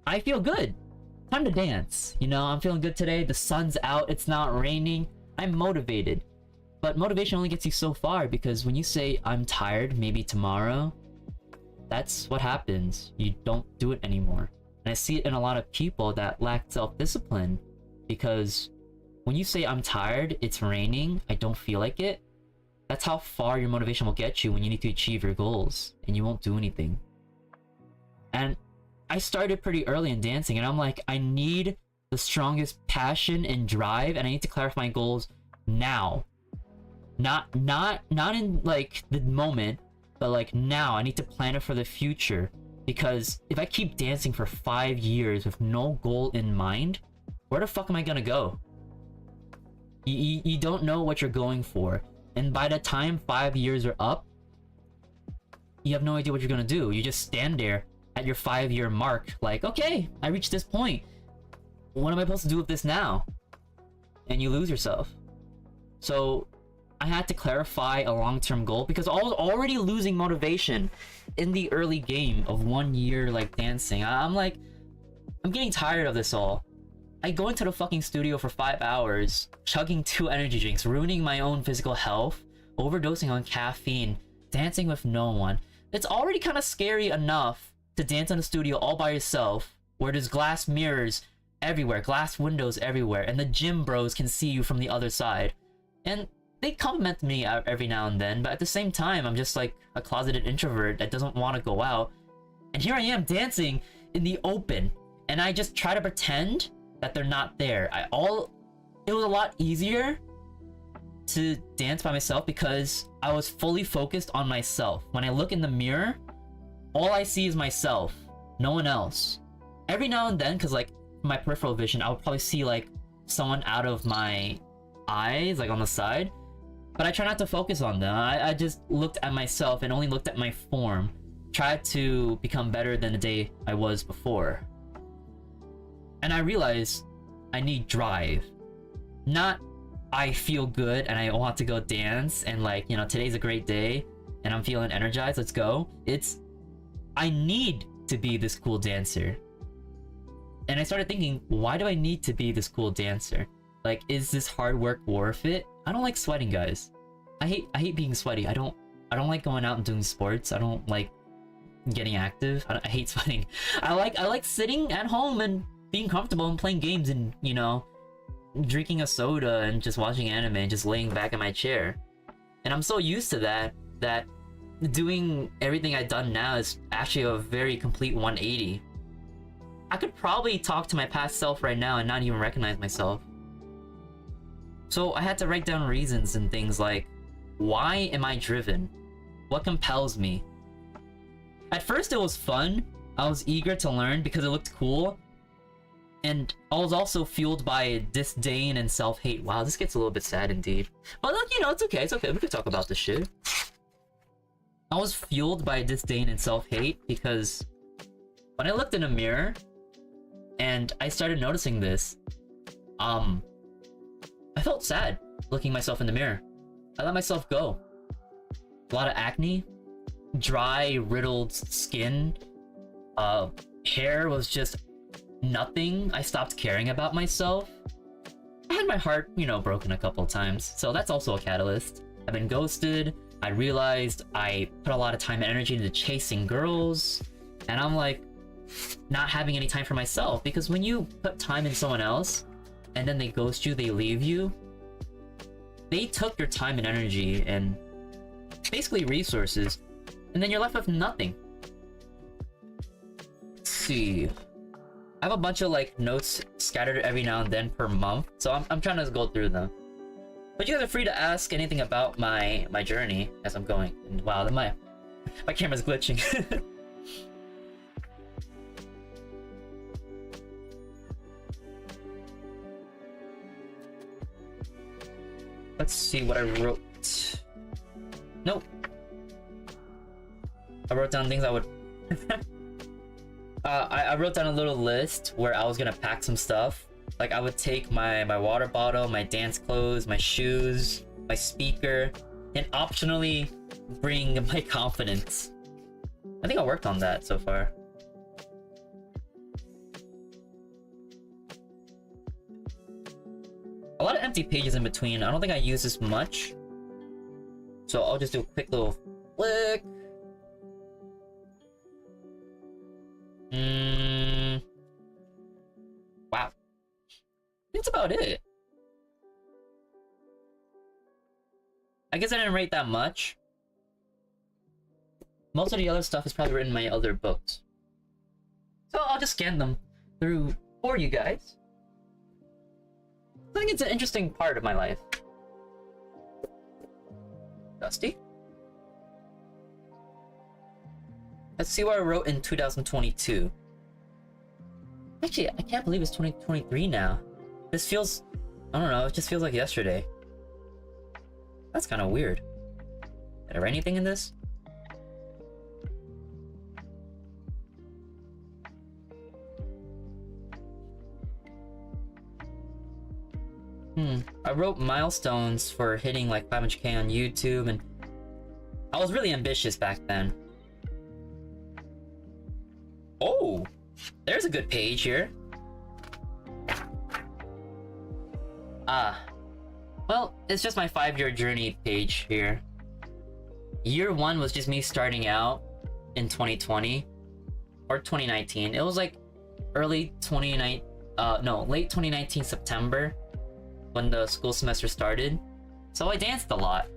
I feel good. Time to dance. You know, I'm feeling good today. The sun's out. It's not raining. I'm motivated. But motivation only gets you so far, because when you say, I'm tired, maybe tomorrow, that's what happens. You don't do it anymore. And I see it in a lot of people that lack self-discipline, because when you say, I'm tired, it's raining, I don't feel like it, that's how far your motivation will get you when you need to achieve your goals, and you won't do anything. And I started pretty early in dancing, and I'm like, I need the strongest passion and drive, and I need to clarify my goals now. Not in like the moment, but like now. I need to plan it for the future, because if I keep dancing for 5 years with no goal in mind, where the fuck am I gonna go? You don't know what you're going for, and by the time 5 years are up, you have no idea what you're gonna do. You just stand there at your 5-year mark, like, okay, I reached this point. What am I supposed to do with this now? And you lose yourself. So I had to clarify a long-term goal, because I was already losing motivation in the early game of 1 year like dancing. I'm like, I'm getting tired of this all. I go into the fucking studio for 5 hours, chugging 2 energy drinks, ruining my own physical health, overdosing on caffeine, dancing with no one. It's already kind of scary enough to dance in a studio all by yourself, where there's glass mirrors everywhere, glass windows everywhere, and the gym bros can see you from the other side. And they compliment me every now and then, but at the same time, I'm just like a closeted introvert that doesn't want to go out. And here I am dancing in the open, and I just try to pretend that they're not there. It was a lot easier to dance by myself because I was fully focused on myself. When I look in the mirror, all I see is myself, no one else. Every now and then, because like my peripheral vision, I would probably see like someone out of my eyes, like on the side, but I try not to focus on them. I just looked at myself and only looked at my form, tried to become better than the day I was before. And I realized I need drive. Not I feel good and I want to go dance and like, you know, today's a great day and I'm feeling energized, let's go. It's I need to be this cool dancer. And I started thinking, why do I need to be this cool dancer? Like, is this hard work worth it? I don't like sweating, guys. I hate being sweaty. I don't like going out and doing sports. I don't like getting active. I hate sweating. I like sitting at home and being comfortable and playing games and, you know, drinking a soda and just watching anime and just laying back in my chair. And I'm so used to that doing everything I've done now is actually a very complete 180. I could probably talk to my past self right now and not even recognize myself. So I had to write down reasons and things like, why am I driven? What compels me? At first it was fun. I was eager to learn because it looked cool. And I was also fueled by disdain and self-hate. Wow, this gets a little bit sad indeed. But look, you know, it's okay, we can talk about this shit. I was fueled by disdain and self-hate because when I looked in a mirror and I started noticing this, I felt sad looking myself in the mirror. I let myself go. A lot of acne, dry, riddled skin, hair was just nothing. I stopped caring about myself. I had my heart, you know, broken a couple times, so that's also a catalyst. I've been ghosted. I realized I put a lot of time and energy into chasing girls, and I'm like, not having any time for myself, because when you put time in someone else, and then they ghost you, they leave you, they took your time and energy and basically resources, and then you're left with nothing. Let's see. I have a bunch of like notes scattered every now and then per month, so I'm trying to go through them. But you guys are free to ask anything about my journey as I'm going. And wow, my camera's glitching. Let's see what I wrote. Nope. I wrote down things I would... I wrote down a little list where I was gonna pack some stuff. Like, I would take my water bottle, my dance clothes, my shoes, my speaker, and optionally bring my confidence. I think I worked on that so far. A lot of empty pages in between. I don't think I use this much. So I'll just do a quick little flick. Wow. That's about it. I guess I didn't rate that much. Most of the other stuff is probably written in my other books. So I'll just scan them through for you guys. I think it's an interesting part of my life. Dusty? Let's see what I wrote in 2022. Actually, I can't believe it's 2023 now. This feels... I don't know, it just feels like yesterday. That's kind of weird. Did I write anything in this? I wrote milestones for hitting like 500k on YouTube, and I was really ambitious back then. Oh, there's a good page here. Well, it's just my 5-year journey page here. Year 1 was just me starting out in 2020 or 2019. It was like late 2019 September when the school semester started. So I danced a lot.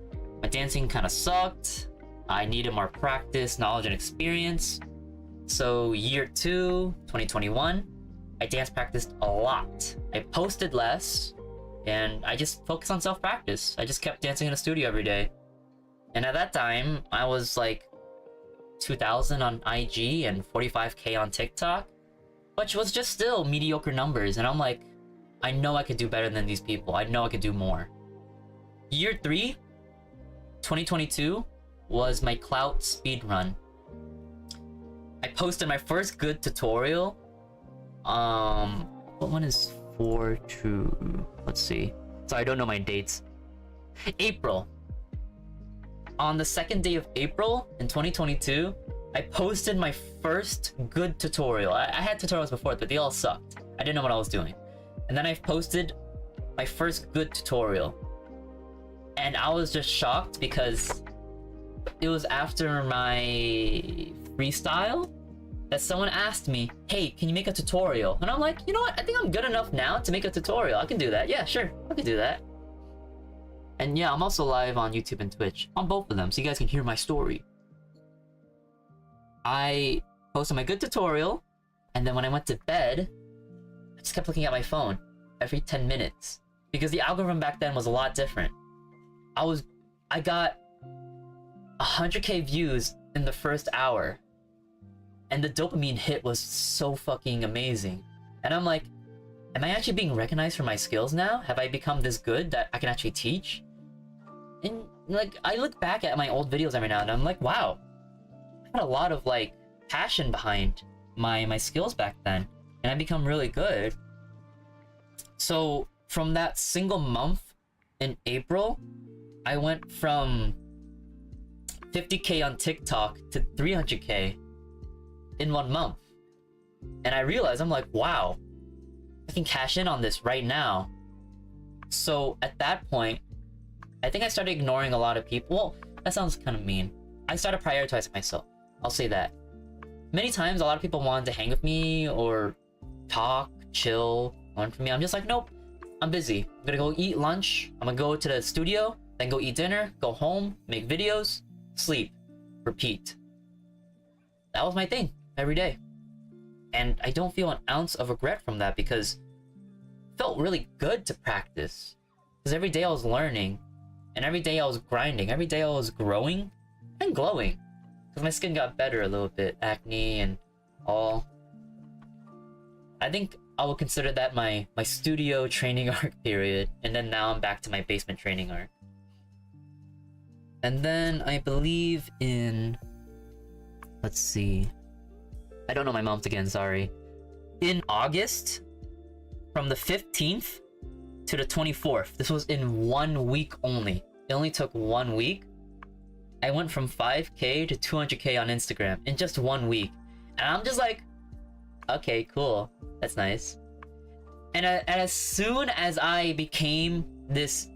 My dancing kind of sucked. I needed more practice, knowledge, and experience. So year 2, 2021, I dance practiced a lot. I posted less, and I just focused on self-practice. I just kept dancing in the studio every day. And at that time, I was like 2,000 on IG and 45k on TikTok, which was just still mediocre numbers. And I'm like, I know I could do better than these people. I know I could do more. Year 3, 2022, was my clout speed run. I posted my first good tutorial. What one is 4 to... Let's see. Sorry, I don't know my dates. April. On the 2nd day of April in 2022, I posted my first good tutorial. I had tutorials before, but they all sucked. I didn't know what I was doing. And then I posted my first good tutorial. And I was just shocked because it was after my freestyle that someone asked me, hey, can you make a tutorial? And I'm like, you know what? I think I'm good enough now to make a tutorial. I can do that. Yeah, sure. I can do that. And yeah, I'm also live on YouTube and Twitch. On both of them, so you guys can hear my story. I posted my good tutorial, and then when I went to bed, I just kept looking at my phone every 10 minutes. Because the algorithm back then was a lot different. I got 100k views in the first hour. And the dopamine hit was so fucking amazing. And I'm like, am I actually being recognized for my skills now? Have I become this good that I can actually teach? And like, I look back at my old videos every now and then, I'm like, wow, I had a lot of like passion behind my skills back then. And I become really good. So from that single month in April, I went from 50k on TikTok to 300k in 1 month. And I realized, I'm like, wow, I can cash in on this right now. So at that point, I think I started ignoring a lot of people. Well, that sounds kind of mean. I started prioritizing myself. I'll say that. Many times, a lot of people wanted to hang with me or talk, chill, learn from me. I'm just like, nope, I'm busy. I'm gonna go eat lunch. I'm gonna go to the studio, then go eat dinner, go home, make videos, sleep, repeat. That was my thing every day. And I don't feel an ounce of regret from that because it felt really good to practice. Because every day I was learning, and every day I was grinding, every day I was growing and glowing. Because my skin got better a little bit, acne and all. I think I would consider that my studio training arc period, and then now I'm back to my basement training arc. And then I believe in, let's see, I don't know my month again, sorry. In August, from the 15th to the 24th, this was in 1 week only. It only took 1 week. I went from 5k to 200k on Instagram in just 1 week. And I'm just like, okay, cool. That's nice. And as soon as I became this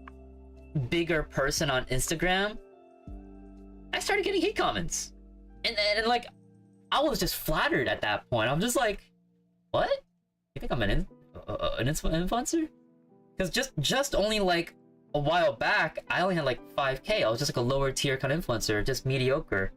bigger person on Instagram, I started getting hate comments. And like, I was just flattered at that point. I'm just like, what? You think I'm an influencer? Because just only like a while back, I only had like 5k. I was just like a lower tier kind of influencer, just mediocre,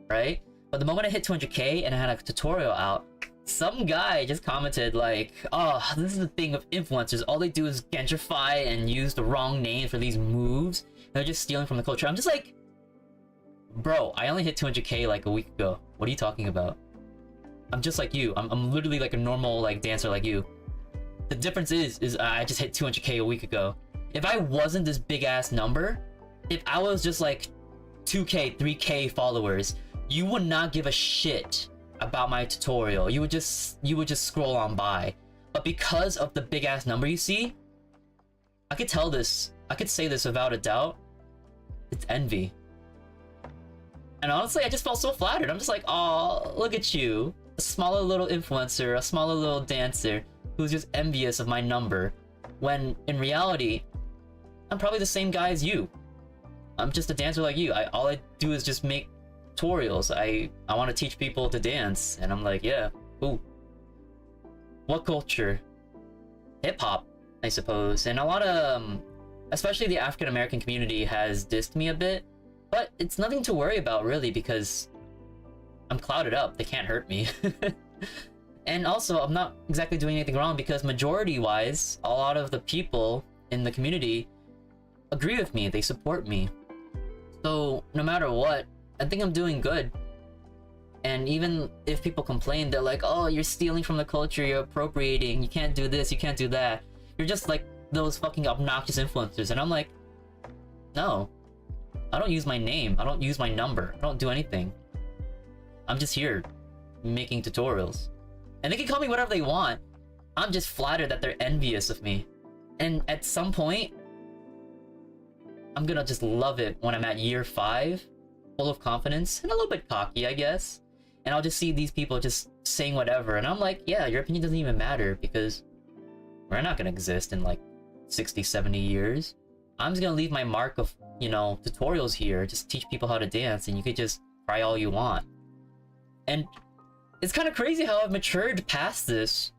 right? But the moment I hit 200k and I had a tutorial out, some guy just commented like, oh, this is the thing with influencers. All they do is gentrify and use the wrong names for these moves. They're just stealing from the culture. I'm just like, bro, I only hit 200k like a week ago. What are you talking about? I'm just like you. I'm literally like a normal like dancer like you. The difference is I just hit 200k a week ago. If I wasn't this big ass number, if I was just like 2k, 3k followers, you would not give a shit about my tutorial. You would just scroll on by. But because of the big ass number you see, I could tell this. I could say this without a doubt. It's envy. And honestly, I just felt so flattered. I'm just like, oh, look at you. A smaller little influencer, a smaller little dancer who's just envious of my number. When in reality, I'm probably the same guy as you. I'm just a dancer like you. All I do is just make tutorials. I want to teach people to dance. And I'm like, yeah, ooh. What culture? Hip-hop, I suppose. And a lot of, especially the African-American community has dissed me a bit. But it's nothing to worry about, really, because I'm clouded up. They can't hurt me. And also, I'm not exactly doing anything wrong because majority-wise, a lot of the people in the community agree with me. They support me. So, no matter what, I think I'm doing good. And even if people complain, they're like, oh, you're stealing from the culture, you're appropriating, you can't do this, you can't do that. You're just like those fucking obnoxious influencers. And I'm like, no. I don't use my name. I don't use my number. I don't do anything. I'm just here making tutorials. And they can call me whatever they want. I'm just flattered that they're envious of me. And at some point, I'm gonna just love it when I'm at year 5, full of confidence and a little bit cocky, I guess. And I'll just see these people just saying whatever. And I'm like, yeah, your opinion doesn't even matter because we're not gonna exist in like 60, 70 years. I'm just gonna leave my mark of, you know, tutorials here, just teach people how to dance, and you could just try all you want. And it's kind of crazy how I've matured past this,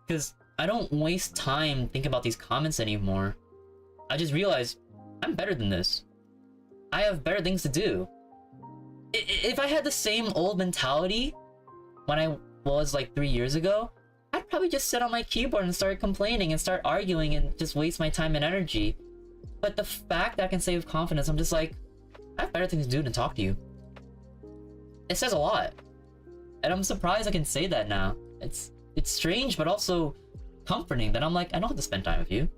because I don't waste time thinking about these comments anymore. I just realize I'm better than this. I have better things to do. If I had the same old mentality when I was like 3 years ago, I'd probably just sit on my keyboard and start complaining and start arguing and just waste my time and energy. But the fact that I can say with confidence, I'm just like, I have better things to do than talk to you. It says a lot. And I'm surprised I can say that now. It's strange, but also comforting that I'm like, I don't have to spend time with you.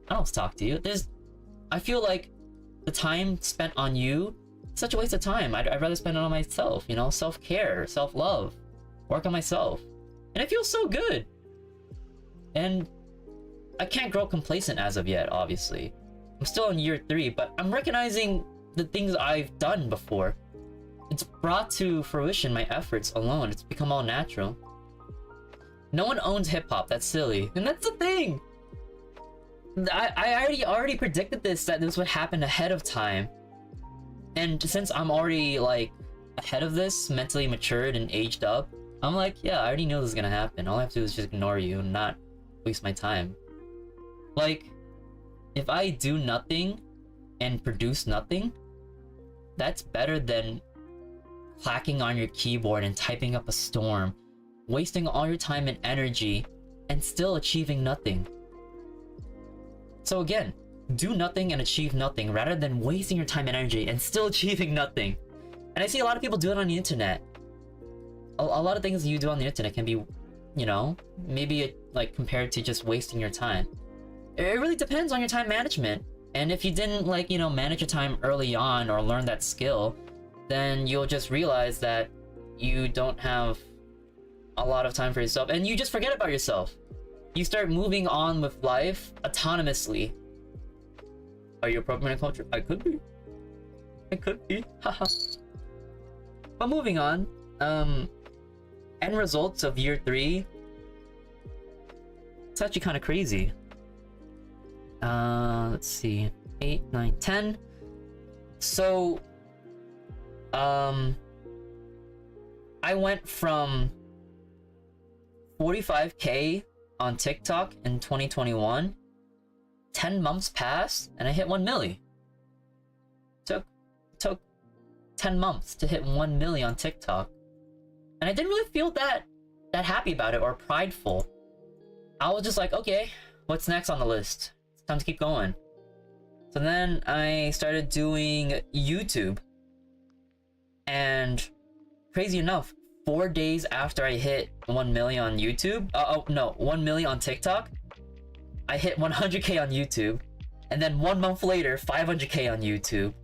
I don't have to talk to you. I feel like the time spent on you is such a waste of time. I'd rather spend it on myself, you know, self-care, self-love, work on myself. And it feels so good. And I can't grow complacent as of yet, obviously. I'm still in year 3, but I'm recognizing the things I've done before. It's brought to fruition my efforts alone. It's become all natural. No one owns hip-hop. That's silly. And that's the thing. I already predicted this, that this would happen ahead of time. And since I'm already, like, ahead of this, mentally matured and aged up, I'm like, yeah, I already know this is gonna happen. All I have to do is just ignore you and not waste my time. Like, if I do nothing and produce nothing, that's better than clacking on your keyboard and typing up a storm, wasting all your time and energy, and still achieving nothing. So again, do nothing and achieve nothing rather than wasting your time and energy and still achieving nothing. And I see a lot of people do it on the internet. A lot of things you do on the internet can be you know, maybe it, like, compared to just wasting your time. It really depends on your time management. And if you didn't, like, you know, manage your time early on or learn that skill, then you'll just realize that you don't have a lot of time for yourself, and you just forget about yourself. You start moving on with life autonomously. Are you appropriate culture? I could be. I could be. Haha. But moving on, end results of year 3. It's actually kind of crazy. Let's see, 8, 9, 10. So, I went from 45K on TikTok in 2021. 10 months passed, and I hit 1 milli. Took 10 months to hit 1 milli on TikTok, and I didn't really feel that happy about it or prideful. I was just like, okay, what's next on the list? It's time to keep going. So then I started doing YouTube, and crazy enough, 4 days after I hit 1 million on YouTube, 1 million on TikTok, I hit 100K on YouTube, and then 1 month later, 500K on YouTube.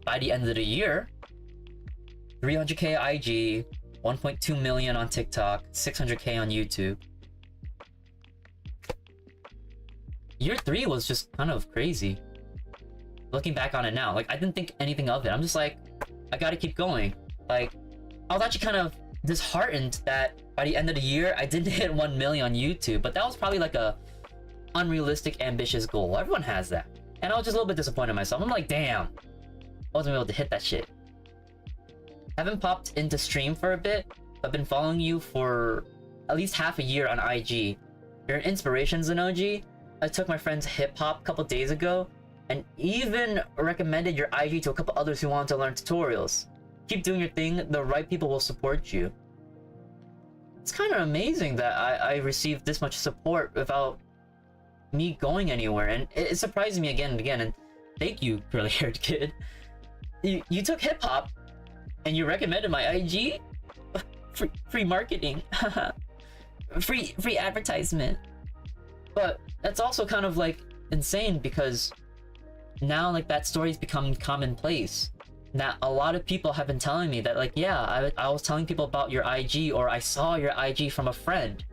By the end of the year, 300K IG, 1.2 million on TikTok, 600K on YouTube. Year 3 was just kind of crazy. Looking back on it now, like, I didn't think anything of it. I'm just like, I gotta keep going. Like, I was actually kind of disheartened that by the end of the year, I didn't hit 1 million on YouTube, but that was probably like a unrealistic, ambitious goal. Everyone has that. And I was just a little bit disappointed in myself. I'm like, damn, I wasn't able to hit that shit. Haven't popped into stream for a bit, but been following you for at least half a year on IG. You're an inspiration, Zanouji. I took my friend's hip-hop a couple days ago, and even recommended your IG to a couple others who wanted to learn tutorials. Keep doing your thing, the right people will support you. It's kind of amazing that I received this much support without me going anywhere, and it surprises me again and again, and thank you, curly-haired kid. You took hip-hop, and you recommended my IG? Free marketing. free advertisement. But that's also kind of like insane, because now like that story's become commonplace. Now a lot of people have been telling me that, like, yeah, I was telling people about your IG, or I saw your IG from a friend.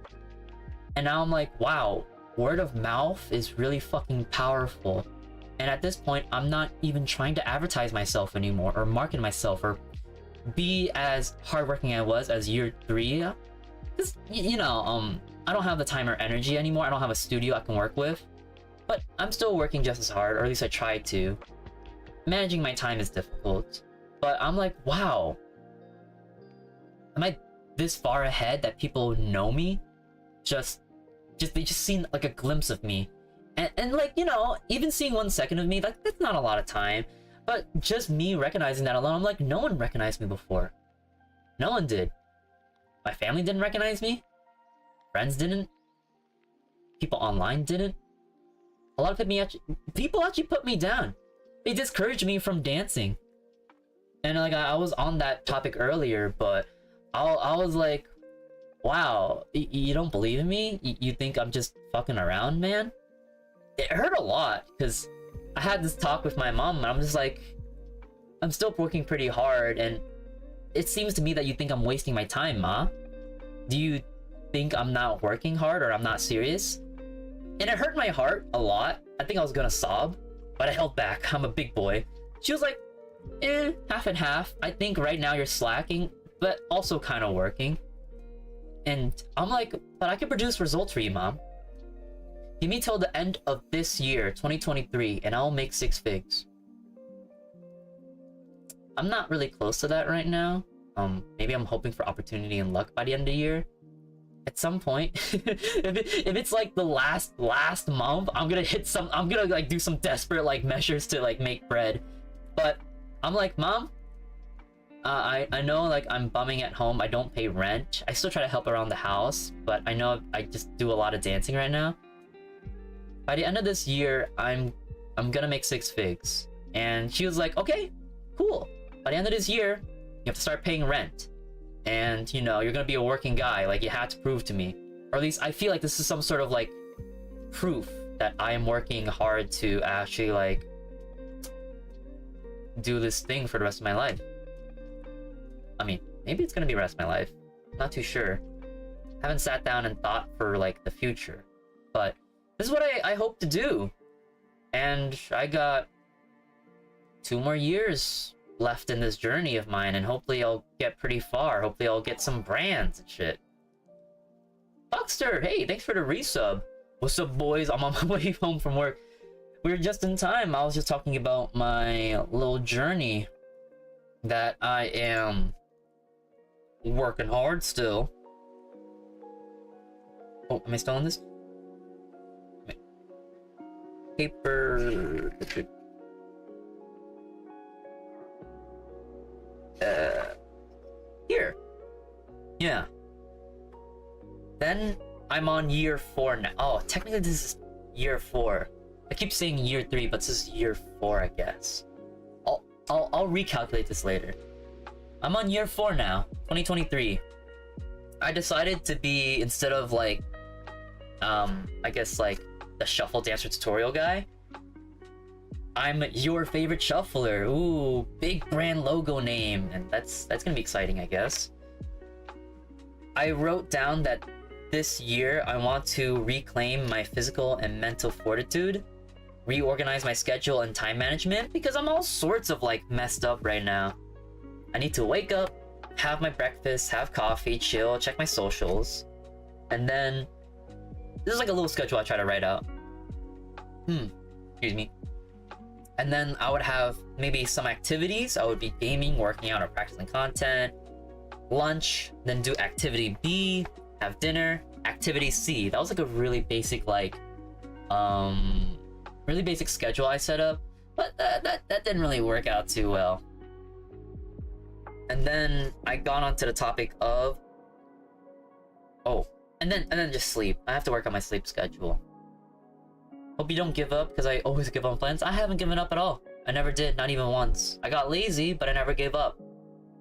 And now I'm like, wow, word of mouth is really fucking powerful. And at this point, I'm not even trying to advertise myself anymore, or market myself, or be as hardworking I was as year 3. Because, you know, I don't have the time or energy anymore. I don't have a studio I can work with. But I'm still working just as hard, or at least I try to. Managing my time is difficult. But I'm like, wow. Am I this far ahead that people know me? They just seen like a glimpse of me. And like, you know, even seeing 1 second of me, like, that's not a lot of time. But just me recognizing that alone, I'm like, no one recognized me before. No one did. My family didn't recognize me. Friends didn't. People online didn't. A lot of people actually put me down. They discouraged me from dancing. And like, I was on that topic earlier, but I was like, wow, you don't believe in me? You think I'm just fucking around, man? It hurt a lot, because I had this talk with my mom, and I'm just like, I'm still working pretty hard, and it seems to me that you think I'm wasting my time, Ma. Do you think I'm not working hard, or I'm not serious? And it hurt my heart a lot. I think I was gonna sob, but I held back. I'm a big boy. She was like, half and half. I think right now you're slacking, but also kind of working. And I'm like, but I can produce results for you, Mom. Give me till the end of this year, 2023, and I'll make 6 figs. I'm not really close to that right now. Maybe I'm hoping for opportunity and luck by the end of the year. At some point, if it's like the last month, I'm gonna like do some desperate like measures to like make bread. But I'm like, Mom, I know like I'm bumming at home. I don't pay rent. I still try to help around the house, but I know I just do a lot of dancing right now. By the end of this year, I'm gonna make 6 figs. And she was like, okay, cool. By the end of this year, you have to start paying rent. and you know, you're gonna be a working guy. Like, you had to prove to me, or at least I feel like this is some sort of like proof that I am working hard to actually like do this thing for the rest of my life. I mean, maybe it's gonna be the rest of my life. Not too sure. Haven't sat down and thought for like the future, but this is what I hope to do. And I got 2 more years left in this journey of mine, and hopefully I'll get pretty far. Hopefully I'll get some brands and shit. Buckster, hey, thanks for the resub. What's up, boys? I'm on my way home from work. We were just in time. I was just talking about my little journey that I am working hard still. Oh, am I still on this? Paper. Here. Yeah. Then I'm on year 4 now. Oh, technically this is year 4. I keep saying year 3, but this is year 4, I guess. I'll recalculate this later. I'm on year 4 now, 2023. I decided to be, instead of like, I guess like the shuffle dancer tutorial guy, I'm your favorite shuffler. Ooh, big brand logo name, and that's gonna be exciting, I guess. I wrote down that this year I want to reclaim my physical and mental fortitude, reorganize my schedule and time management, because I'm all sorts of like messed up right now. I need to wake up, have my breakfast, have coffee, chill, check my socials, and then this is like a little schedule I try to write out. Excuse me. And then I would have maybe some activities. I would be gaming, working out, or practicing content. Lunch, then do activity B, have dinner, activity C. That was like a really basic like really basic schedule I set up, but that didn't really work out too well. And then I got onto the topic of and then just sleep. I have to work on my sleep schedule. Hope you don't give up, because I always give up on plans. I haven't given up at all. I never did, not even once. I got lazy, but I never gave up.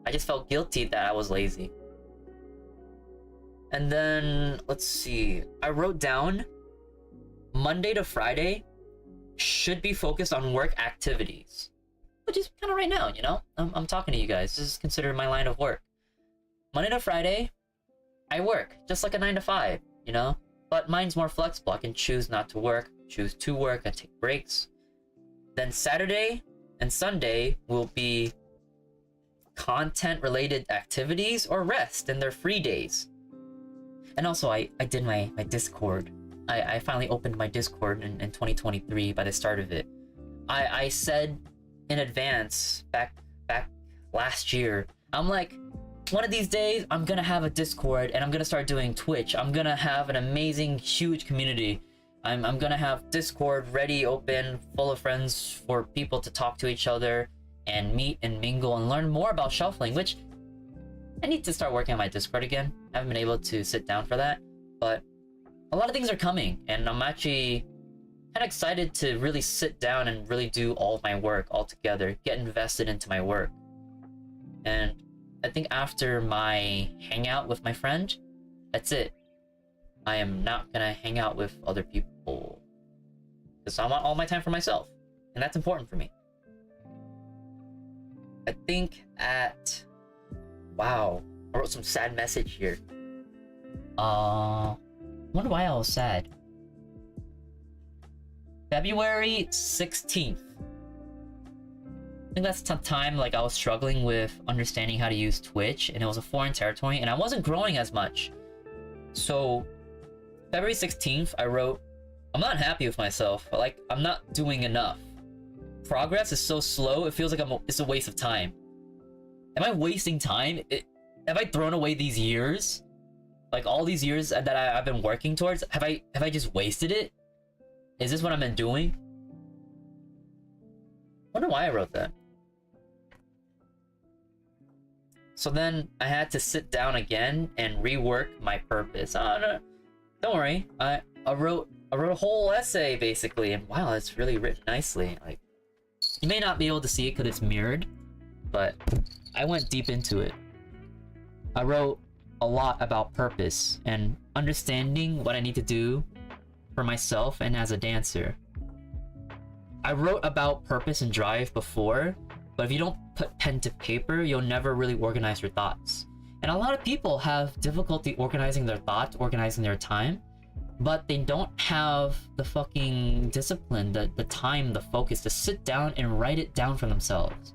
I just felt guilty that I was lazy. And then, let's see. I wrote down Monday to Friday should be focused on work activities. Which is kind of right now, you know? I'm talking to you guys. This is considered my line of work. Monday to Friday, I work, just like a 9 to 5, you know? But mine's more flexible. I can choose not to work, choose to work, and take breaks. Then Saturday and Sunday will be content-related activities or rest, and they're free days. And also, I did my Discord. I finally opened my Discord in 2023 by the start of it. I said in advance, back last year, I'm like, one of these days, I'm gonna have a Discord, and I'm gonna start doing Twitch. I'm gonna have an amazing, huge community. I'm gonna have Discord ready, open, full of friends for people to talk to each other and meet and mingle and learn more about shuffling, which I need to start working on my Discord again. I haven't been able to sit down for that, but a lot of things are coming, and I'm actually kind of excited to really sit down and really do all of my work all together, get invested into my work. And I think after my hangout with my friend, that's it. I am not gonna hang out with other people, because I want all my time for myself, and that's important for me. I think wow, I wrote some sad message here. Wonder why I was sad. February 16th. I think that's the time like I was struggling with understanding how to use Twitch, and it was a foreign territory, and I wasn't growing as much. So February 16th, I wrote, I'm not happy with myself. Like, I'm not doing enough. Progress is so slow, it feels like it's a waste of time. Am I wasting time? Have I thrown away these years? Like, all these years that I've been working towards? Have I just wasted it? Is this what I've been doing? I wonder why I wrote that. So then I had to sit down again and rework my purpose. Oh, no, don't worry. I wrote a whole essay basically, and wow, it's really written nicely. Like, you may not be able to see it because it's mirrored, but I went deep into it. I wrote a lot about purpose and understanding what I need to do for myself and as a dancer. I wrote about purpose and drive before, but if you don't put pen to paper, you'll never really organize your thoughts. And a lot of people have difficulty organizing their thoughts, organizing their time, but they don't have the fucking discipline, the time, the focus to sit down and write it down for themselves.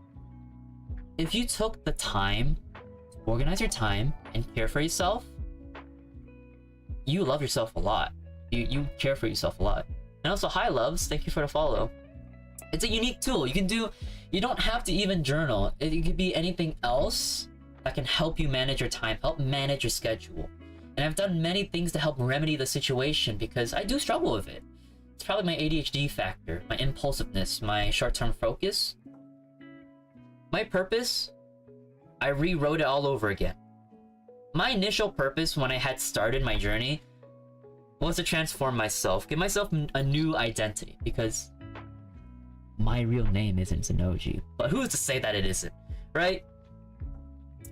If you took the time to organize your time and care for yourself, you love yourself a lot. You care for yourself a lot. And also, hi loves, thank you for the follow. It's a unique tool. You don't have to even journal. It could be anything else that can help you manage your time, help manage your schedule. And I've done many things to help remedy the situation because I do struggle with it. It's probably my ADHD factor, my impulsiveness, my short-term focus. My purpose, I rewrote it all over again. My initial purpose when I had started my journey was to transform myself, give myself a new identity, because my real name isn't Zanouji, but who's to say that it isn't, right?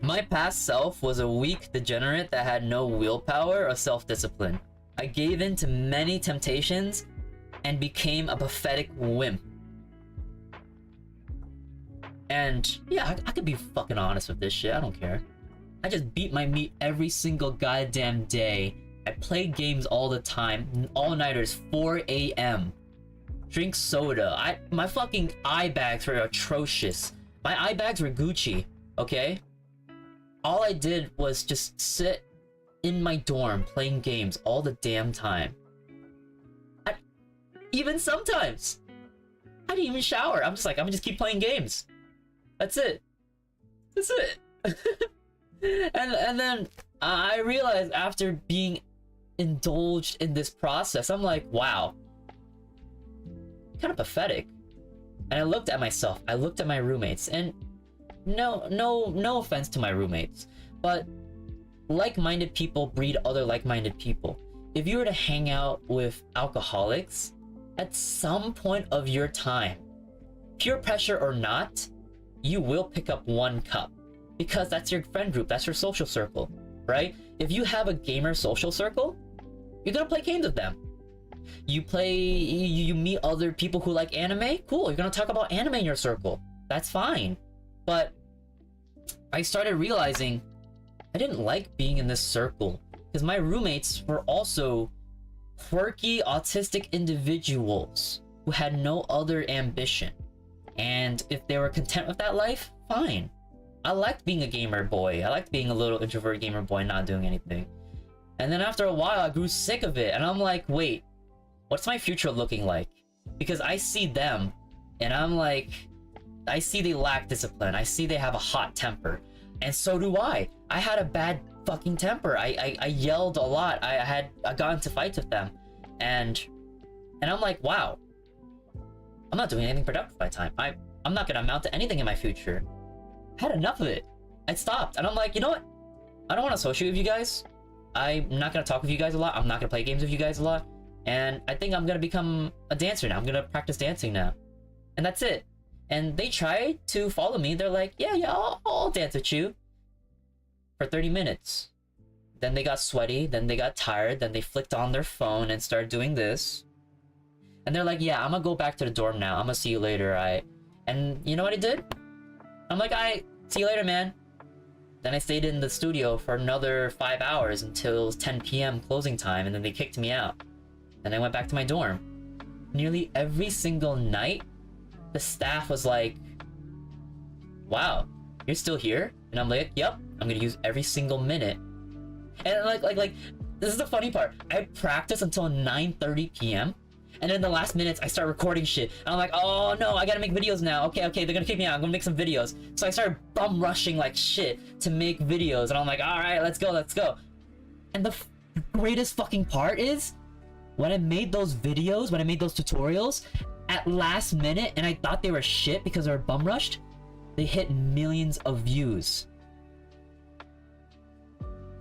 My past self was a weak degenerate that had no willpower or self-discipline. I gave in to many temptations and became a pathetic wimp. And yeah, I could be fucking honest with this shit, I don't care. I just beat my meat every single goddamn day. I play games all the time, all-nighters, 4 a.m. Drink soda. My fucking eye bags were atrocious. My eye bags were Gucci, okay? All I did was just sit in my dorm playing games all the damn time. Even sometimes, I didn't even shower. I'm just gonna keep playing games. That's it. That's it. and then I realized after being indulged in this process, I'm like, wow, kind of pathetic. And I looked at myself, I looked at my roommates, and no offense to my roommates, but like-minded people breed other like-minded people. If you were to hang out with alcoholics, at some point of your time, peer pressure or not, you will pick up one cup, because that's your friend group, that's your social circle, right? If you have a gamer social circle, you're gonna play games with them. You meet other people who like anime, cool, you're gonna talk about anime in your circle, that's fine. But I started realizing I didn't like being in this circle because my roommates were also quirky autistic individuals who had no other ambition, and if they were content with that life, fine. I liked being a gamer boy, I liked being a little introverted gamer boy not doing anything. And then after a while I grew sick of it, and I'm like, wait, what's my future looking like? Because I see them and I'm like, I see they lack discipline, I see they have a hot temper, and so do I. I had a bad fucking temper. I yelled a lot. I got into fights with them, and I'm like, wow, I'm not doing anything productive with my time. I'm not gonna amount to anything in my future. I had enough of it. I stopped, and I'm like, you know what? I don't want to associate with you guys. I'm not gonna talk with you guys a lot. I'm not gonna play games with you guys a lot, and I think I'm gonna become a dancer now. I'm gonna practice dancing now, and that's it. And they tried to follow me. They're like, yeah, I'll dance with you for 30 minutes. Then they got sweaty, then they got tired, then they flicked on their phone and started doing this. And they're like, yeah, I'm gonna go back to the dorm now. I'm gonna see you later, alright? And you know what I did? I'm like, alright, see you later, man. Then I stayed in the studio for another 5 hours until it was 10 p.m. closing time, and then they kicked me out. And I went back to my dorm. Nearly every single night, the staff was like, wow, you're still here? And I'm like, yep, I'm gonna use every single minute. And like this is the funny part. I practice until 9:30 p.m. and then the last minutes I start recording shit. And I'm like, oh no, I gotta make videos now. Okay, they're gonna kick me out. I'm gonna make some videos. So I started bum rushing like shit to make videos, and I'm like, all right, let's go. And the greatest fucking part is, when I made those videos, when I made those tutorials, at last minute, and I thought they were shit because they were bum rushed, they hit millions of views.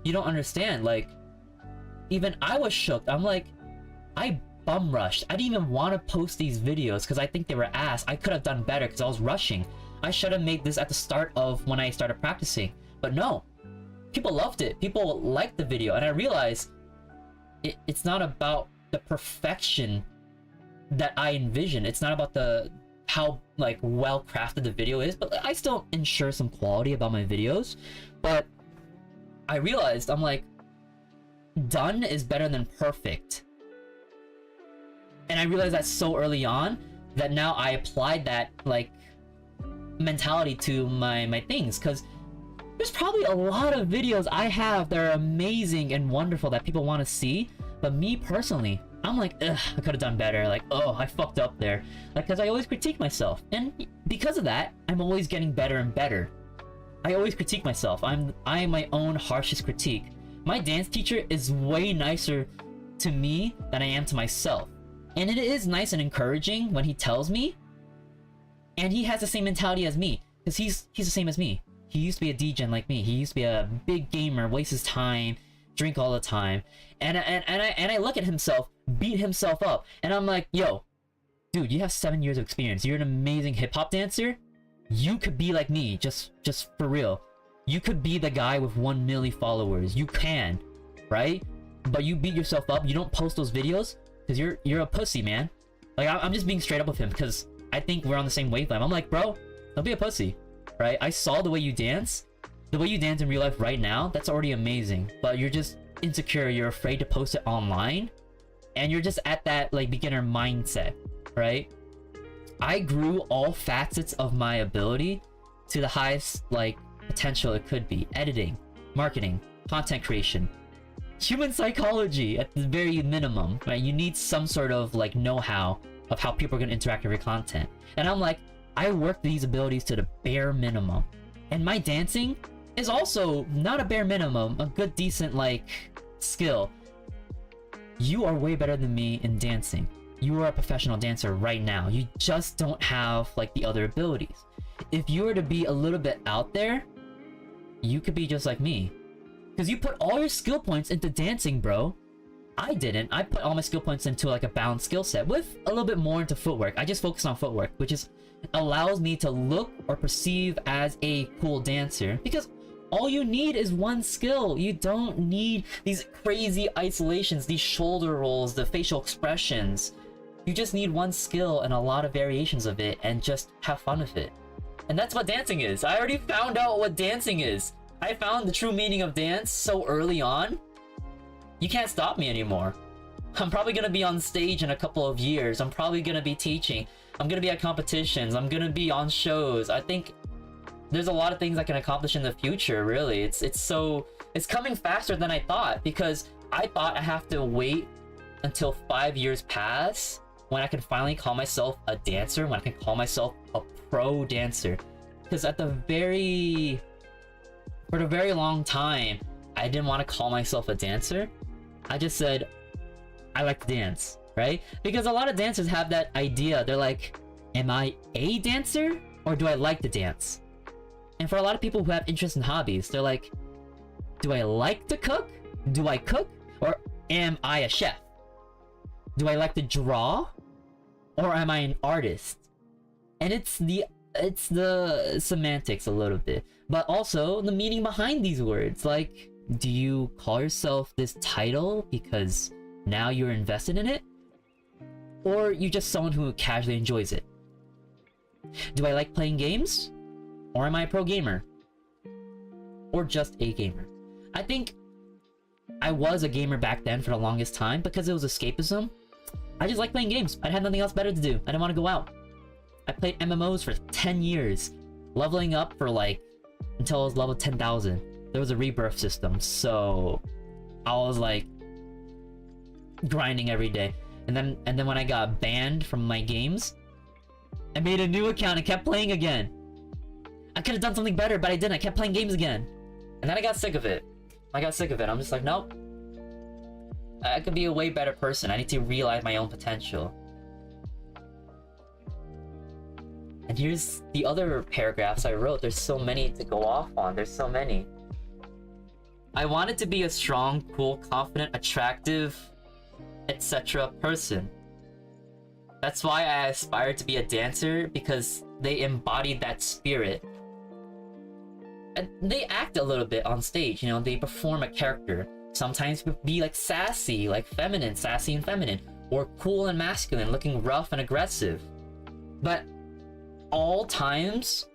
You don't understand, like, even I was shook. I'm like, I bum rushed. I didn't even want to post these videos because I think they were ass. I could have done better because I was rushing. I should have made this at the start of when I started practicing, but no. people loved it. People liked the video, and I realized it's not about the perfection that I envision. It's not about the how like well crafted the video is, but I still ensure some quality about my videos. But I realized I'm like, done is better than perfect. And I realized that so early on that now I applied that like mentality to my things, because there's probably a lot of videos I have that are amazing and wonderful that people want to see, but me personally, I'm like, ugh, I could have done better. Like, oh, I fucked up there. Like, because I always critique myself, and because of that, I'm always getting better and better. I always critique myself. I am my own harshest critique. My dance teacher is way nicer to me than I am to myself. And it is nice and encouraging when he tells me, and he has the same mentality as me, because he's the same as me. He used to be a DJ like me. He used to be a big gamer, waste his time, drink all the time. And I look at himself, beat himself up, and I'm like, yo, dude, you have 7 years of experience. You're an amazing hip-hop dancer. You could be like me, just for real. You could be the guy with 1 million followers. You can, right? But you beat yourself up. You don't post those videos because you're a pussy, man. Like, I'm just being straight up with him because I think we're on the same wavelength. I'm like, bro, don't be a pussy, right? I saw the way you dance. The way you dance in real life right now, that's already amazing. But you're just insecure. You're afraid to post it online. And you're just at that, like, beginner mindset, right? I grew all facets of my ability to the highest, like, potential it could be. Editing, marketing, content creation, human psychology at the very minimum, right? You need some sort of, like, know-how of how people are going to interact with your content. And I'm like, I work these abilities to the bare minimum. And my dancing is also not a bare minimum, a good, decent, like, skill. You are way better than me in dancing. You are a professional dancer right now. You just don't have, like, the other abilities. If you were to be a little bit out there, you could be just like me. Because you put all your skill points into dancing, bro. I didn't. I put all my skill points into, like, a balanced skill set with a little bit more into footwork. I just focus on footwork, which is allows me to look or perceive as a cool dancer. Because all you need is one skill. You don't need these crazy isolations, these shoulder rolls, the facial expressions. You just need one skill and a lot of variations of it, and just have fun with it. And that's what dancing is. I already found out what dancing is. I found the true meaning of dance so early on. You can't stop me anymore. I'm probably gonna be on stage in a couple of years. I'm probably gonna be teaching. I'm gonna be at competitions. I'm gonna be on shows. I think there's a lot of things I can accomplish in the future, really. It's coming faster than I thought, because I thought I have to wait until 5 years pass when I can finally call myself a dancer, when I can call myself a pro dancer. Because for the very long time, I didn't want to call myself a dancer. I just said, I like to dance, right? Because a lot of dancers have that idea. They're like, am I a dancer or do I like to dance? And for a lot of people who have interest in hobbies, they're like, do I like to cook? Do I cook? Or am I a chef? Do I like to draw? Or am I an artist? And it's the semantics a little bit, but also the meaning behind these words. Like, do you call yourself this title because now you're invested in it? Or you just someone who casually enjoys it? Do I like playing games? Or am I a pro gamer? Or just a gamer? I think I was a gamer back then for the longest time because it was escapism. I just like playing games. I had nothing else better to do. I didn't want to go out. I played MMOs for 10 years, leveling up for like until I was level 10,000. There was a rebirth system, so I was like grinding every day. And then when I got banned from my games, I made a new account and kept playing again. I could have done something better, but I didn't. I kept playing games again. And then I got sick of it. I'm just like, nope. I could be a way better person. I need to realize my own potential. And here's the other paragraphs I wrote. There's so many to go off on. There's so many. I wanted to be a strong, cool, confident, attractive, etc. person. That's why I aspired to be a dancer, because they embodied that spirit. they act a little bit on stage, you know, they perform a character. Sometimes be like sassy, like feminine, sassy and feminine, or cool and masculine, looking rough and aggressive. But all times,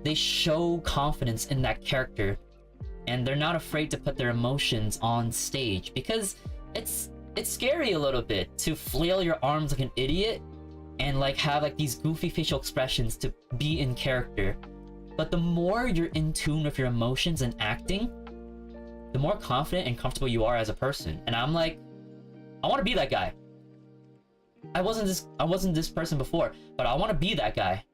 they show confidence in that character, and they're not afraid to put their emotions on stage, because it's scary a little bit to flail your arms like an idiot and like have like these goofy facial expressions to be in character. But the more you're in tune with your emotions and acting, the more confident and comfortable you are as a person. And I'm like, I want to be that guy. I wasn't this person before, but I want to be that guy.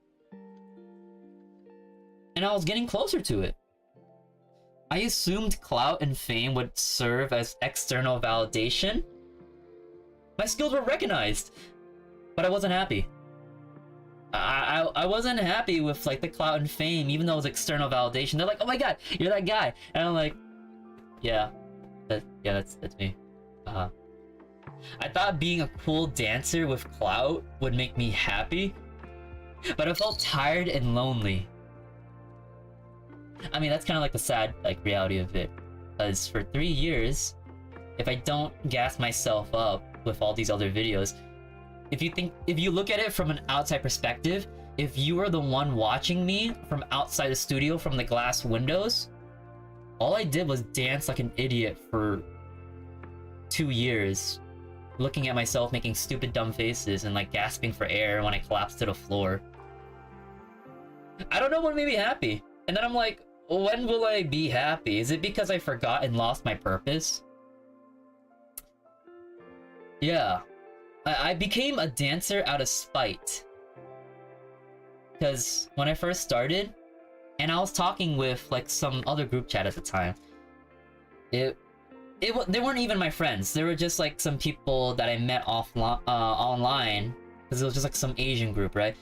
And I was getting closer to it. I assumed clout and fame would serve as external validation. My skills were recognized, but I wasn't happy. I wasn't happy with like the clout and fame, even though it was external validation. They're like, oh my god, you're that guy. And I'm like, yeah, that's me. I thought being a cool dancer with clout would make me happy, but I felt tired and lonely. I mean, that's kind of like the sad like reality of it, because for 3 years, if I don't gas myself up with all these other videos, if you look at it from an outside perspective, if you were the one watching me from outside the studio from the glass windows, all I did was dance like an idiot for 2 years, looking at myself making stupid dumb faces and like gasping for air when I collapsed to the floor. I don't know what made me happy. And then I'm like, when will I be happy? Is it because I forgot and lost my purpose? Yeah. I became a dancer out of spite. Because when I first started, and I was talking with like some other group chat at the time, they weren't even my friends. They were just like some people that I met online, because it was just like some Asian group, right?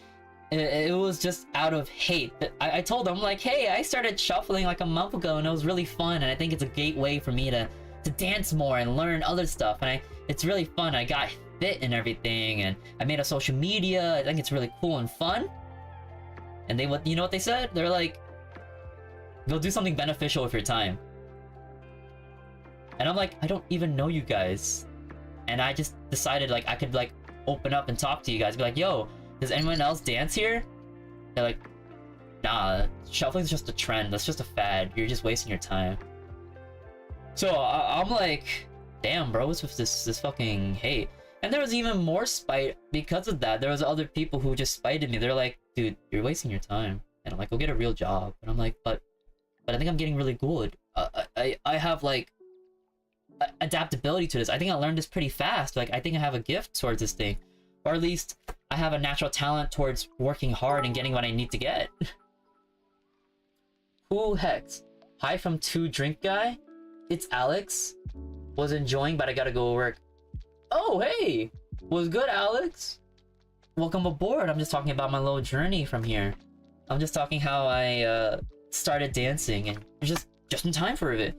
It was just out of hate. I told them like, hey, I started shuffling like a month ago and it was really fun, and I think it's a gateway for me to dance more and learn other stuff, and it's really fun. I got fit and everything, and I made a social media. I think it's really cool and fun. And you know what they said? They're like, go do something beneficial with your time. And I'm like, I don't even know you guys. And I just decided like I could like open up and talk to you guys, be like, yo, does anyone else dance here? They're like, nah, shuffling's just a trend. That's just a fad. You're just wasting your time. So I'm like, damn, bro, what's with this fucking hate? And there was even more spite because of that. There was other people who just spited me. They're like, dude, you're wasting your time. And I'm like, go get a real job. And I'm like, but I think I'm getting really good. I have like adaptability to this. I think I learned this pretty fast. Like, I think I have a gift towards this thing. Or at least I have a natural talent towards working hard and getting what I need to get. Who hex? Hi from 2 Drink Guy. It's Alex. Was enjoying, but I gotta go work. Oh, hey! Was good, Alex? Welcome aboard. I'm just talking about my little journey from here. I'm just talking how I started dancing, and just in time for it.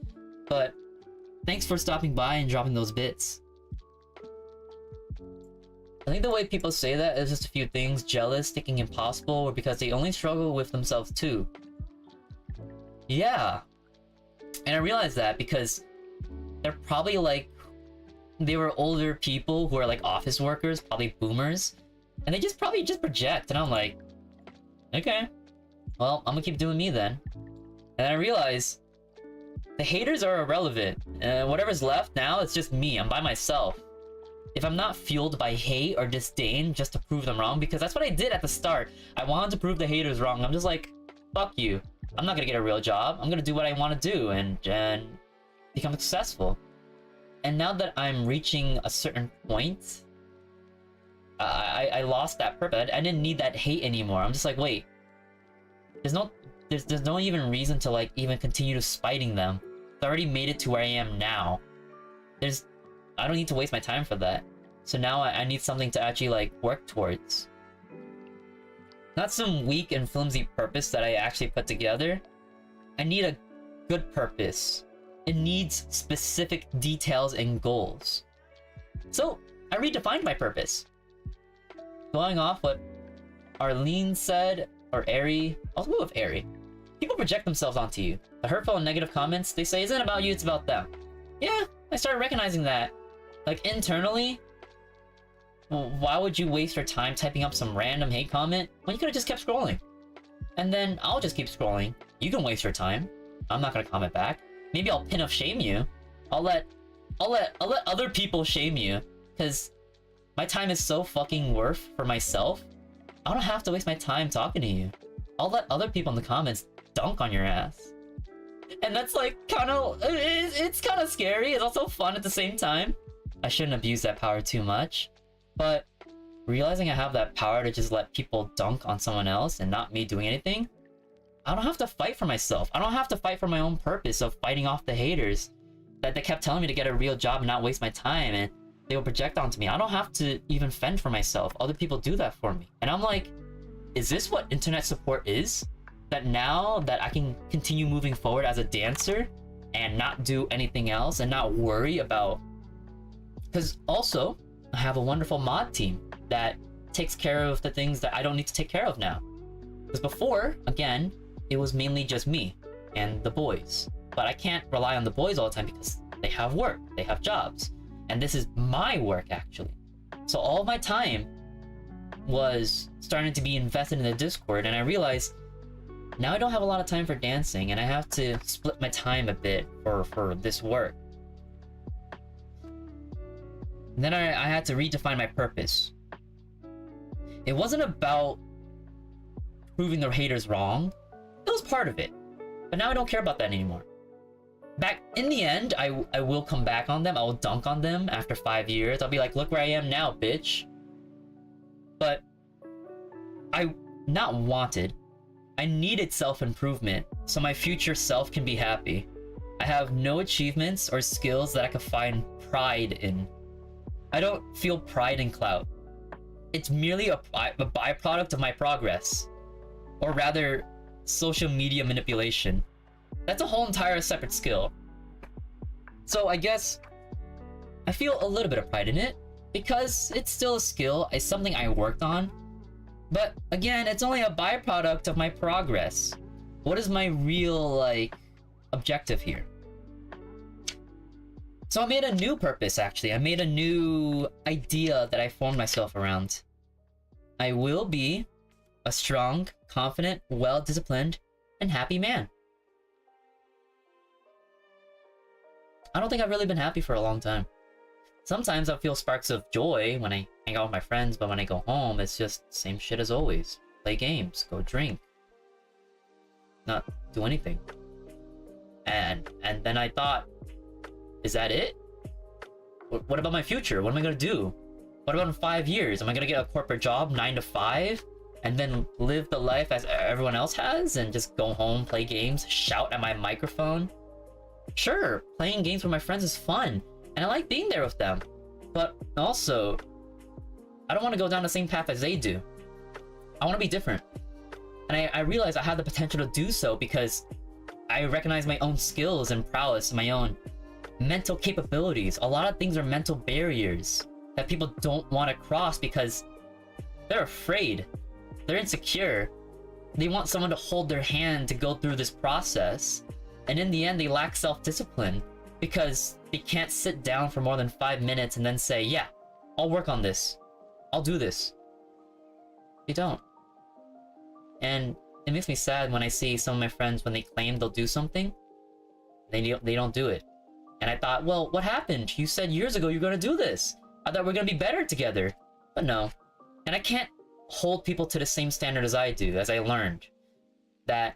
But thanks for stopping by and dropping those bits. I think the way people say that is just a few things: jealous, thinking impossible, or because they only struggle with themselves too. Yeah. And I realized that because they're probably like, they were older people who are like office workers, probably boomers, and they probably project. And I'm like, okay, well, I'm gonna keep doing me then. And I realize the haters are irrelevant. Whatever's left now, it's just me. I'm by myself. If I'm not fueled by hate or disdain just to prove them wrong, because that's what I did at the start. I wanted to prove the haters wrong. I'm just like, fuck you. I'm not gonna get a real job. I'm gonna do what I want to do and become successful. And now that I'm reaching a certain point, I lost that purpose. I didn't need that hate anymore. I'm just like, wait, there's no even reason to like even continue to spiting them. I already made it to where I am now. I don't need to waste my time for that. So now I need something to actually like work towards. Not some weak and flimsy purpose that I actually put together. I need a good purpose. It needs specific details and goals. So I redefined my purpose. Going off what Arlene said, or Ari, I'll go with Ari. people project themselves onto you. The hurtful and negative comments they say isn't about you, it's about them. Yeah, I started recognizing that. Like, internally, well, why would you waste your time typing up some random hate comment when you could have just kept scrolling? And then I'll just keep scrolling. You can waste your time. I'm not gonna comment back. Maybe I'll pin up shame you. I'll let other people shame you, because my time is so fucking worth for myself. I don't have to waste my time talking to you. I'll let other people in the comments dunk on your ass. And that's like kind of, it's kind of scary. It's also fun at the same time. I shouldn't abuse that power too much, but realizing I have that power to just let people dunk on someone else and not me doing anything, I don't have to fight for myself. I don't have to fight for my own purpose of fighting off the haters that they kept telling me to get a real job and not waste my time, and they will project onto me. I don't have to even fend for myself. Other people do that for me. And I'm like, is this what internet support is? That now that I can continue moving forward as a dancer and not do anything else and not worry about... Because also, I have a wonderful mod team that takes care of the things that I don't need to take care of now. Because before, again, it was mainly just me and the boys. But I can't rely on the boys all the time because they have work, they have jobs. And this is my work, actually. So all of my time was starting to be invested in the Discord, and I realized now I don't have a lot of time for dancing, and I have to split my time a bit for this work. And then I had to redefine my purpose. It wasn't about proving the haters wrong. It was part of it. But now I don't care about that anymore. Back in the end, I will come back on them. I will dunk on them after 5 years. I'll be like, look where I am now, bitch. But I not wanted. I needed self-improvement so my future self can be happy. I have no achievements or skills that I can find pride in. I don't feel pride in clout. It's merely a byproduct of my progress. Or rather, social media manipulation. That's a whole entire separate skill. So I guess I feel a little bit of pride in it because it's still a skill. It's something I worked on. But again, it's only a byproduct of my progress. What is my real, like, objective here? So I made a new purpose, actually. I made a new idea that I formed myself around. I will be a strong, confident, well-disciplined, and happy man. I don't think I've really been happy for a long time. Sometimes I feel sparks of joy when I hang out with my friends, but when I go home, it's just same shit as always. Play games, go drink, not do anything. And then I thought, is that it? What about my future? What am I gonna do? What about in 5 years? Am I gonna get a corporate job, 9 to 5, and then live the life as everyone else has, and just go home, play games, shout at my microphone? Sure, playing games with my friends is fun, and I like being there with them. But also, I don't want to go down the same path as they do. I want to be different. And I realize I have the potential to do so because I recognize my own skills and prowess, my own mental capabilities. A lot of things are mental barriers that people don't want to cross because they're afraid. They're insecure. They want someone to hold their hand to go through this process. And in the end, they lack self-discipline because they can't sit down for more than 5 minutes and then say, yeah, I'll work on this. I'll do this. They don't. And it makes me sad when I see some of my friends, when they claim they'll do something, they don't do it. And I thought, well, what happened? You said years ago you're going to do this. I thought we're going to be better together. But no. And I can't hold people to the same standard as I do, as I learned. That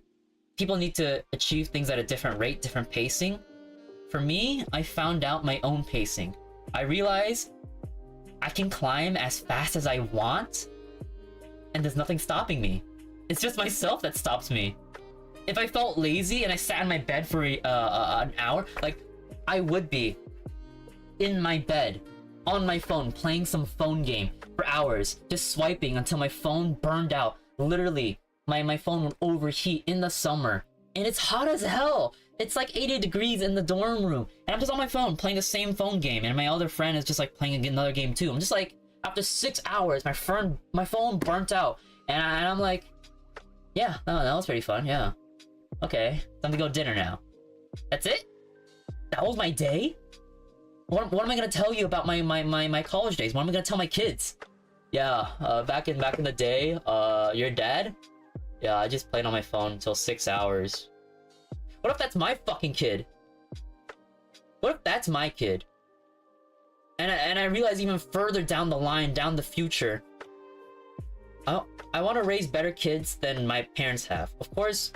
people need to achieve things at a different rate, different pacing. For me, I found out my own pacing. I realized I can climb as fast as I want, and there's nothing stopping me. It's just myself that stops me. If I felt lazy and I sat in my bed for an hour, like, I would be in my bed, on my phone, playing some phone game for hours, just swiping until my phone burned out. Literally, my phone would overheat in the summer, and it's hot as hell. It's like 80 degrees in the dorm room, and I'm just on my phone playing the same phone game, and my other friend is just like playing another game too. I'm just like, after 6 hours, my phone burnt out, and I'm like, yeah, no, that was pretty fun, yeah. Okay, time to go dinner now. That's it? That was my day? What am I gonna tell you about my college days? What am I gonna tell my kids? Yeah, back in the day, your dad? Yeah, I just played on my phone until 6 hours. What if that's my fucking kid? What if that's my kid? And I realize even further down the line, down the future, I want to raise better kids than my parents have. Of course,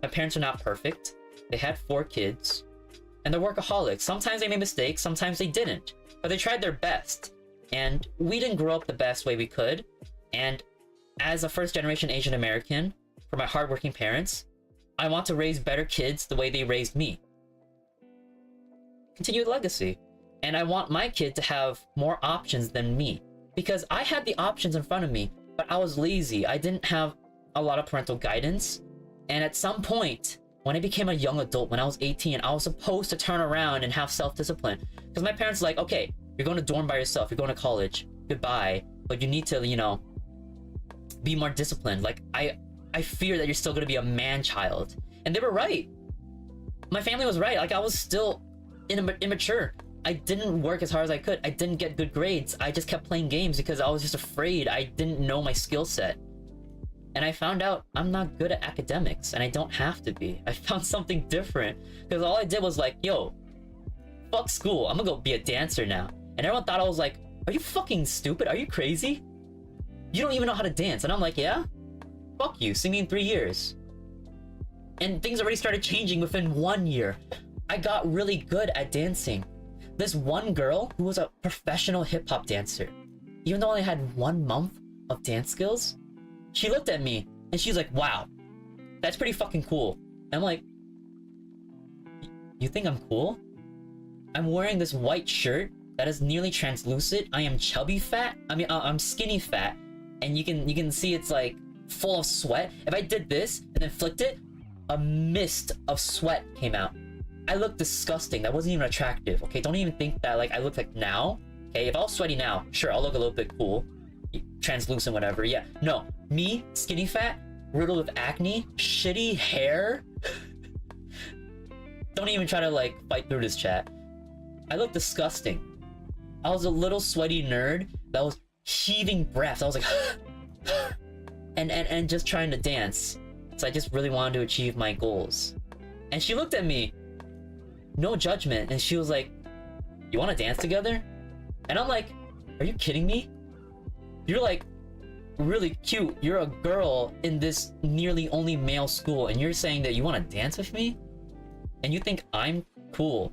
my parents are not perfect. They had 4 kids, and they're workaholics. Sometimes they made mistakes, sometimes they didn't, but they tried their best. And we didn't grow up the best way we could. And as a first-generation Asian American, for my hardworking parents, I want to raise better kids the way they raised me. Continue the legacy. And I want my kid to have more options than me. Because I had the options in front of me, but I was lazy. I didn't have a lot of parental guidance. And at some point, when I became a young adult, when I was 18, I was supposed to turn around and have self-discipline. Because my parents were like, okay, you're going to dorm by yourself, you're going to college, goodbye. But you need to, you know, be more disciplined. Like, I fear that you're still going to be a man-child. And they were right. My family was right. Like, I was still immature. I didn't work as hard as I could. I didn't get good grades. I just kept playing games because I was just afraid. I didn't know my skill set. And I found out I'm not good at academics, and I don't have to be. I found something different because all I did was like, yo, fuck school. I'm gonna go be a dancer now. And everyone thought I was like, are you fucking stupid? Are you crazy? You don't even know how to dance. And I'm like, yeah? Fuck you. See me in 3 years. And things already started changing within 1 year. I got really good at dancing. This one girl who was a professional hip-hop dancer, even though I only had 1 month of dance skills, she looked at me and she's like, wow, that's pretty fucking cool. And I'm like, you think I'm cool? I'm wearing this white shirt that is nearly translucent. I am chubby fat. I'm skinny fat. And you can see it's like full of sweat. If I did this and then flicked it, a mist of sweat came out. I look disgusting. That wasn't even attractive. Okay, don't even think that like I look like now. Okay, if I was sweaty now, sure, I'll look a little bit cool, translucent, whatever. Yeah, no, me, skinny fat, riddled with acne, shitty hair. Don't even try to like fight through this chat. I look disgusting. I was a little sweaty nerd that was heaving breath. I was like, and just trying to dance. So I just really wanted to achieve my goals. And she looked at me, no judgment, and she was like, you want to dance together? And I'm like, are you kidding me? You're like really cute. You're a girl in this nearly only male school, and you're saying that you want to dance with me? And you think I'm cool?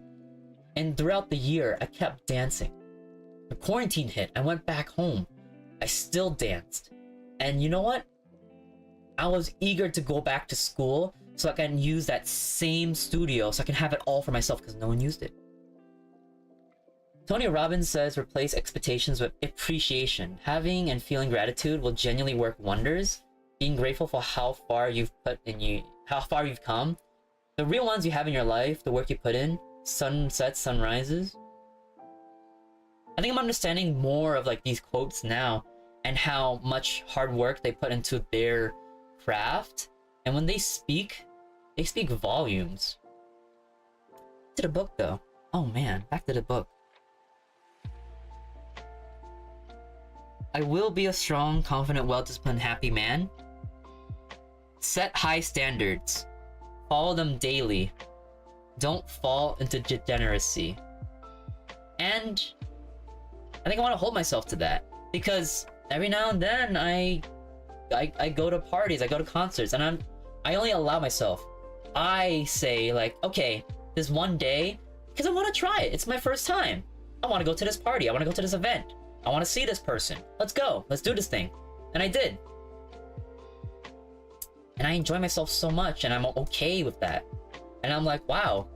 And throughout the year, I kept dancing. The quarantine hit. I went back home. I still danced. And you know what? I was eager to go back to school so I can use that same studio so I can have it all for myself because no one used it. Tony Robbins says replace expectations with appreciation. Having and feeling gratitude will genuinely work wonders. Being grateful for how far you've come, the real ones you have in your life, the work you put in, sunsets, sunrises. I think I'm understanding more of like these quotes now and how much hard work they put into their craft. And when they speak volumes. To the book though. Oh man, back to the book. I will be a strong, confident, well-disciplined, happy man. Set high standards. Follow them daily. Don't fall into degeneracy. And I think I want to hold myself to that. Because every now and then I go to parties, I go to concerts, and I only allow myself. I say like, okay, this one day, because I want to try it. It's my first time. I want to go to this party. I want to go to this event. I want to see this person. Let's go. Let's do this thing. And I did. And I enjoy myself so much, and I'm okay with that. And I'm like, wow.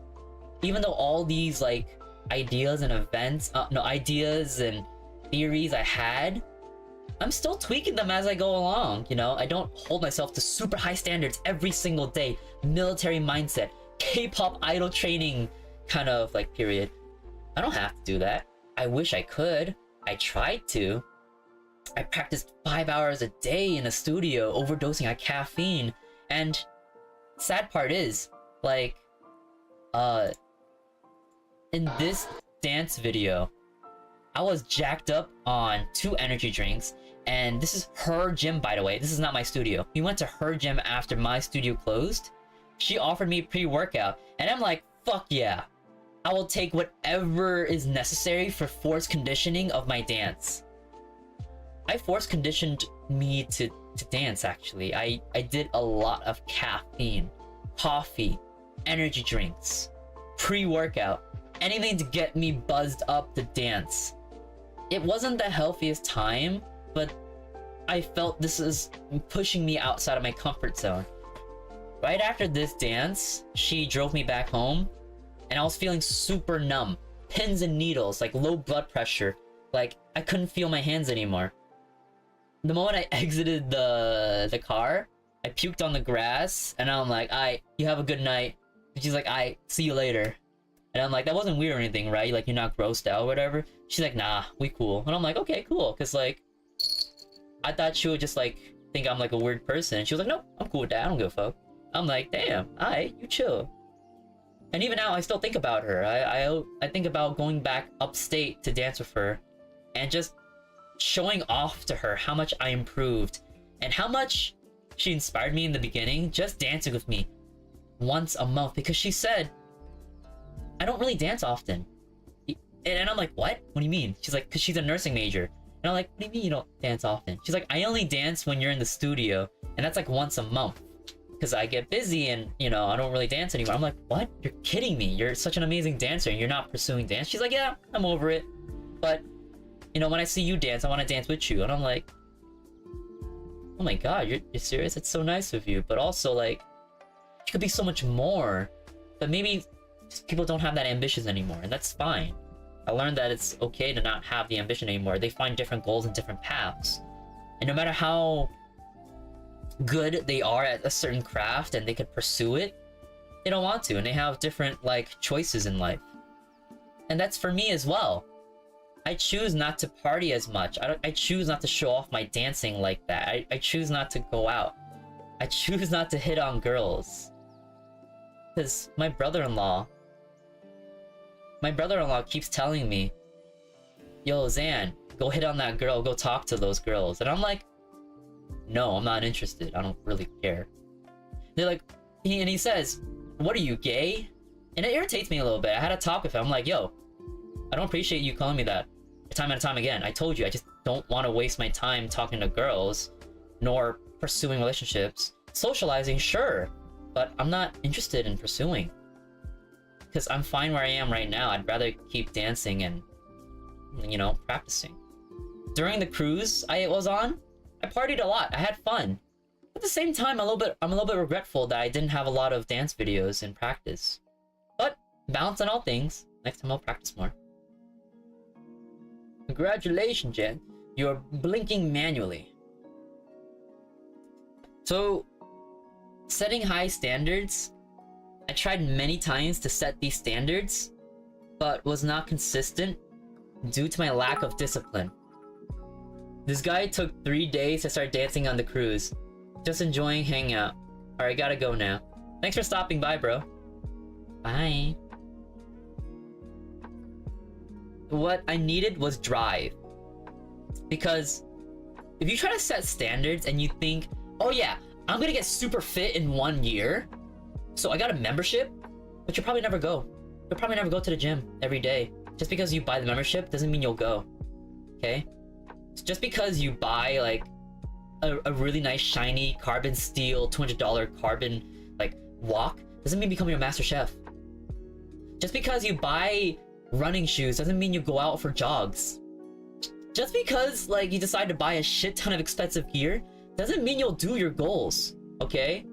Even though all these like ideas and ideas and theories I had, I'm still tweaking them as I go along, you know? I don't hold myself to super high standards every single day. Military mindset, K-pop idol training kind of like period. I don't have to do that. I wish I could. I tried to. I practiced 5 hours a day in a studio, overdosing on caffeine, and sad part is, like, in this dance video, I was jacked up on 2 energy drinks, and this is her gym, by the way. This is not my studio. We went to her gym after my studio closed. She offered me pre-workout, and I'm like, fuck yeah. I will take whatever is necessary for force conditioning of my dance. I force conditioned me to dance, actually. I did a lot of caffeine, coffee, energy drinks, pre-workout, anything to get me buzzed up to dance. It wasn't the healthiest time, but I felt this is pushing me outside of my comfort zone. Right after this dance, she drove me back home, and I was feeling super numb. Pins and needles, like low blood pressure. Like, I couldn't feel my hands anymore. The moment I exited the car, I puked on the grass, and I'm like, you have a good night. And she's like, see you later. And I'm like, that wasn't weird or anything, right? Like, you're not grossed out or whatever. She's like, nah, we cool. And I'm like, okay, cool. Cause like, I thought she would just like, think I'm like a weird person. And she was like, no, I'm cool with that. I don't give a fuck. I'm like, damn, you chill. And even now, I still think about her. I think about going back upstate to dance with her and just showing off to her how much I improved and how much she inspired me in the beginning, just dancing with me once a month, because she said, I don't really dance often. And I'm like, what? What do you mean? She's like, because she's a nursing major. And I'm like, what do you mean you don't dance often? She's like, I only dance when you're in the studio, and that's like once a month. Because I get busy and, you know, I don't really dance anymore. I'm like, what? You're kidding me. You're such an amazing dancer and you're not pursuing dance. She's like, yeah, I'm over it. But, you know, when I see you dance, I want to dance with you. And I'm like, oh my god, you're serious? It's so nice of you. But also, like, you could be so much more. But maybe just people don't have that ambition anymore, and that's fine. I learned that it's okay to not have the ambition anymore. They find different goals and different paths. And no matter how good they are at a certain craft and they could pursue it, they don't want to, and they have different like choices in life. And that's for me as well. I choose not to party as much. I choose not to show off my dancing like that. I choose not to go out. I choose not to hit on girls. Because my brother-in-law keeps telling me, yo, Zan, go hit on that girl, go talk to those girls. And I'm like, no, I'm not interested. I don't really care. They're like, he says, what are you, gay? And it irritates me a little bit. I had a talk with him. I'm like, yo, I don't appreciate you calling me that time and time again. I told you, I just don't want to waste my time talking to girls, nor pursuing relationships. Socializing, sure, but I'm not interested in pursuing. Because I'm fine where I am right now. I'd rather keep dancing and, you know, practicing. During the cruise I was on, I partied a lot. I had fun. At the same time, I'm a little bit regretful that I didn't have a lot of dance videos in practice. But balance on all things. Next time I'll practice more. Congratulations, Jen. You're blinking manually. So, setting high standards. I tried many times to set these standards, but was not consistent due to my lack of discipline. This guy took 3 days to start dancing on the cruise. Just enjoying hanging out. Alright, gotta go now. Thanks for stopping by, bro. Bye. What I needed was drive. Because if you try to set standards and you think, oh yeah, I'm gonna get super fit in 1 year, so I got a membership, but you'll probably never go. You'll probably never go to the gym every day. Just because you buy the membership doesn't mean you'll go. Okay? Just because you buy like a really nice shiny carbon steel $200 carbon like walk doesn't mean become your master chef. Just because you buy running shoes doesn't mean you go out for jogs. Just because like you decide to buy a shit ton of expensive gear doesn't mean you'll do your goals. Okay?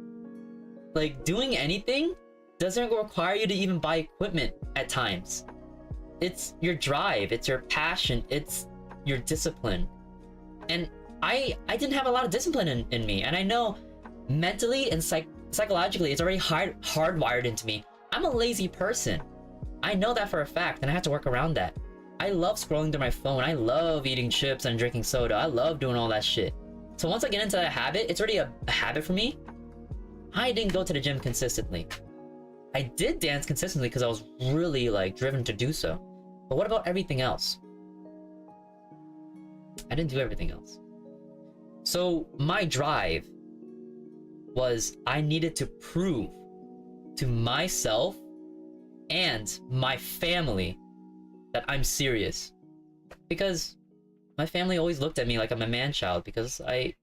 Like, doing anything doesn't require you to even buy equipment at times. It's your drive, it's your passion, it's your discipline. And I didn't have a lot of discipline in me, and I know mentally and psychologically it's already hardwired into me. I'm a lazy person. I know that for a fact, and I have to work around that. I love scrolling through my phone, I love eating chips and drinking soda, I love doing all that shit. So once I get into that habit, it's already a habit for me. I didn't go to the gym consistently. I did dance consistently because I was really like driven to do so. But what about everything else? I didn't do everything else. So my drive was I needed to prove to myself and my family that I'm serious. Because my family always looked at me like I'm a man-child because I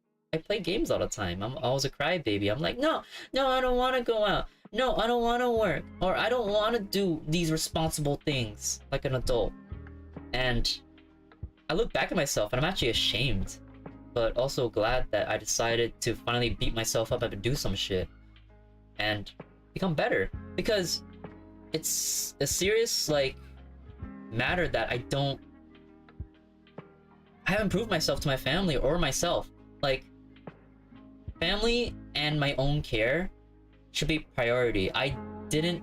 play games all the time. I was a crybaby. I'm like, no, I don't want to go out. No, I don't want to work. Or I don't want to do these responsible things like an adult. And I look back at myself and I'm actually ashamed, but also glad that I decided to finally beat myself up and do some shit and become better. Because it's a serious, like, matter that I haven't proved myself to my family or myself. Like, family and my own care should be priority. I didn't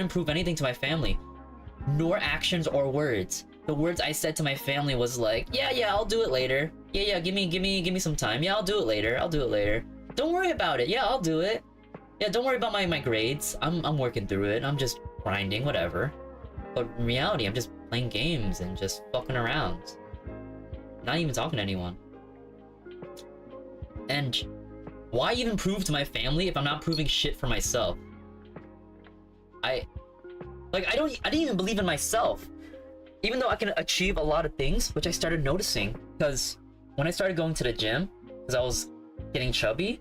prove anything to my family, nor actions or words. The words I said to my family was like, yeah, I'll do it later. Yeah, give me some time. Yeah, I'll do it later. Don't worry about it. Yeah, I'll do it. Yeah, don't worry about my grades. I'm working through it. I'm just grinding, whatever. But in reality, I'm just playing games and just fucking around. Not even talking to anyone. And why even prove to my family if I'm not proving shit for myself? I didn't even believe in myself. Even though I can achieve a lot of things, which I started noticing, because when I started going to the gym, because I was getting chubby,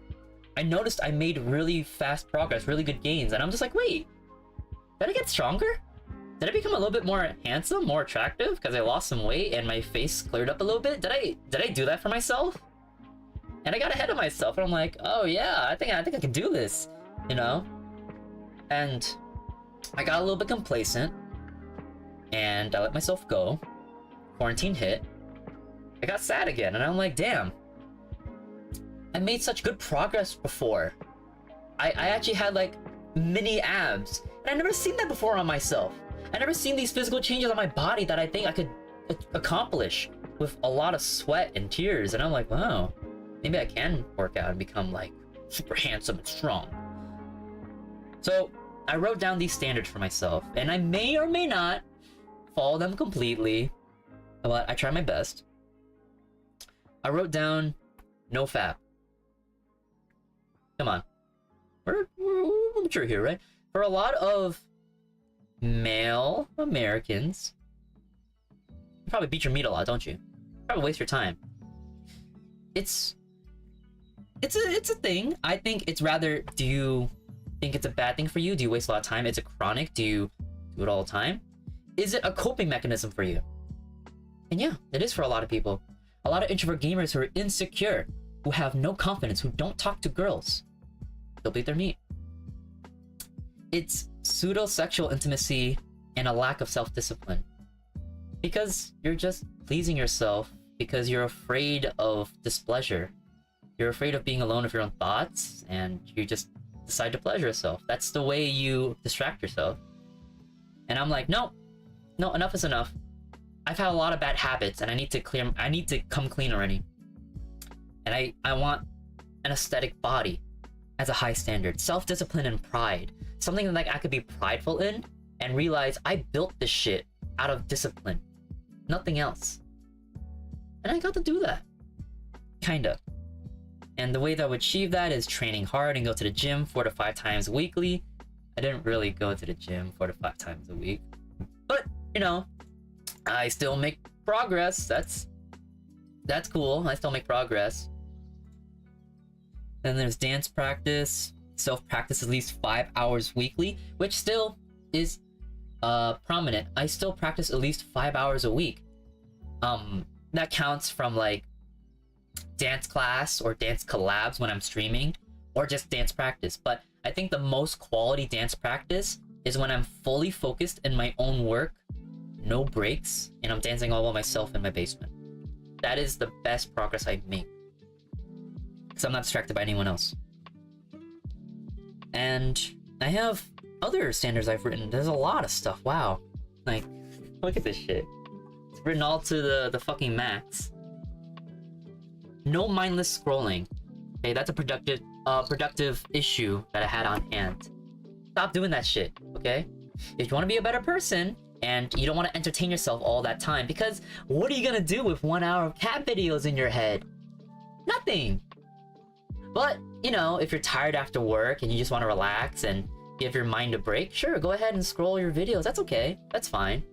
I noticed I made really fast progress, really good gains, and I'm just like, wait, did I get stronger? Did I become a little bit more handsome, more attractive, because I lost some weight and my face cleared up a little bit? Did I do that for myself? And I got ahead of myself, and I'm like, oh yeah, I think I can do this, you know? And I got a little bit complacent, and I let myself go. Quarantine hit. I got sad again, and I'm like, damn, I made such good progress before. I actually had like mini abs, and I've never seen that before on myself. I never seen these physical changes on my body that I think I could accomplish with a lot of sweat and tears. And I'm like, wow, maybe I can work out and become like super handsome and strong. So I wrote down these standards for myself, and I may or may not follow them completely, but I try my best. I wrote down no fap. Come on, we're mature here, right? For a lot of male Americans, you probably beat your meat a lot, don't you? Probably waste your time. It's a thing. I think it's rather, do you think it's a bad thing for you? Do you waste a lot of time? It's a chronic. Do you do it all the time? Is it a coping mechanism for you? And yeah, it is for a lot of people. A lot of introvert gamers who are insecure, who have no confidence, who don't talk to girls. They'll beat their meat. It's pseudo-sexual intimacy and a lack of self-discipline. Because you're just pleasing yourself because you're afraid of displeasure. You're afraid of being alone with your own thoughts, and you just decide to pleasure yourself. That's the way you distract yourself. And I'm like, no, enough is enough. I've had a lot of bad habits, and I need to come clean already. And I want an aesthetic body as a high standard, self-discipline and pride. Something that like I could be prideful in and realize I built this shit out of discipline, nothing else. And I got to do that, kinda. And the way that I would achieve that is training hard and go to the gym 4 to 5 times weekly. I didn't really go to the gym 4 to 5 times a week, but you know, I still make progress. That's cool. I still make progress. Then there's dance practice. Self-practice at least 5 hours weekly, which still is prominent. I still practice at least 5 hours a week. That counts from like dance class or dance collabs when I'm streaming, or just dance practice. But I think the most quality dance practice is when I'm fully focused in my own work, no breaks, and I'm dancing all by myself in my basement. That is the best progress I make, because I'm not distracted by anyone else. And I have other standards I've written. There's a lot of stuff. Wow. Like, look at this shit. It's written all to the fucking max. No mindless scrolling. Okay, that's a productive productive issue that I had on hand. Stop doing that shit, okay? If you want to be a better person and you don't want to entertain yourself all that time, because what are you gonna do with 1 hour of cat videos in your head? Nothing. But, you know, if you're tired after work and you just want to relax and give your mind a break, sure, go ahead and scroll your videos. That's okay. That's fine.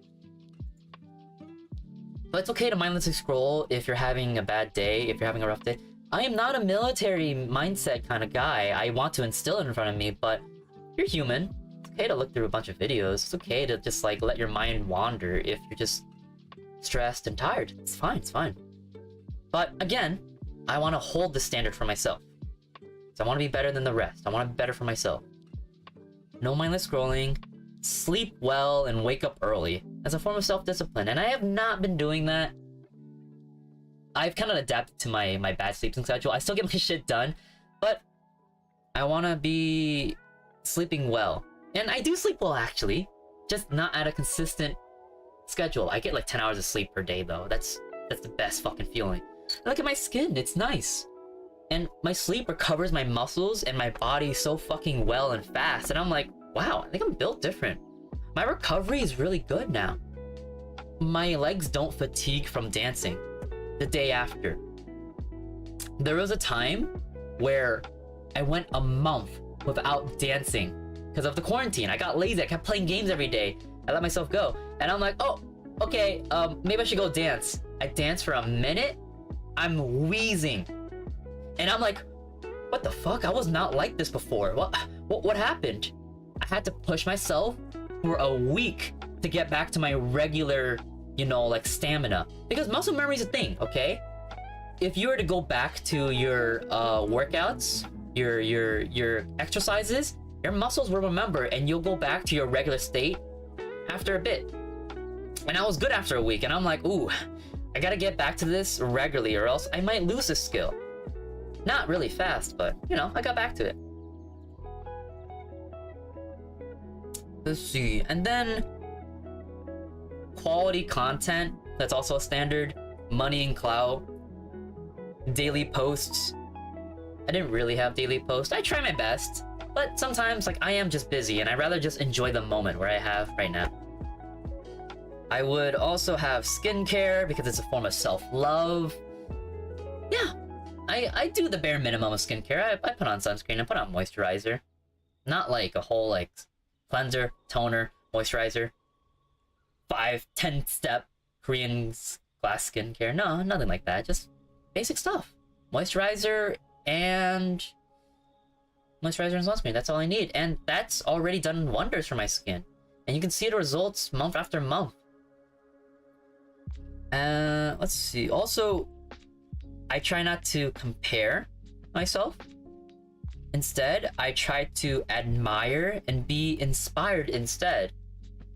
But it's okay to mindlessly scroll if you're having a bad day, if you're having a rough day. I am not a military mindset kind of guy. I want to instill it in front of me, but you're human. It's okay to look through a bunch of videos. It's okay to just like let your mind wander if you're just stressed and tired. It's fine, it's fine. But again, I want to hold the standard for myself. So I want to be better than the rest. I want to be better for myself. No mindless scrolling, sleep well, and wake up early as a form of self-discipline. And I have not been doing that. I've kind of adapted to my bad sleeping schedule. I still get my shit done, but I want to be sleeping well. And I do sleep well, actually. Just not at a consistent schedule. I get like 10 hours of sleep per day, though. That's the best fucking feeling. Look at my skin. It's nice. And my sleep recovers my muscles and my body so fucking well and fast. And I'm like, wow, I think I'm built different. My recovery is really good now. My legs don't fatigue from dancing the day after. There was a time where I went a month without dancing because of the quarantine. I got lazy. I kept playing games every day. I let myself go. And I'm like, oh, okay, maybe I should go dance. I danced for a minute. I'm wheezing. And I'm like, what the fuck? I was not like this before. What happened? I had to push myself for a week to get back to my regular, you know, like stamina. Because muscle memory is a thing, okay? If you were to go back to your workouts, your exercises, your muscles will remember and you'll go back to your regular state after a bit. And I was good after a week and I'm like, ooh, I gotta get back to this regularly or else I might lose this skill. Not really fast, but, you know, I got back to it. Let's see. And then quality content, that's also a standard. Money and clout. Daily posts. I didn't really have daily posts. I try my best, but sometimes, like, I am just busy and I'd rather just enjoy the moment where I have right now. I would also have skincare because it's a form of self-love. Yeah. I do the bare minimum of skincare. I put on sunscreen, I put on moisturizer. Not like a whole like cleanser, toner, moisturizer. 5-10 step Korean glass skincare. No, nothing like that. Just basic stuff. Moisturizer and sunscreen. That's all I need. And that's already done wonders for my skin. And you can see the results month after month. Let's see. Also, I try not to compare myself. Instead, I try to admire and be inspired instead.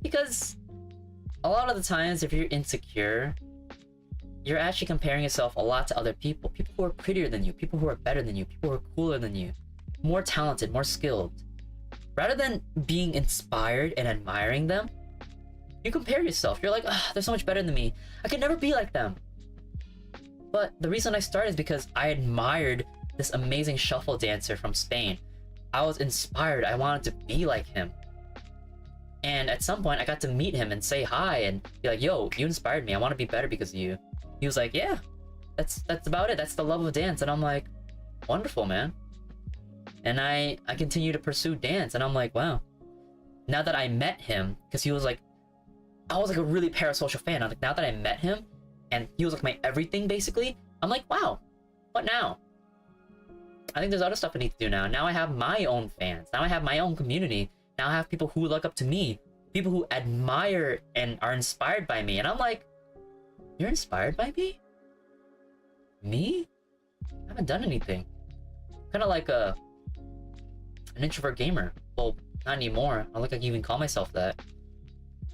Because a lot of the times, if you're insecure, you're actually comparing yourself a lot to other people. People who are prettier than you, people who are better than you, people who are cooler than you, more talented, more skilled. Rather than being inspired and admiring them, you compare yourself. You're like, they're so much better than me. I could never be like them. But the reason I started is because I admired this amazing shuffle dancer from Spain. I was inspired. I wanted to be like him. And at some point, I got to meet him and say hi and be like, yo, you inspired me. I want to be better because of you. He was like, yeah, that's about it. That's the love of dance. And I'm like, wonderful, man. And I continue to pursue dance. And I'm like, wow. Now that I met him, because he was like, I was like a really parasocial fan. I'm like, now that I met him, and he was like my everything, basically, I'm like, wow, what now? I think there's other stuff I need to do now. Now I have my own fans. Now I have my own community. Now I have people who look up to me. People who admire and are inspired by me. And I'm like, you're inspired by me? Me? I haven't done anything. Kind of like an introvert gamer. Well, not anymore. I don't think I can even call myself that.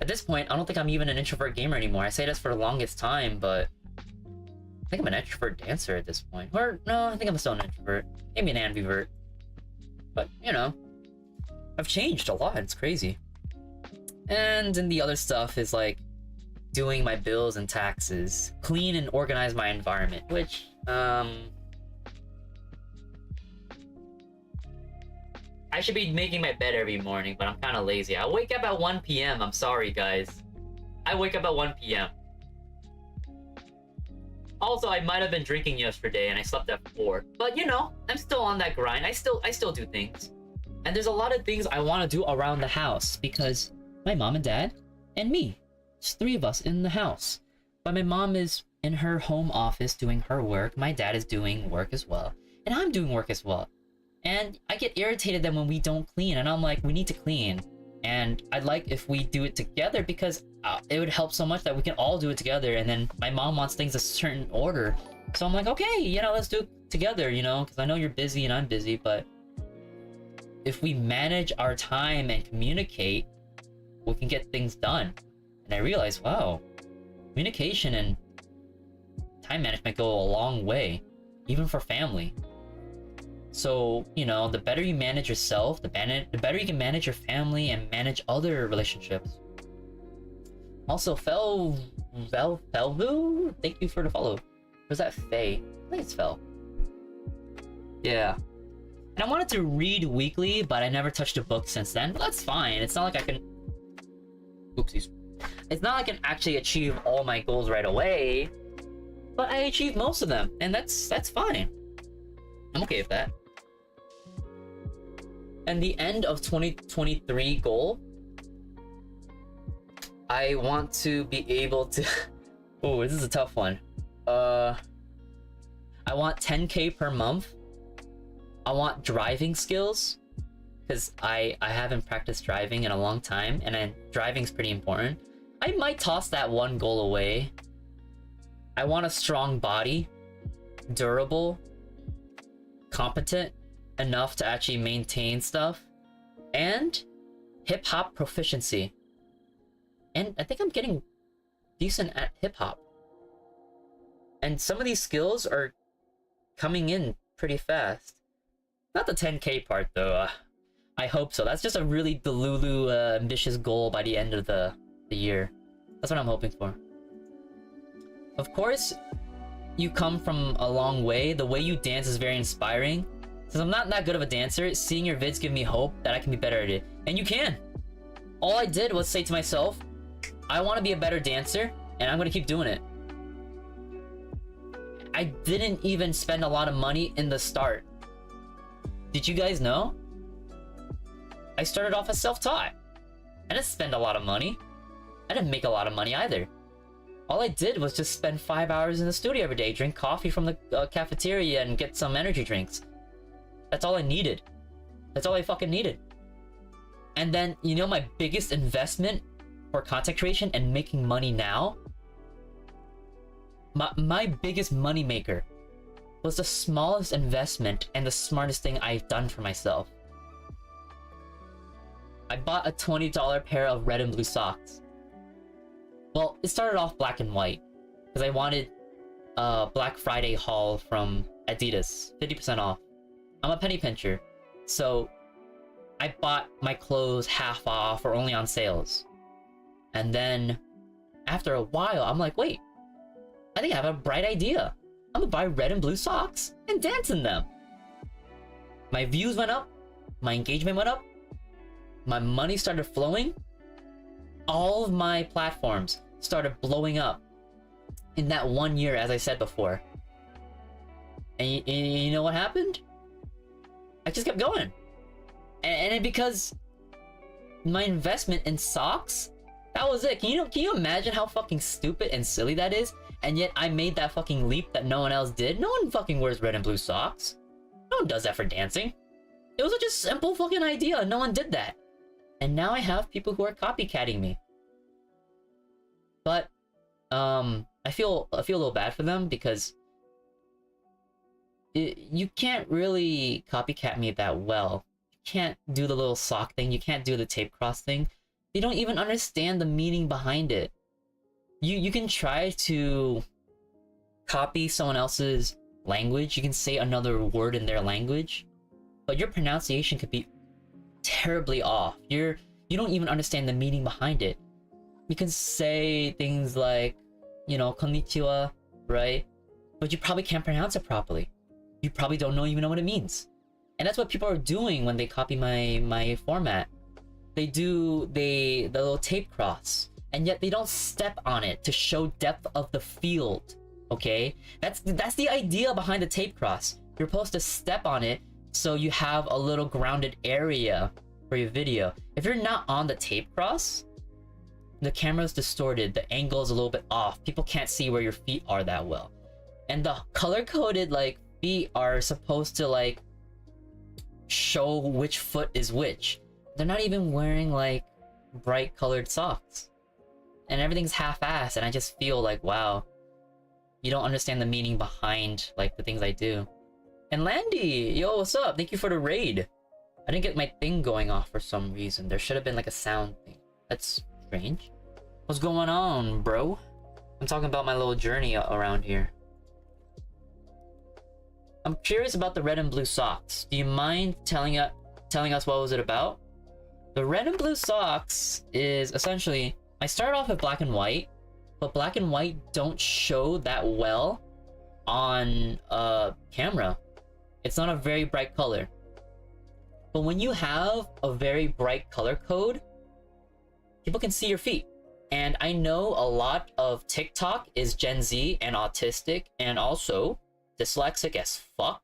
At this point, I don't think I'm even an introvert gamer anymore. I say this for the longest time, but I think I'm an extrovert dancer at this point. Or, no, I think I'm still an introvert. Maybe an ambivert. But, you know, I've changed a lot. It's crazy. And then the other stuff is like doing my bills and taxes, clean and organize my environment, which, I should be making my bed every morning, but I'm kind of lazy. I wake up at 1 p.m. I'm sorry, guys. I wake up at 1 p.m. Also, I might have been drinking yesterday and I slept at 4. But you know, I'm still on that grind. I still do things. And there's a lot of things I want to do around the house because my mom and dad and me. It's 3 of us in the house. But my mom is in her home office doing her work. My dad is doing work as well. And I'm doing work as well. And I get irritated then when we don't clean. And I'm like, we need to clean. And I'd like if we do it together because it would help so much that we can all do it together. And then my mom wants things a certain order. So I'm like, okay, you know, let's do it together, you know, because I know you're busy and I'm busy. But if we manage our time and communicate, we can get things done. And I realized, wow, communication and time management go a long way, even for family. So, you know, the better you manage yourself, the better you can manage your family and manage other relationships. Also, Felvu, thank you for the follow. Was that Faye? I think it's Fel. Yeah. And I wanted to read weekly, but I never touched a book since then. But that's fine. It's not like I can... Oopsies. It's not like I can actually achieve all my goals right away. But I achieved most of them, and that's fine. I'm okay with that. And the end of 2023 goal, I want to be able to... Oh, this is a tough one. I want 10K per month. I want driving skills, because I haven't practiced driving in a long time, and driving's pretty important. I might toss that one goal away. I want a strong body, durable, competent enough to actually maintain stuff, and hip-hop proficiency. And I think I'm getting decent at hip-hop. And some of these skills are coming in pretty fast. Not the 10K part though. I hope so. That's just a really delulu ambitious goal by the end of the year. That's what I'm hoping for. Of course, you come from a long way. The way you dance is very inspiring. Since I'm not that good of a dancer, seeing your vids give me hope that I can be better at it. And you can! All I did was say to myself, I want to be a better dancer, and I'm going to keep doing it. I didn't even spend a lot of money in the start. Did you guys know? I started off as self-taught. I didn't spend a lot of money. I didn't make a lot of money either. All I did was just spend 5 hours in the studio every day, drink coffee from the cafeteria, and get some energy drinks. That's all I needed. That's all I fucking needed. And then, you know, my biggest investment for content creation and making money now? My biggest money maker was the smallest investment and the smartest thing I've done for myself. I bought a $20 pair of red and blue socks. Well, it started off black and white because I wanted a Black Friday haul from Adidas, 50% off. I'm a penny pincher, so I bought my clothes half off or only on sales. And then after a while, I'm like, wait, I think I have a bright idea. I'm gonna buy red and blue socks and dance in them. My views went up, my engagement went up, my money started flowing. All of my platforms started blowing up in that 1 year, as I said before. And you know what happened? I just kept going. And because my investment in socks, that was it. Can you imagine how fucking stupid and silly that is? And yet I made that fucking leap that no one else did. No one fucking wears red and blue socks. No one does that for dancing. It was such a simple fucking idea and no one did that. And now I have people who are copycatting me. But I feel a little bad for them because you can't really copycat me that well. You can't do the little sock thing. You can't do the tape cross thing. They don't even understand the meaning behind it. You can try to copy someone else's language. You can say another word in their language, but your pronunciation could be terribly off. You don't even understand the meaning behind it. You can say things like, you know, konnichiwa, right? But you probably can't pronounce it properly. You probably don't even know what it means. And that's what people are doing when they copy my format. They do the little tape cross, and yet they don't step on it to show depth of the field. Okay, that's the idea behind the tape cross. You're supposed to step on it so you have a little grounded area for your video. If you're not on the tape cross, the camera's distorted, the angle is a little bit off, people can't see where your feet are that well. And the color-coded like feet are supposed to like show which foot is which. They're not even wearing like bright colored socks, and everything's half-assed, and I just feel like, wow, you don't understand the meaning behind like the things I do. And Landy, yo, what's up? Thank you for the raid. I didn't get my thing going off for some reason. There should have been like a sound thing. That's strange. What's going on, bro? I'm talking about my little journey around here. I'm curious about the red and blue socks. Do you mind telling us what was it about? The red and blue socks is essentially, I started off with black and white, but black and white don't show that well on camera. It's not a very bright color. But when you have a very bright color code, people can see your feet. And I know a lot of TikTok is Gen Z and autistic and also dyslexic as fuck.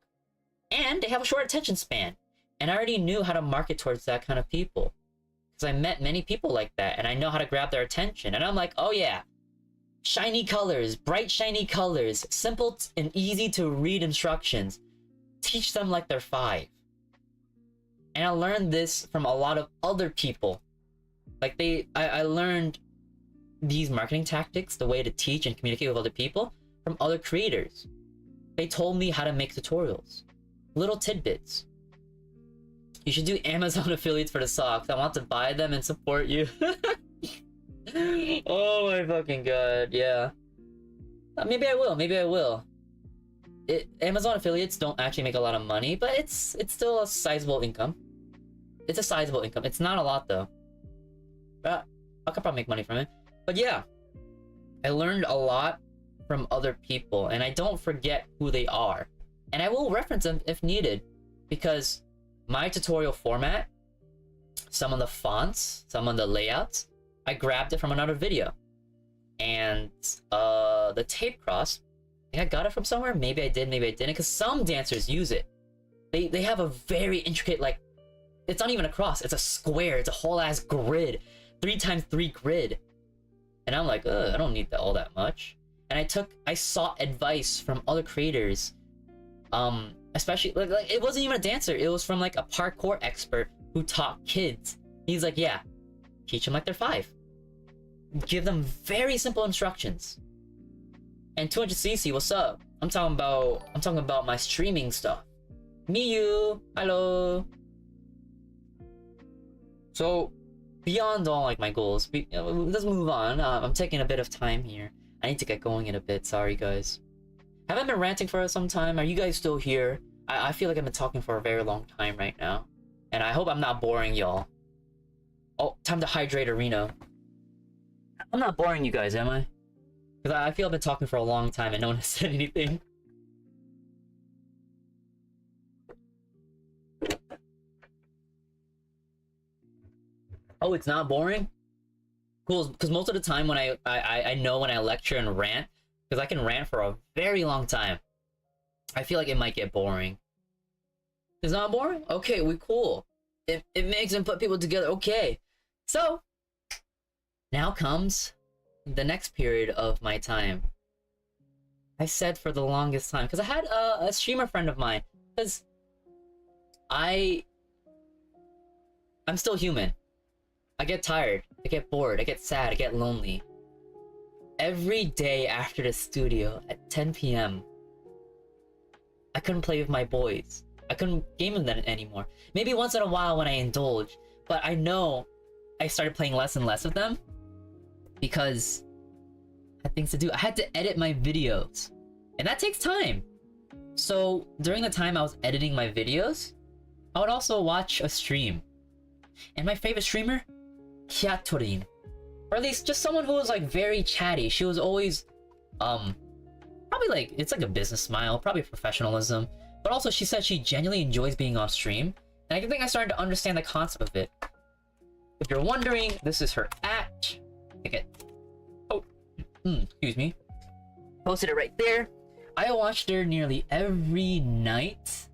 And they have a short attention span. And I already knew how to market towards that kind of people, because I met many people like that, and I know how to grab their attention. And I'm like, oh yeah, shiny colors, bright shiny colors, simple and easy to read instructions. Teach them like they're 5. And I learned this from a lot of other people. Like I learned these marketing tactics, the way to teach and communicate with other people, from other creators. They told me how to make tutorials. Little tidbits. You should do Amazon affiliates for the socks. I want to buy them and support you. Oh my fucking god, yeah. Maybe I will. Amazon affiliates don't actually make a lot of money, but it's still a sizable income. It's a sizable income. It's not a lot though. But I could probably make money from it. But yeah, I learned a lot from other people, and I don't forget who they are. And I will reference them if needed, because my tutorial format, some of the fonts, some of the layouts, I grabbed it from another video. And the tape cross, I think I got it from somewhere. Maybe I did, maybe I didn't, because some dancers use it. They have a very intricate, like, it's not even a cross, it's a square, it's a whole ass grid, 3x3 grid. And I'm like, I don't need all that much. And I sought advice from other creators, especially like it wasn't even a dancer, it was from like a parkour expert who taught kids. He's like, yeah, teach them like they're 5. Give them very simple instructions. And 200cc, what's up? I'm talking about my streaming stuff. Miyu, hello. So beyond all like my goals, let's move on. I'm taking a bit of time here. I need to get going in a bit. Sorry guys. Have I been ranting for some time? Are you guys still here? I feel like I've been talking for a very long time right now, and I hope I'm not boring y'all. Oh, time to hydrate Areno. I'm not boring you guys, am I? Because I feel I've been talking for a long time and no one has said anything. Oh, it's not boring? Cool, because most of the time when I know when I lecture and rant, because I can rant for a very long time, I feel like it might get boring. It's not boring? Okay, we cool. It makes them put people together. Okay. So, now comes the next period of my time. I said for the longest time, because I had a streamer friend of mine, because I'm still human. I get tired, I get bored, I get sad, I get lonely. Every day after the studio at 10 p.m, I couldn't play with my boys. I couldn't game with them anymore. Maybe once in a while when I indulge, but I know I started playing less and less with them because I had things to do. I had to edit my videos, and that takes time. So during the time I was editing my videos, I would also watch a stream. And my favorite streamer, Kiatorin, or at least just someone who was like very chatty. She was always probably like, it's like a business smile, probably professionalism, But also, she said she genuinely enjoys being off stream. And I think I started to understand the concept of it. If you're wondering, this is her at. Okay. Oh, excuse me. Posted it right there. I watched her nearly every night.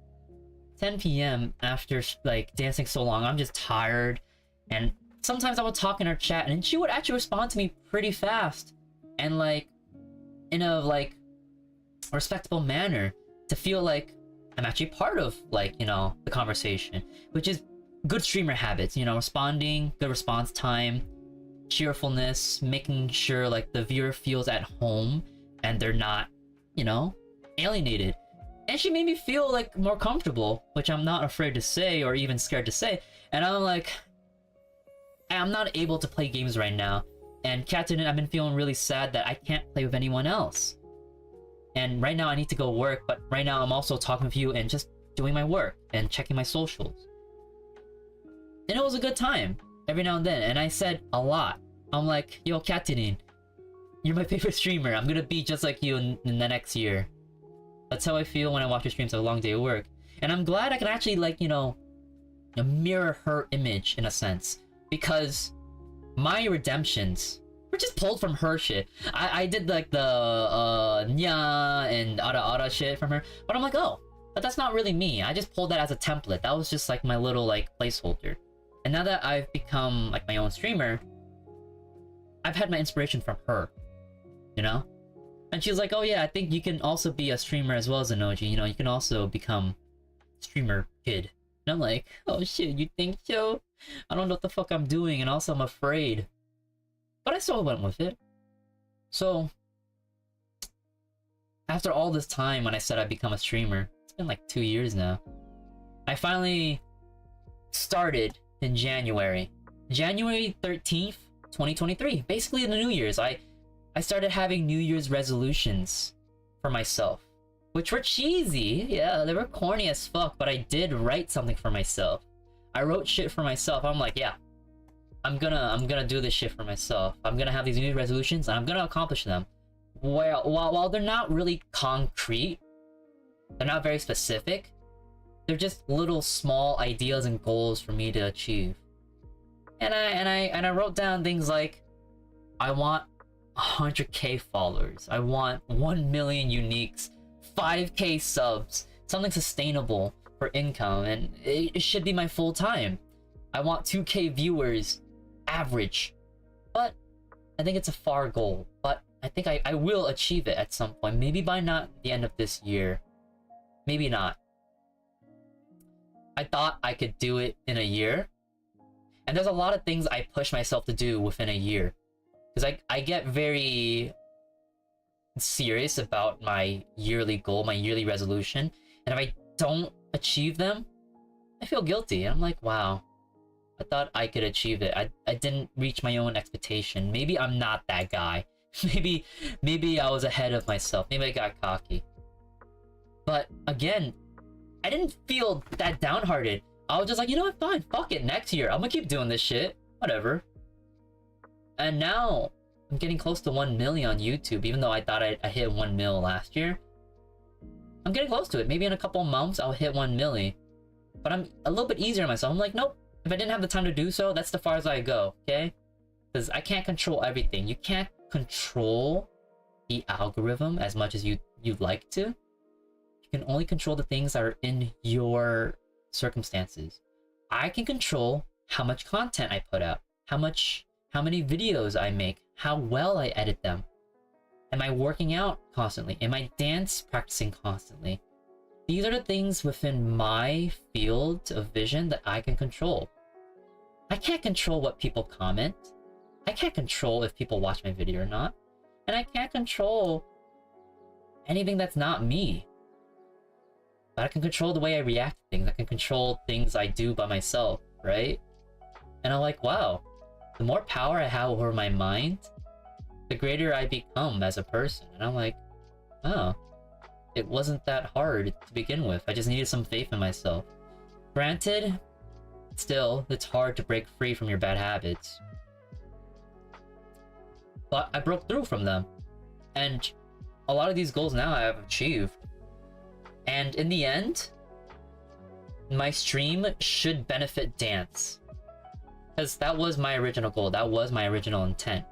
10 p.m. after like dancing so long. I'm just tired. And sometimes I would talk in her chat and she would actually respond to me pretty fast. And like, in a like respectable manner, to feel like I'm actually part of like, you know, the conversation, which is good streamer habits, you know, responding, good response time, cheerfulness, making sure like the viewer feels at home and they're not, you know, alienated. And she made me feel like more comfortable, which I'm not afraid to say or even scared to say. And I'm like, I'm not able to play games right now. And Captain, I've been feeling really sad that I can't play with anyone else. And right now I need to go work, but right now I'm also talking with you and just doing my work and checking my socials. And it was a good time every now and then. And I said a lot. I'm like, yo, Captain, you're my favorite streamer. I'm gonna be just like you in the next year. That's how I feel when I watch your streams of a long day of work. And I'm glad I can actually like, you know, mirror her image in a sense. Because my redemptions were just pulled from her shit. I did like the nya and ara shit from her. But I'm like, oh, but that's not really me. I just pulled that as a template. That was just like my little like placeholder. And now that I've become like my own streamer, I've had my inspiration from her. You know? And she was like, oh yeah, I think you can also be a streamer as well as Zanouji. You know, you can also become streamer kid. And I'm like, oh shit, you think so? I don't know what the fuck I'm doing, and also I'm afraid. But I still went with it. So, after all this time when I said I'd become a streamer, it's been like 2 years now. I finally started in January. January 13th, 2023. Basically in the New Year's. I started having New Year's resolutions for myself, which were cheesy. Yeah, they were corny as fuck, but I did write something for myself. I wrote shit for myself. I'm like, yeah, I'm gonna do this shit for myself. I'm gonna have these New Year's resolutions and I'm gonna accomplish them. While they're not really concrete, they're not very specific, they're just little small ideas and goals for me to achieve. And I wrote down things like, I want 100k followers. I want 1 million uniques, 5k subs, something sustainable for income, and it should be my full time. I want 2k viewers, average. But I think it's a far goal, but I think I will achieve it at some point. Maybe by not the end of this year. Maybe not. I thought I could do it in a year. And there's a lot of things I push myself to do within a year. Because I get very serious about my yearly goal, my yearly resolution. And if I don't achieve them, I feel guilty. I'm like, wow, I thought I could achieve it. I didn't reach my own expectation. Maybe I'm not that guy. Maybe I was ahead of myself. Maybe I got cocky. But again, I didn't feel that downhearted. I was just like, you know what, fine, fuck it, next year. I'm gonna keep doing this shit. Whatever. And now, I'm getting close to 1 million on YouTube, even though I thought I hit 1 mil last year. I'm getting close to it. Maybe in a couple months, I'll hit 1 milli. But I'm a little bit easier on myself. I'm like, nope. If I didn't have the time to do so, that's the far as I go, okay? Because I can't control everything. You can't control the algorithm as much as you'd like to. You can only control the things that are in your circumstances. I can control how much content I put out, how many videos I make, how well I edit them. Am I working out constantly? Am I dance practicing constantly? These are the things within my field of vision that I can control. I can't control what people comment. I can't control if people watch my video or not. And I can't control anything that's not me. But I can control the way I react to things. I can control things I do by myself, right? And I'm like, wow, the more power I have over my mind, the greater I become as a person. And I'm like, oh, it wasn't that hard to begin with. I just needed some faith in myself. Granted, still, it's hard to break free from your bad habits. But I broke through from them. And a lot of these goals now I have achieved. And in the end, my stream should benefit dance. Because that was my original goal. That was my original intent.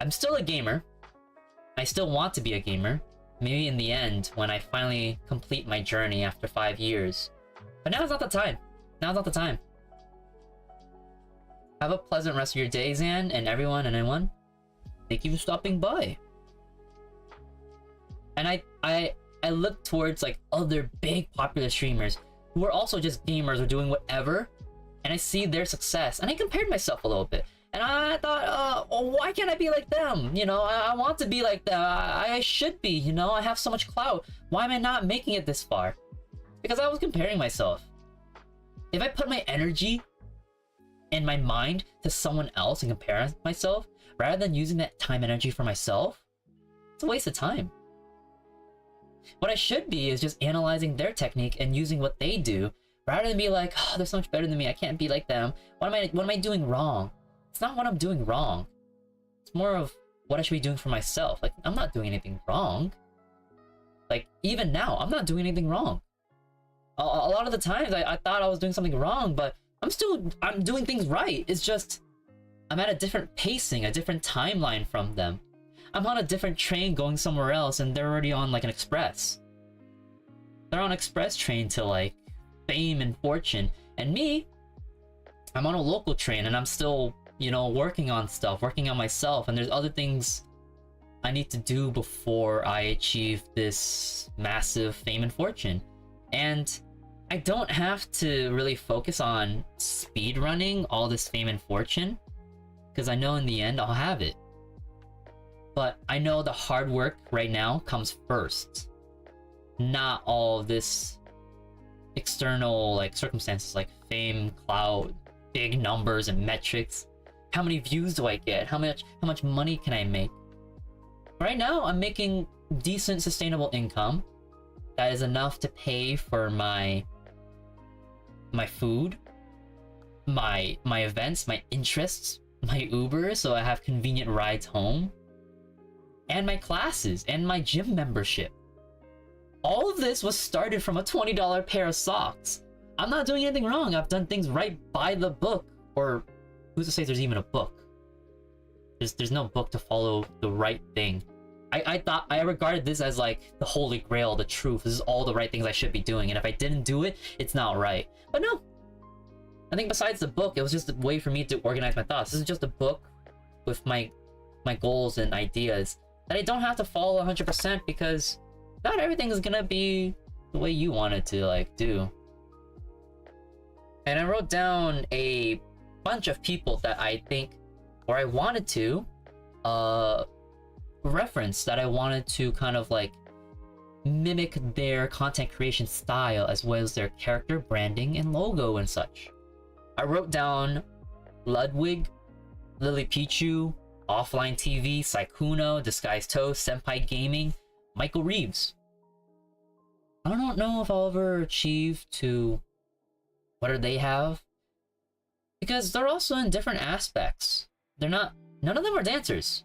I'm still a gamer. I still want to be a gamer. Maybe in the end, when I finally complete my journey after 5 years. But now's not the time. Now's not the time. Have a pleasant rest of your day, Zan, and everyone and anyone. Thank you for stopping by. And I look towards like other big popular streamers who are also just gamers or doing whatever, and I see their success, and I compared myself a little bit, and I thought, oh, why can't I be like them? You know, I want to be like them. I should be. You know, I have so much clout. Why am I not making it this far? Because I was comparing myself. If I put my energy and my mind to someone else and compare myself, rather than using that time and energy for myself, it's a waste of time. What I should be is just analyzing their technique and using what they do, rather than be like, oh, they're so much better than me, I can't be like them. What am I doing wrong? It's not what I'm doing wrong. It's more of what I should be doing for myself. Like, I'm not doing anything wrong. Like, even now, I'm not doing anything wrong. A lot of the times I thought I was doing something wrong, but I'm doing things right. It's just, I'm at a different pacing, a different timeline from them. I'm on a different train going somewhere else, and they're already on like an express. They're on express train to like fame and fortune. And me, I'm on a local train, and I'm still, you know, working on stuff, working on myself, and there's other things I need to do before I achieve this massive fame and fortune. And I don't have to really focus on speed running all this fame and fortune, because I know in the end I'll have it. But I know the hard work right now comes first, not all this external like circumstances like fame, clout, big numbers and metrics. How many views do I get? How much money can I make? Right now I'm making decent sustainable income that is enough to pay for my food, my events, my interests, my Uber, so I have convenient rides home, and my classes and my gym membership. All of this was started from a $20 pair of socks. I'm not doing anything wrong. I've done things right by the book. Or who's to say there's even a book? There's no book to follow the right thing. I regarded this as like the holy grail, the truth. This is all the right things I should be doing, and if I didn't do it, it's not right. But no, I think besides the book, it was just a way for me to organize my thoughts. This is just a book with my goals and ideas that I don't have to follow 100%, because not everything is gonna be the way you want it to like do. And I wrote down a bunch of people that I think, or I wanted to reference, that I wanted to kind of like mimic their content creation style as well as their character branding and logo and such. I wrote down Ludwig, Lily Pichu, Offline TV, Saikuno, Disguised Toast, Senpai Gaming, Michael Reeves. I don't know if I'll ever achieve to whatever they have, because they're also in different aspects. None of them are dancers.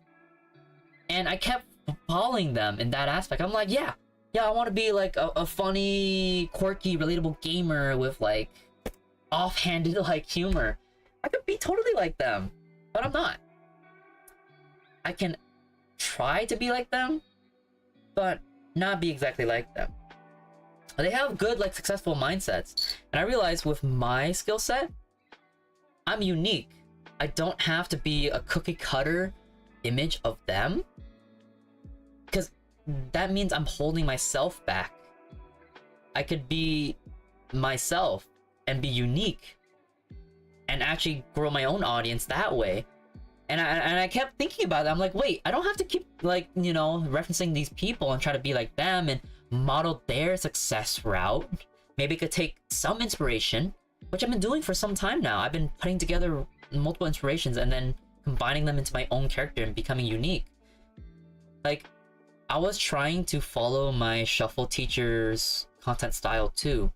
And I kept following them in that aspect. I'm like, yeah, I want to be like a funny, quirky, relatable gamer with like offhanded like humor. I could be totally like them, but I'm not. I can try to be like them, but not be exactly like them. They have good, like, successful mindsets. And I realized with my skill set, I'm unique. I don't have to be a cookie cutter image of them, because that means I'm holding myself back. I could be myself and be unique and actually grow my own audience that way. And I kept thinking about it. I'm like, wait, I don't have to keep, like, you know, referencing these people and try to be like them and model their success route. Maybe I could take some inspiration, which I've been doing for some time now. I've been putting together multiple inspirations and then combining them into my own character and becoming unique. Like, I was trying to follow my shuffle teacher's content style too,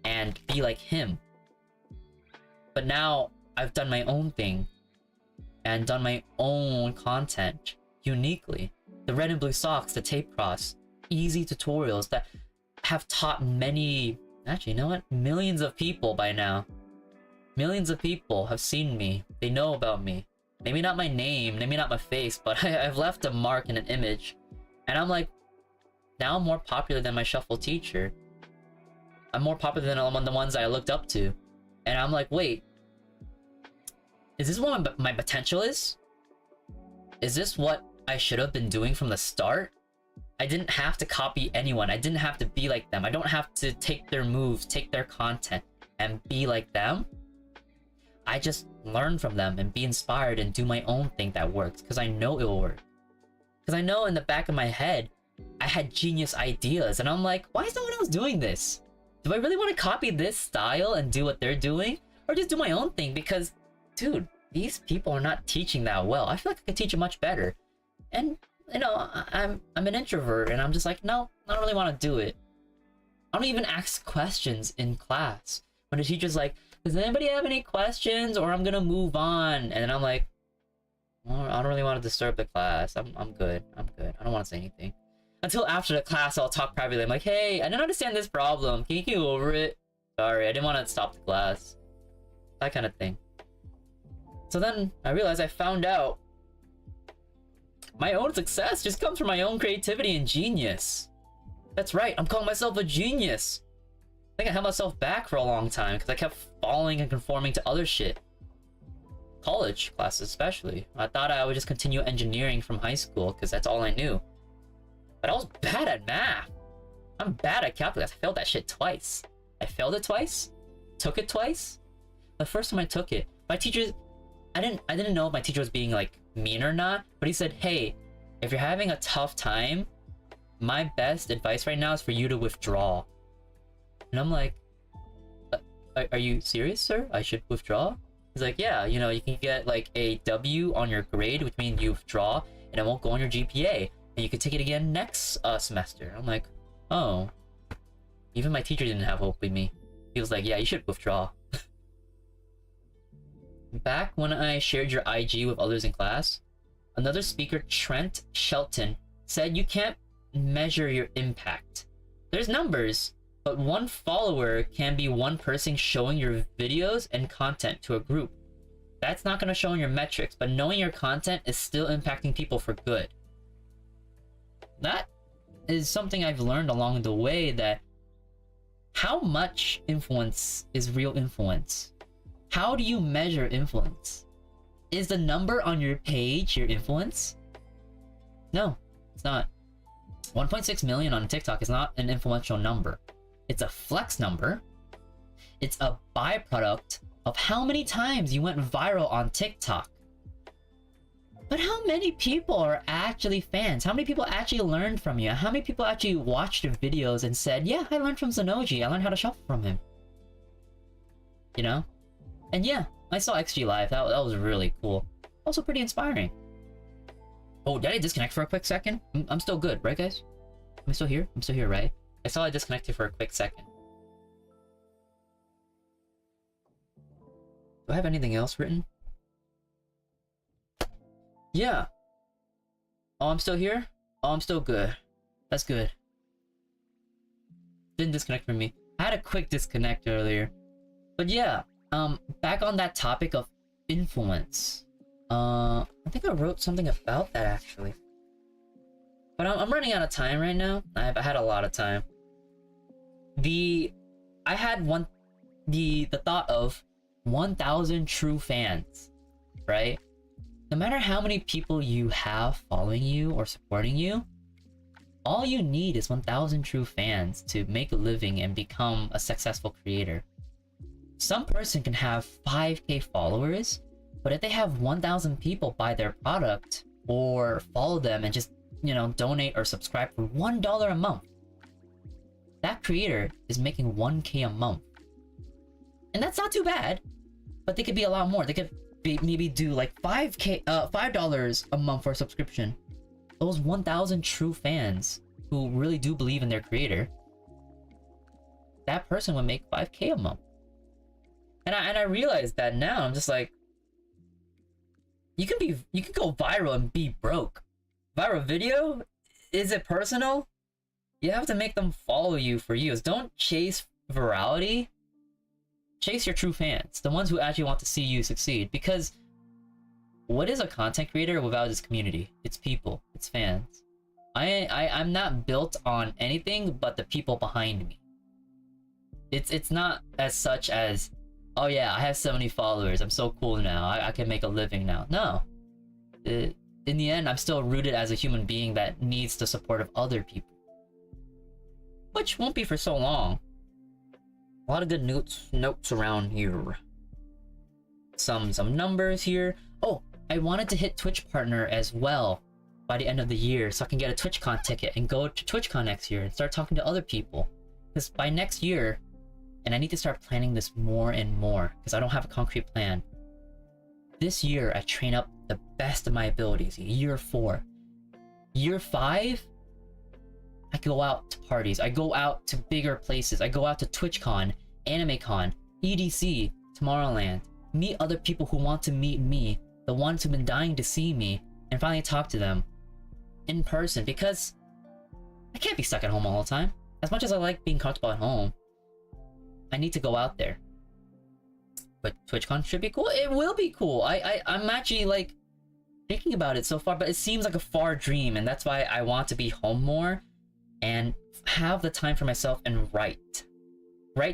and be like him. But now I've done my own thing and done my own content uniquely. The red and blue socks, the tape cross, easy tutorials that have taught many, actually, you know what? Millions of people by now. Millions of people have seen me. They know about me. Maybe not my name, maybe not my face, but I've left a mark and an image. And I'm like, now I'm more popular than my shuffle teacher. I'm more popular than all the ones I looked up to. And I'm like, wait, is this what my potential is? Is this what I should have been doing from the start? I didn't have to copy anyone. I didn't have to be like them. I don't have to take their moves, take their content, and be like them. I just learn from them and be inspired and do my own thing that works, because I know it will work. Because I know in the back of my head, I had genius ideas, and I'm like, why is no one else doing this? Do I really want to copy this style and do what they're doing? Or just do my own thing? Because, dude, these people are not teaching that well. I feel like I could teach it much better. And, you know, I'm an introvert, and I'm just like, no, I don't really want to do it. I don't even ask questions in class. When the teacher's like, does anybody have any questions, or I'm gonna move on? And then I'm like, well, I don't really want to disturb the class. I'm good. I don't want to say anything. Until after the class, I'll talk privately. I'm like, hey, I didn't understand this problem. Can you get over it? Sorry, I didn't want to stop the class. That kind of thing. So then I realized I found out my own success just comes from my own creativity and genius. That's right, I'm calling myself a genius. I think I held myself back for a long time because I kept falling and conforming to other shit. College classes especially. I thought I would just continue engineering from high school because that's all I knew. But I was bad at math. I'm bad at calculus. I failed that shit twice. I failed it twice, took it twice. The first time I took it, my teacher, I didn't know if my teacher was being like mean or not, but he said, hey, if you're having a tough time, my best advice right now is for you to withdraw. And I'm like, are you serious, sir? I should withdraw? He's like, yeah, you know, you can get like a W on your grade, which means you withdraw, and it won't go on your GPA. And you can take it again next semester. I'm like, oh. Even my teacher didn't have hope in me. He was like, yeah, you should withdraw. Back when I shared your IG with others in class, another speaker, Trent Shelton, said you can't measure your impact. There's numbers, but one follower can be one person showing your videos and content to a group. That's not going to show in your metrics, but knowing your content is still impacting people for good. That is something I've learned along the way, that how much influence is real influence? How do you measure influence? Is the number on your page your influence? No, it's not. 1.6 million on TikTok is not an influential number. It's a flex number. It's a byproduct of how many times you went viral on TikTok. But how many people are actually fans? How many people actually learned from you? How many people actually watched your videos and said, yeah, I learned from Zanouji. I learned how to shuffle from him. You know? And yeah, I saw XG live. That was really cool. Also pretty inspiring. Oh, did I disconnect for a quick second? I'm still good, right guys? Am I still here? I'm still here, right? I saw I disconnected for a quick second. Do I have anything else written? Yeah. Oh, I'm still here? Oh, I'm still good. That's good. Didn't disconnect from me. I had a quick disconnect earlier. But yeah, back on that topic of influence. I think I wrote something about that actually. But I'm running out of time right now. I had a lot of time. I had the thought of 1,000 true fans, right? No matter how many people you have following you or supporting you, all you need is 1,000 true fans to make a living and become a successful creator. Some person can have 5K followers, but if they have 1,000 people buy their product or follow them and just, you know, donate or subscribe for $1 a month, that creator is making 1K a month. And that's not too bad, but they could be a lot more. They could maybe do like $5 a month for a subscription. Those 1,000 true fans who really do believe in their creator, that person would make 5K a month. And I realized that now. I'm just like, you can go viral and be broke. Viral video? Is it personal? You have to make them follow you for years. Don't chase virality. Chase your true fans, the ones who actually want to see you succeed. Because what is a content creator without his community? It's people, it's fans. I'm not built on anything but the people behind me. It's not as such as, oh yeah, I have 70 followers, I'm so cool now, I can make a living now. No. In the end, I'm still rooted as a human being that needs the support of other people. Which won't be for so long. A lot of good notes around here. Some numbers here. Oh, I wanted to hit Twitch partner as well by the end of the year so I can get a TwitchCon ticket and go to TwitchCon next year and start talking to other people. Because by next year, and I need to start planning this more and more because I don't have a concrete plan. This year, I train up the best of my abilities. Year 4. Year 5, I go out to parties. I go out to bigger places. I go out to TwitchCon, AnimeCon, EDC, Tomorrowland. Meet other people who want to meet me, the ones who've been dying to see me, and finally talk to them in person because I can't be stuck at home all the time. As much as I like being comfortable at home, I need to go out there. But TwitchCon should be cool. It will be cool. I'm actually like thinking about it so far, but it seems like a far dream, and that's why I want to be home more and have the time for myself and write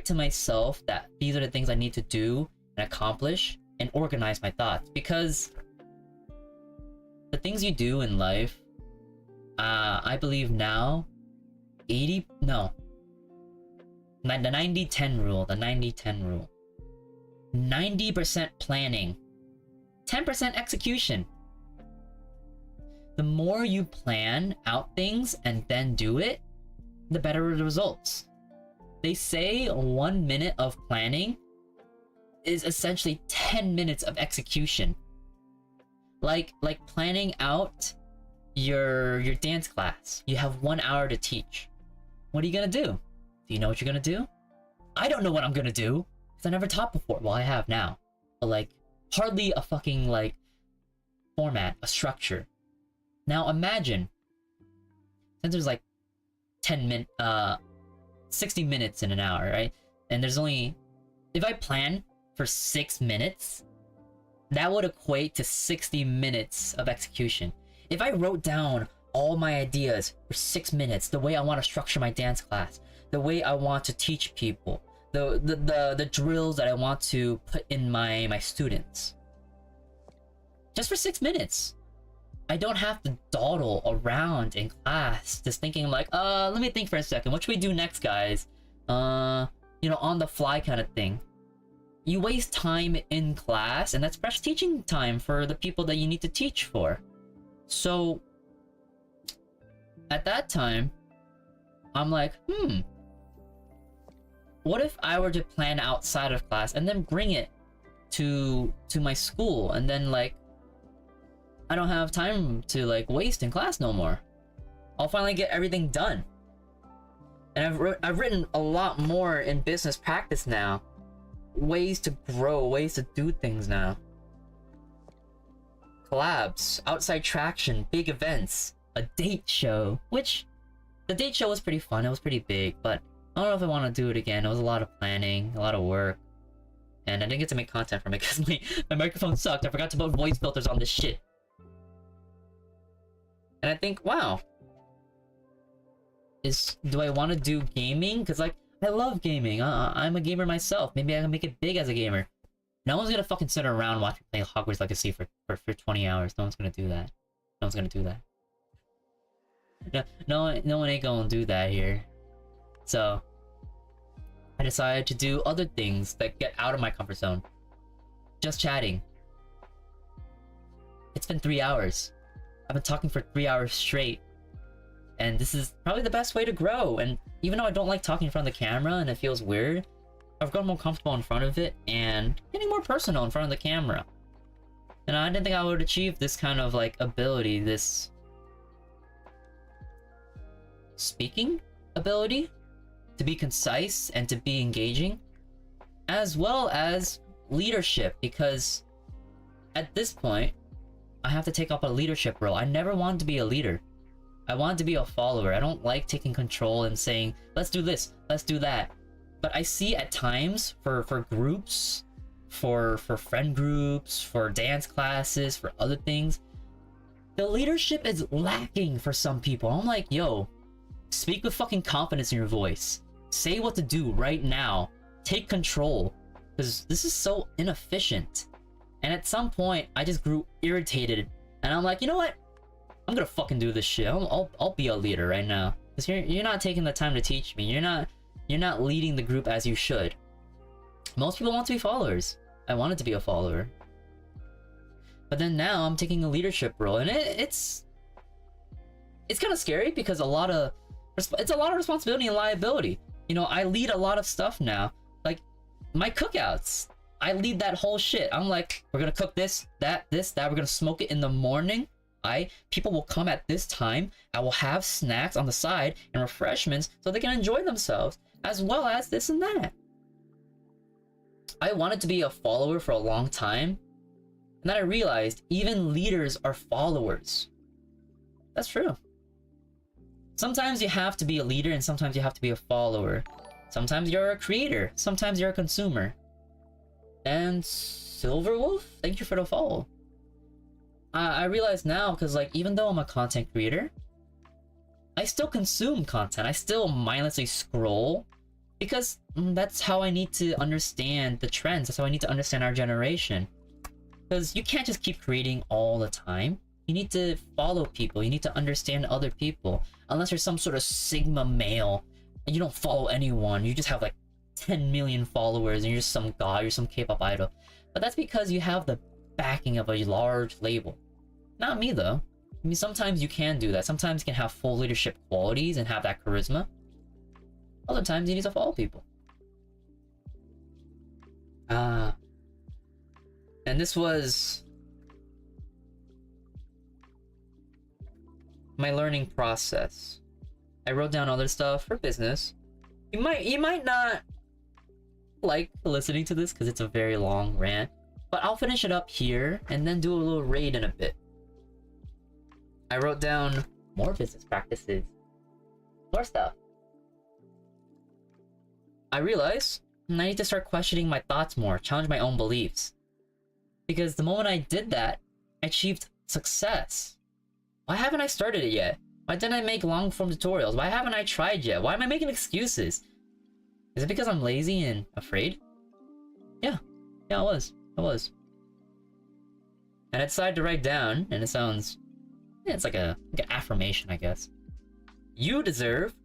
to myself that these are the things I need to do and accomplish and organize my thoughts. Because the things you do in life, I believe now, the 90-10 rule, the 90-10 rule. 90% planning, 10% execution. The more you plan out things and then do it, the better the results. They say 1 minute of planning is essentially 10 minutes of execution. Like planning out your dance class. You have 1 hour to teach. What are you gonna do? Do you know what you're gonna do? I don't know what I'm gonna do, because I never taught before. Well, I have now. But like, hardly a fucking like format, a structure. Now imagine, since there's like 60 minutes in an hour, right? And there's only, if I plan for 6 minutes, that would equate to 60 minutes of execution. If I wrote down all my ideas for 6 minutes, the way I want to structure my dance class, the way I want to teach people, the drills that I want to put in my students, just for 6 minutes. I don't have to dawdle around in class just thinking like, let me think for a second, what should we do next, guys? You know, on the fly kind of thing. You waste time in class, and that's fresh teaching time for the people that you need to teach for. So at that time, I'm like, what if I were to plan outside of class and then bring it to my school, and then like I don't have time to like waste in class no more. I'll finally get everything done. And I've written a lot more in business practice now. Ways to grow, ways to do things now. Collabs, outside traction, big events, a date show, which the date show was pretty fun. It was pretty big, but I don't know if I want to do it again. It was a lot of planning, a lot of work, and I didn't get to make content from it because my microphone sucked. I forgot to put voice filters on this shit. And I think, wow, do I want to do gaming? Because like, I love gaming. I'm a gamer myself. Maybe I can make it big as a gamer. No one's gonna fucking sit around watching play Hogwarts Legacy for 20 hours. No one's gonna do that. No one's gonna do that. No one ain't gonna do that here. So I decided to do other things that get out of my comfort zone. Just chatting. It's been 3 hours. I've been talking for 3 hours straight. And this is probably the best way to grow. And even though I don't like talking in front of the camera and it feels weird, I've gotten more comfortable in front of it and getting more personal in front of the camera. And I didn't think I would achieve this kind of like ability, this speaking ability, to be concise and to be engaging, as well as leadership, because at this point I have to take up a leadership role. I never wanted to be a leader. I want to be a follower. I don't like taking control and saying, let's do this, let's do that. But I see at times for groups, for friend groups, for dance classes, for other things, the leadership is lacking for some people. I'm like, yo, speak with fucking confidence in your voice. Say what to do right now. Take control. Because this is so inefficient. And at some point, I just grew irritated. And I'm like, you know what? I'm gonna fucking do this shit. I'll be a leader right now. Because you're not taking the time to teach me. You're not leading the group as you should. Most people want to be followers. I wanted to be a follower. But then now I'm taking a leadership role. And it's kind of scary because it's a lot of responsibility and liability. You know, I lead a lot of stuff now. Like, my cookouts. I lead that whole shit. I'm like, we're gonna cook this, that. We're gonna smoke it in the morning. People will come at this time. I will have snacks on the side and refreshments so they can enjoy themselves, as well as this and that. I wanted to be a follower for a long time, and then I realized even leaders are followers. That's true. Sometimes you have to be a leader, and sometimes you have to be a follower. Sometimes you're a creator, sometimes you're a consumer. And Silverwolf, thank you for the follow. I realize now, because like, even though I'm a content creator, I still consume content. I still mindlessly scroll, because that's how I need to understand the trends. That's how I need to understand our generation. Because you can't just keep creating all the time. You need to follow people. You need to understand other people. Unless you're some sort of Sigma male and you don't follow anyone. You just have like 10 million followers and you're just some guy, you're some K-pop idol. But that's because you have the backing of a large label. Not me though. I mean, sometimes you can do that. Sometimes you can have full leadership qualities and have that charisma. Other times you need to follow people. And this was my learning process. I wrote down other stuff for business. You might not like listening to this because it's a very long rant, but I'll finish it up here and then do a little raid in a bit. I wrote down more business practices, more stuff. I realized I need to start questioning my thoughts more, challenge my own beliefs. Because the moment I did that, I achieved success. Why haven't I started it yet? Why didn't I make long form tutorials? Why haven't I tried yet? Why am I making excuses? Is it because I'm lazy and afraid? Yeah, I was. And I decided to write down, and it sounds, it's like an affirmation, I guess. You deserve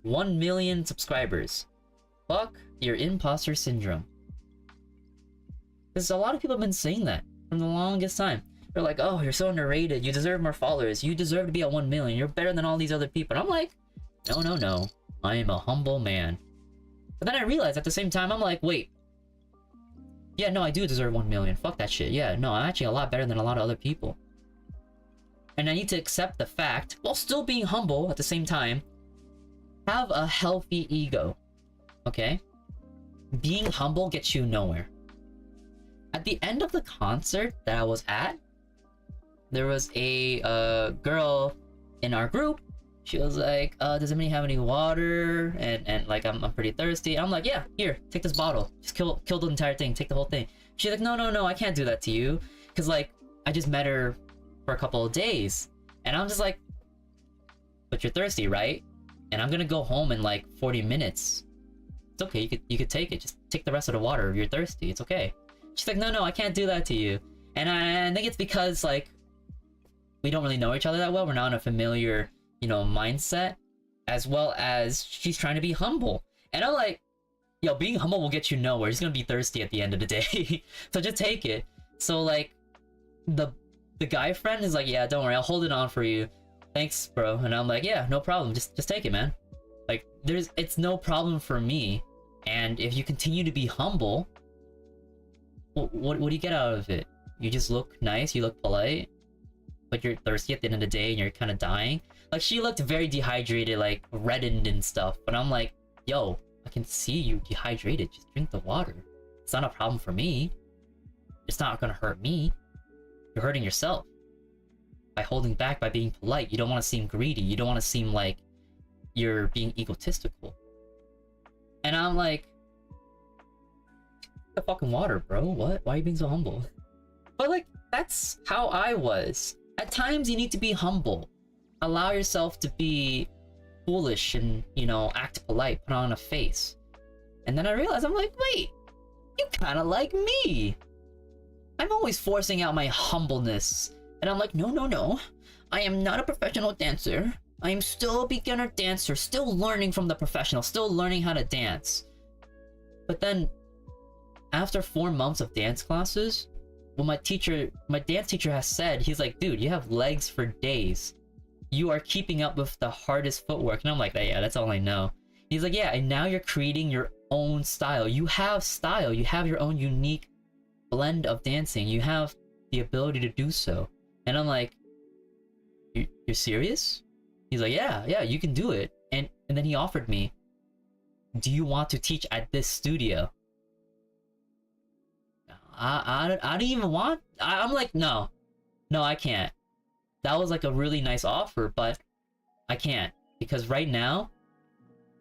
1 million subscribers. Fuck your imposter syndrome. Because a lot of people have been saying that from the longest time. They're like, oh, you're so underrated. You deserve more followers. You deserve to be at 1 million. You're better than all these other people. And I'm like, no. I am a humble man. But then I realized at the same time, I'm like, wait. Yeah, no, I do deserve 1 million. Fuck that shit. Yeah, no, I'm actually a lot better than a lot of other people. And I need to accept the fact, while still being humble at the same time, have a healthy ego. Okay? Being humble gets you nowhere. At the end of the concert that I was at, there was a girl in our group. She was like, does anybody have any water? And like, I'm pretty thirsty. I'm like, yeah, here, take this bottle. Just kill the entire thing. Take the whole thing. She's like, no, I can't do that to you. Because like, I just met her for a couple of days. And I'm just like, but you're thirsty, right? And I'm gonna go home in like 40 minutes. It's okay, you could take it. Just take the rest of the water. You're thirsty. It's okay. She's like, no, I can't do that to you. And I think it's because like, we don't really know each other that well. We're not in a familiar, mindset, as well as she's trying to be humble. And I'm like, yo, being humble will get you nowhere. You're just gonna be thirsty at the end of the day. So just take it. So like, the guy friend is like, yeah, don't worry, I'll hold it on for you. Thanks, bro. And I'm like, yeah, no problem. Just take it, man. Like, it's no problem for me. And if you continue to be humble, what do you get out of it? You just look nice, you look polite, but you're thirsty at the end of the day and you're kind of dying. Like, she looked very dehydrated, like reddened and stuff, but I'm like, yo, I can see you dehydrated. Just drink the water. It's not a problem for me. It's not gonna hurt me. You're hurting yourself. by holding back, by being polite. You don't want to seem greedy. You don't want to seem like you're being egotistical. And I'm like, the fucking water, bro. What? Why are you being so humble? But like, that's how I was. At times you need to be humble. Allow yourself to be foolish and, you know, act polite, put on a face. And then I realized, I'm like, wait, you kind of like me. I'm always forcing out my humbleness. And I'm like, no, no, no. I am not a professional dancer. I am still a beginner dancer, still learning from the professional, still learning how to dance. But then, after 4 months of dance classes, well, my dance teacher has said, he's like, dude, you have legs for days. You are keeping up with the hardest footwork. And I'm like, yeah, that's all I know. He's like, yeah, and now you're creating your own style. You have style. You have your own unique blend of dancing. You have the ability to do so. And I'm like, you're serious? He's like, yeah, you can do it. And then he offered me, do you want to teach at this studio? I don't even want. I'm like, no, I can't. That was like a really nice offer, but I can't, because right now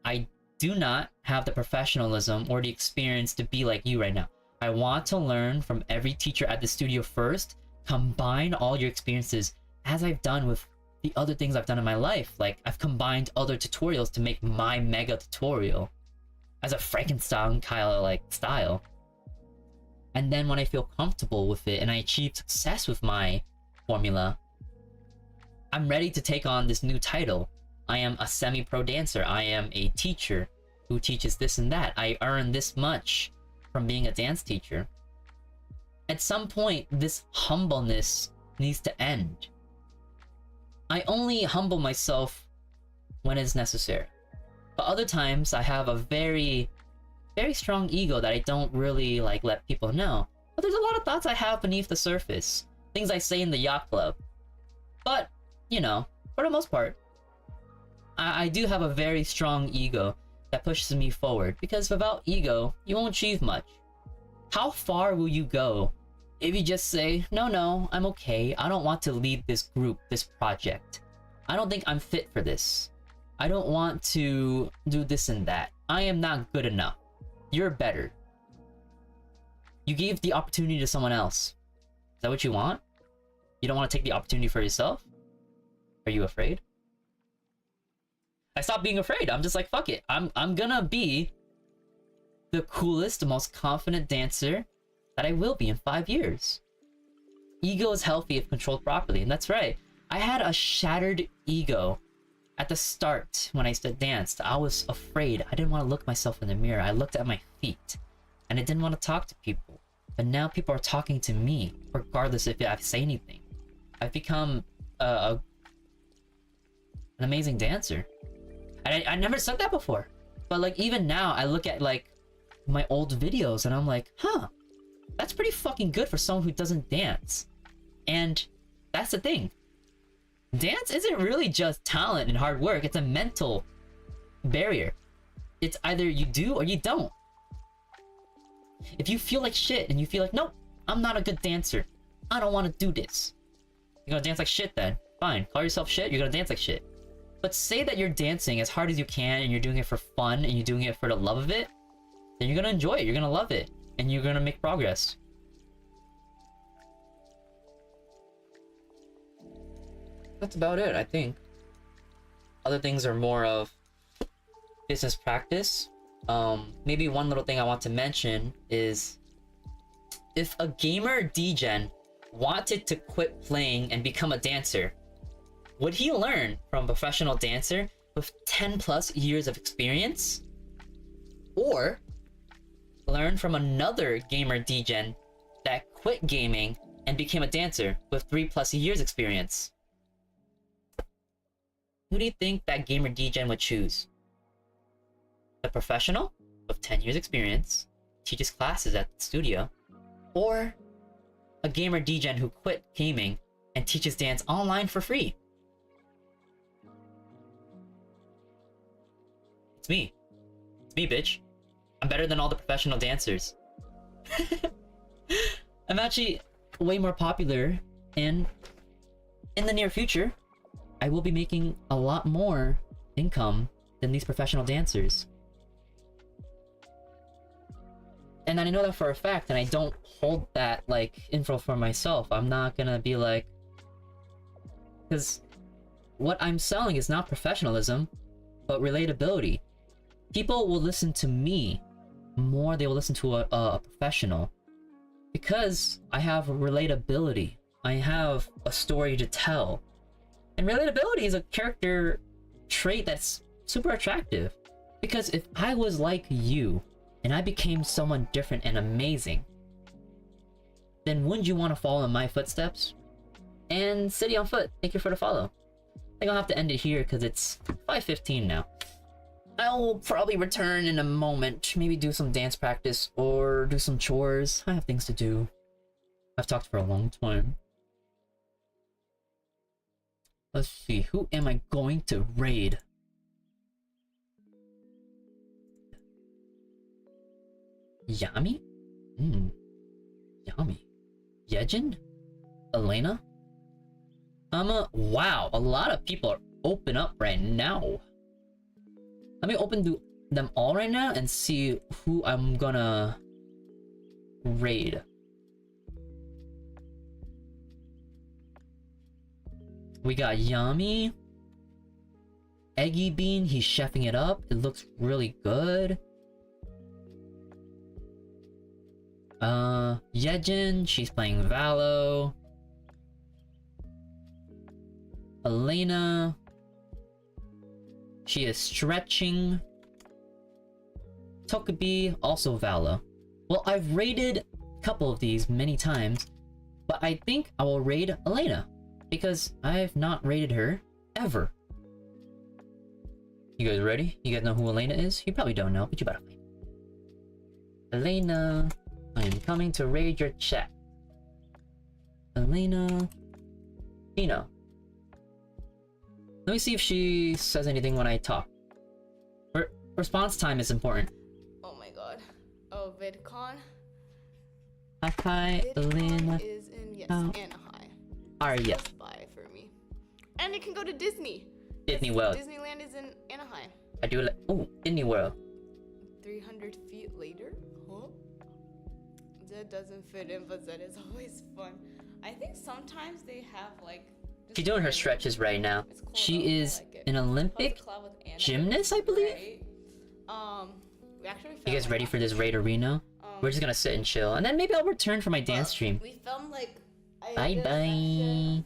I do not have the professionalism or the experience to be like you right now. I want to learn from every teacher at the studio first, combine all your experiences as I've done with the other things I've done in my life. Like, I've combined other tutorials to make my mega tutorial as a Frankenstein kind of like style. And then when I feel comfortable with it and I achieve success with my formula, I'm ready to take on this new title. I am a semi-pro dancer. I am a teacher who teaches this and that. I earn this much from being a dance teacher. At some point, this humbleness needs to end. I only humble myself when it's necessary. But other times, I have a very strong ego that I don't really like let people know. But there's a lot of thoughts I have beneath the surface. Things I say in the yacht club. But, you know, for the most part, I do have a very strong ego that pushes me forward. Because without ego, you won't achieve much. How far will you go if you just say, no, I'm okay. I don't want to lead this group, this project. I don't think I'm fit for this. I don't want to do this and that. I am not good enough. You're better. You gave the opportunity to someone else. Is that what you want? You don't want to take the opportunity for yourself? Are you afraid? I stopped being afraid. I'm just like, fuck it. I'm gonna be the coolest, most confident dancer that I will be in 5 years. Ego is healthy if controlled properly, and that's right. I had a shattered ego at the start when I danced. I was afraid. I didn't want to look myself in the mirror. I looked at my feet, and I didn't want to talk to people. But now people are talking to me, regardless if I say anything. I've become an amazing dancer. And I never said that before. But like, even now, I look at like my old videos and I'm like, huh, that's pretty fucking good for someone who doesn't dance. And that's the thing. Dance isn't really just talent and hard work. It's a mental barrier. It's either you do or you don't. If you feel like shit and you feel like, nope, I'm not a good dancer, I don't want to do this, you're gonna dance like shit then. Fine, call yourself shit, you're gonna dance like shit. But say that you're dancing as hard as you can and you're doing it for fun and you're doing it for the love of it, then you're gonna enjoy it, you're gonna love it, and you're gonna make progress. That's about it, I think. Other things are more of business practice. Maybe one little thing I want to mention is, if a gamer degen wanted to quit playing and become a dancer, would he learn from a professional dancer with 10 plus years of experience? Or learn from another gamer degen that quit gaming and became a dancer with 3 plus years experience? Who do you think that gamer degen would choose? The professional with 10 years experience, teaches classes at the studio, or a gamer degen who quit gaming and teaches dance online for free? It's me. It's me, bitch. I'm better than all the professional dancers. I'm actually way more popular, and in the near future, I will be making a lot more income than these professional dancers. And I know that for a fact, and I don't hold that, like, info for myself. I'm not gonna be like... Because what I'm selling is not professionalism, but relatability. People will listen to me more they will listen to a professional. Because I have relatability. I have a story to tell. And relatability is a character trait that's super attractive. Because if I was like you, and I became someone different and amazing, then wouldn't you want to follow in my footsteps? And City on Foot, thank you for the follow. I think I'll have to end it here because it's 5:15 now. I'll probably return in a moment, maybe do some dance practice or do some chores. I have things to do. I've talked for a long time. Let's see, who am I going to raid? Yami? Yami. Yejin? Elena? Wow, a lot of people are open up right now. Let me open them all right now and see who I'm gonna raid. We got Yami. Eggy Bean, he's chefing it up. It looks really good. Yejin, she's playing Valo. Elena, she is stretching. Tokubi, also Valo. Well, I've raided a couple of these many times, but I think I will raid Elena because I've not raided her ever. You guys ready? You guys know who Elena is? You probably don't know, but you better find. Elena, I am coming to raid your chat. Elena, Tina. Let me see if she says anything when I talk. Response time is important. Oh my god. Oh, VidCon? Hi, Elena. Is in, yes, Oh. Anaheim. Alright, yes. Buy for me. And it can go to Disney. Disney World. Disneyland is in Anaheim. I do like. Oh, Disney World. 300 feet later? Huh? That doesn't fit in, but that is always fun. I think sometimes they have like. She's doing her stretches right now. It's cool though, She I is like it. an Plus Olympic the club with Anna, gymnast, I believe. right? We actually You filmed, guys like, ready for this raid arena? We're just gonna sit and chill, and then maybe I'll return for my dance stream. We filmed like. Bye bye.